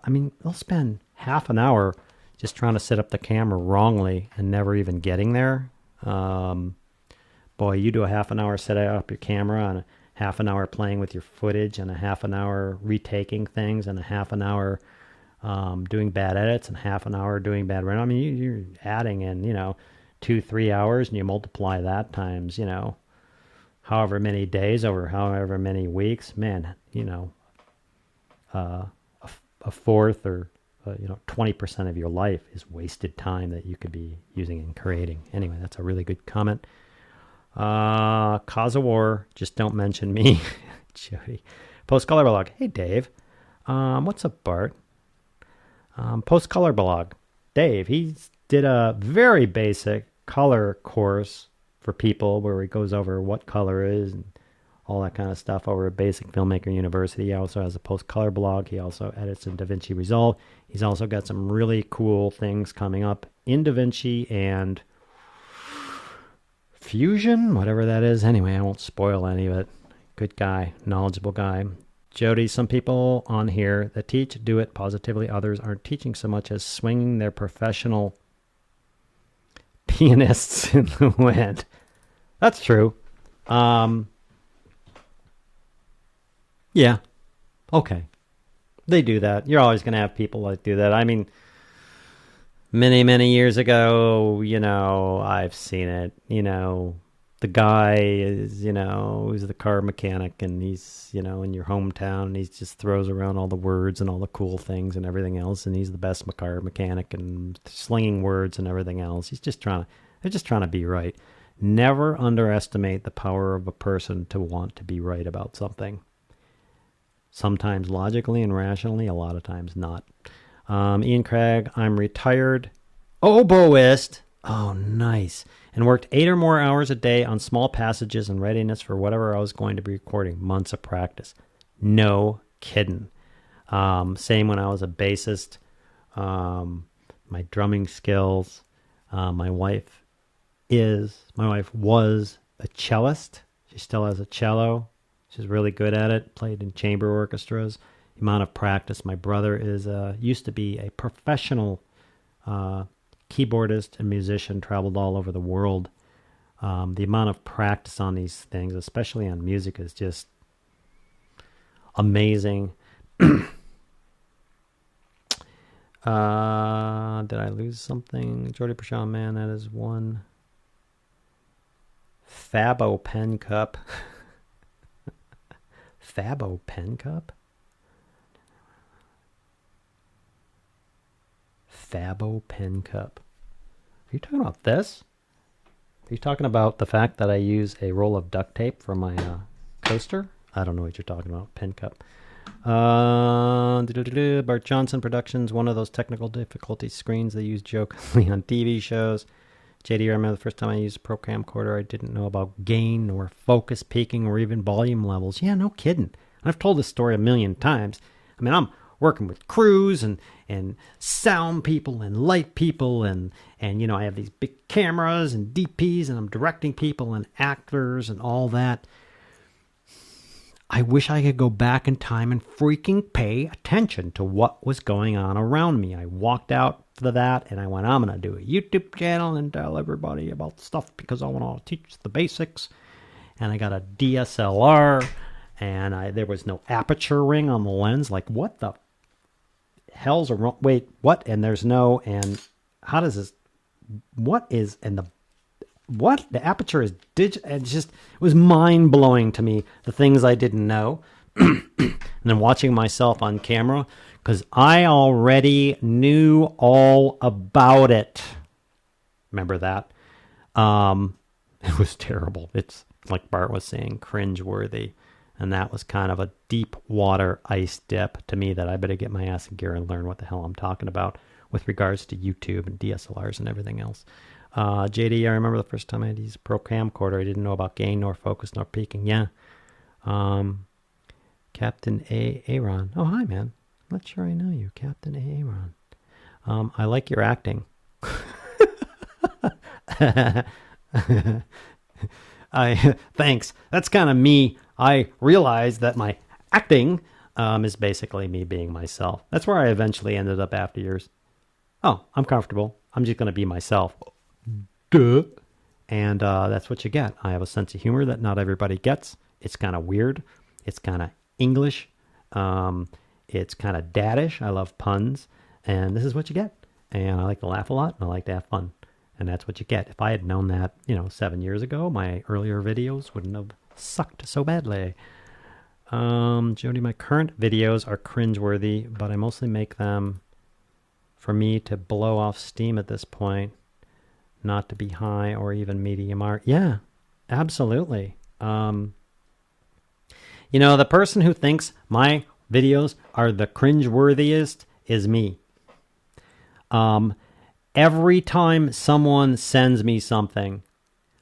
mean, they'll spend half an hour just trying to set up the camera wrongly and never even getting there. Boy, you do a half an hour setting up your camera and a half an hour playing with your footage and a half an hour retaking things and a half an hour doing bad edits and half an hour doing bad render. I mean, you're adding in, 2-3 hours, and you multiply that times, however many days over however many weeks. Man, a fourth or 20% of your life is wasted time that you could be using in creating. Anyway, that's a really good comment. Cause a war, just don't mention me. Jody. Post Color Blog. Hey, Dave. What's up, Bart? Post Color Blog. Dave, he did a very basic color course for people where he goes over what color is and all that kind of stuff over at Basic Filmmaker University. He also has a Post Color Blog. He also edits in DaVinci Resolve. He's also got some really cool things coming up in DaVinci and Fusion, whatever that is. Anyway, I won't spoil any of it. Good guy, knowledgeable guy. Jody, some people on here that teach do it positively. Others aren't teaching so much as swinging their professional pianists in the wind. That's true. Yeah. Okay. They do that. You're always going to have people that do that. I mean, many, many years ago, I've seen it, the guy is, who's the car mechanic, and he's, in your hometown, and he just throws around all the words and all the cool things and everything else, and he's the best car mechanic and slinging words and everything else. They're just trying to be right. Never underestimate the power of a person to want to be right about something. Sometimes logically and rationally, a lot of times not. Ian Craig, I'm retired oboist. Oh, nice. And worked 8 or more hours a day on small passages and readiness for whatever I was going to be recording. Months of practice. No kidding. Same when I was a bassist. My drumming skills. My wife was a cellist. She still has a cello. She's really good at it. Played in chamber orchestras. The amount of practice. My brother used to be a professional keyboardist and musician, traveled all over the world. The amount of practice on these things, especially on music, is just amazing. Did I lose something? Jordy Prashant, man, that is one. Fabo Pen Cup. Fabo Pen Cup? Fabo Pen Cup. Are you talking about this? Are you talking about the fact that I use a roll of duct tape for my coaster? I don't know what you're talking about. Pen Cup. Bart Johnson Productions, one of those technical difficulty screens they use jokingly on TV shows. JD, I remember the first time I used a Pro Camcorder, I didn't know about gain or focus peaking or even volume levels. Yeah, no kidding. I've told this story a million times. I mean, I'm working with crews and sound people and light people and I have these big cameras and DPs and I'm directing people and actors and all that. I wish I could go back in time and freaking pay attention to what was going on around me. I walked out for that and I went, I'm going to do a YouTube channel and tell everybody about stuff because I want to teach the basics. And I got a DSLR and there was no aperture ring on the lens. Like, what the hell's wrong? Wait, what? And there's no, and how does this, what is, and the, what? The aperture is digital. It was mind-blowing to me, the things I didn't know. And then watching myself on camera, because I already knew all about it. Remember that? It was terrible. It's like Bart was saying, cringe-worthy. And that was kind of a deep water ice dip to me that I better get my ass in gear and learn what the hell I'm talking about with regards to YouTube and DSLRs and everything else. JD, I remember the first time I had used a Pro Camcorder. I didn't know about gain, nor focus, nor peaking. Yeah. Captain Aaron. Oh, hi, man. I'm not sure I know you. Captain Aaron. I like your acting. Thanks. That's kind of me. I realized that my acting is basically me being myself. That's where I eventually ended up after years. Oh, I'm comfortable. I'm just going to be myself. Duh. And that's what you get. I have a sense of humor that not everybody gets. It's kind of weird. It's kind of English. It's kind of daddish. I love puns. And this is what you get. And I like to laugh a lot, and I like to have fun. And that's what you get. If I had known that, 7 years ago, my earlier videos wouldn't have sucked so badly. Jody, my current videos are cringeworthy, but I mostly make them for me to blow off steam at this point, not to be high or even medium art. Yeah, absolutely. The person who thinks my videos are the cringeworthiest is me. Every time someone sends me something,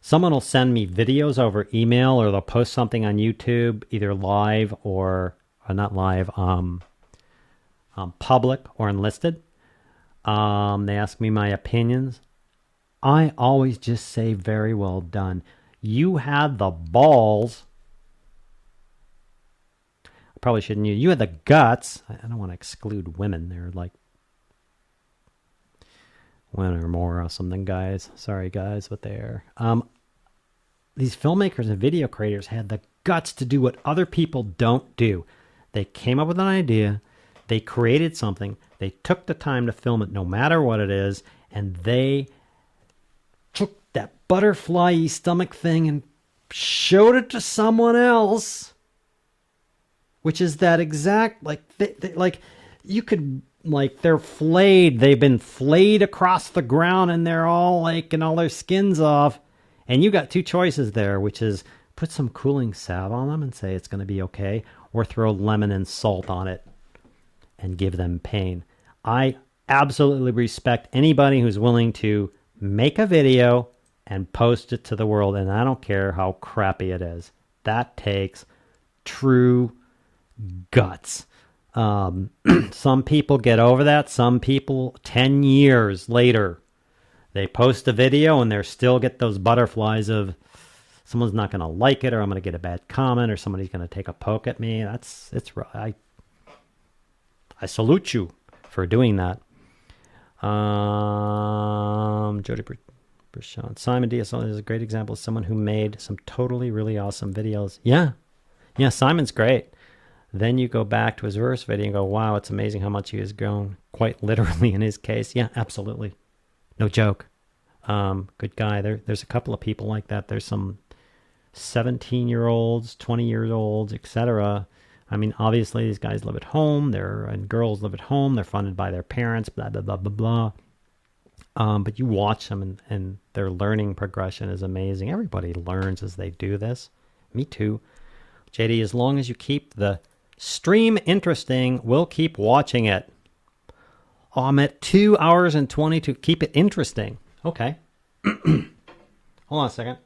someone will send me videos over email, or they'll post something on YouTube, either live or not live, public or unlisted. They ask me my opinions. I always just say, very well done. You had the balls. I probably shouldn't use. You had the guts. I don't want to exclude women. They're like women are more awesome than guys. Sorry, guys, but they're. These filmmakers and video creators had the guts to do what other people don't do. They came up with an idea. They created something. They took the time to film it no matter what it is. And they took that butterfly-y stomach thing and showed it to someone else, which is that exact, like, like, you could, like, they're flayed. They've been flayed across the ground, and they're all, like, and all their skin's off. And you got two choices there, which is put some cooling salve on them and say it's going to be okay, or throw lemon and salt on it and give them pain. I absolutely respect anybody who's willing to make a video and post it to the world, and I don't care how crappy it is. That takes true guts. Some people get over that. Some people, 10 years later, they post a video and they still get those butterflies of someone's not going to like it, or I'm going to get a bad comment, or somebody's going to take a poke at me. I salute you for doing that. Jody Brishon. Simon Diaz is a great example of someone who made some totally really awesome videos. Yeah, Simon's great. Then you go back to his verse video and go, wow, it's amazing how much he has grown, quite literally in his case. Yeah, absolutely. No joke. Good guy. There's a couple of people like that. There's some 17-year-olds, 20-year-olds, etc. I mean, obviously, these guys live at home. And girls live at home. They're funded by their parents, blah, blah, blah, blah, blah. But you watch them, and their learning progression is amazing. Everybody learns as they do this. Me too. JD, as long as you keep the stream interesting, we'll keep watching it. Oh, I'm at 2 hours and 22. Keep it interesting. Okay. Hold on a second.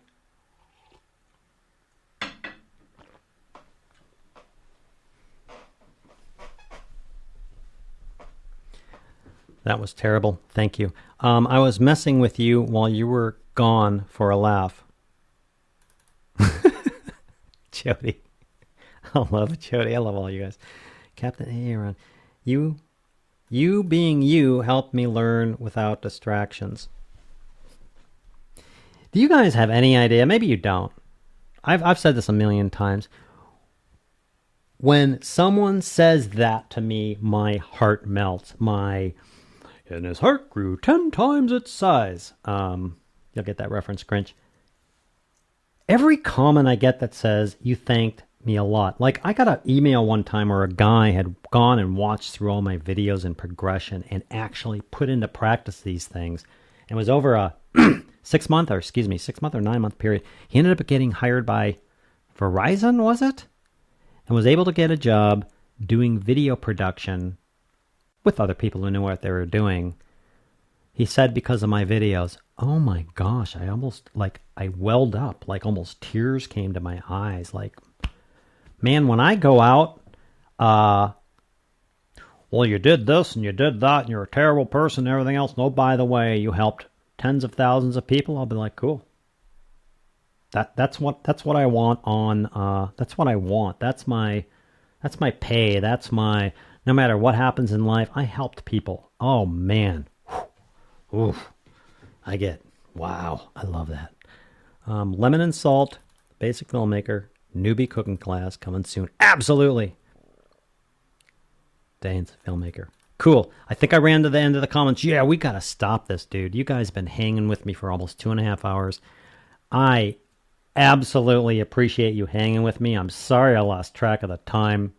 That was terrible. Thank you. I was messing with you while you were gone for a laugh. Jody. I love Jody. I love all you guys. Captain Aaron. You being you helped me learn without distractions. Do you guys have any idea? Maybe you don't. I've said this a million times. When someone says that to me, my heart melts. And his heart grew 10 times its size. You'll get that reference, Grinch. Every comment I get that says, you thanked me a lot. Like, I got an email one time where a guy had gone and watched through all my videos in progression and actually put into practice these things. And was over a 6 month or 9 month period. He ended up getting hired by Verizon, was it? And was able to get a job doing video production with other people who knew what they were doing. He said because of my videos, oh my gosh, I welled up, like almost tears came to my eyes. Like, man, when I go out, well, you did this and you did that and you're a terrible person and everything else. No, by the way, you helped tens of thousands of people. I'll be like, cool. That's what I want on, that's what I want. That's my pay. That's my, no matter what happens in life, I helped people. Oh man. Oof. Wow. I love that. Lemon and Salt, Basic Filmmaker, Newbie Cooking Class coming soon. Absolutely. Dane's Filmmaker. Cool. I think I ran to the end of the comments. Yeah, we got to stop this, dude. You guys have been hanging with me for almost 2.5 hours. I absolutely appreciate you hanging with me. I'm sorry I lost track of the time.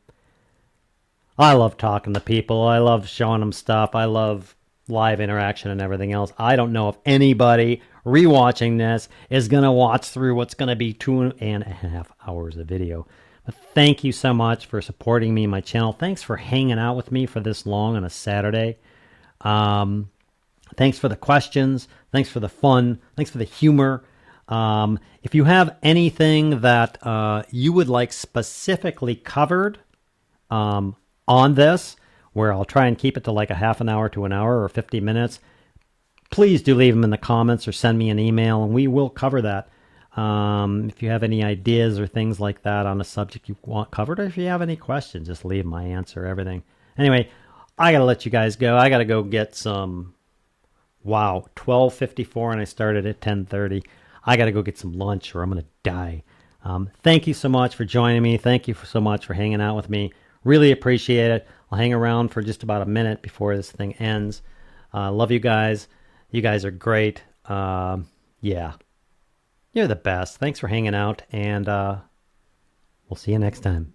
I love talking to people. I love showing them stuff. I love live interaction and everything else. I don't know if anybody rewatching this is going to watch through what's going to be 2.5 hours of video. But thank you so much for supporting me and my channel. Thanks for hanging out with me for this long on a Saturday. Thanks for the questions. Thanks for the fun. Thanks for the humor. If you have anything that you would like specifically covered on this, where I'll try and keep it to like a half an hour to an hour or 50 minutes, please do leave them in the comments or send me an email and we will cover that. If you have any ideas or things like that on a subject you want covered, or if you have any questions, just leave my answer, everything. Anyway, I got to let you guys go. I got to go get some, 12:54 and I started at 10:30. I got to go get some lunch or I'm going to die. Thank you so much for joining me. Thank you so much for hanging out with me. Really appreciate it. I'll hang around for just about a minute before this thing ends. Love you guys. You guys are great. Yeah. You're the best. Thanks for hanging out, and we'll see you next time.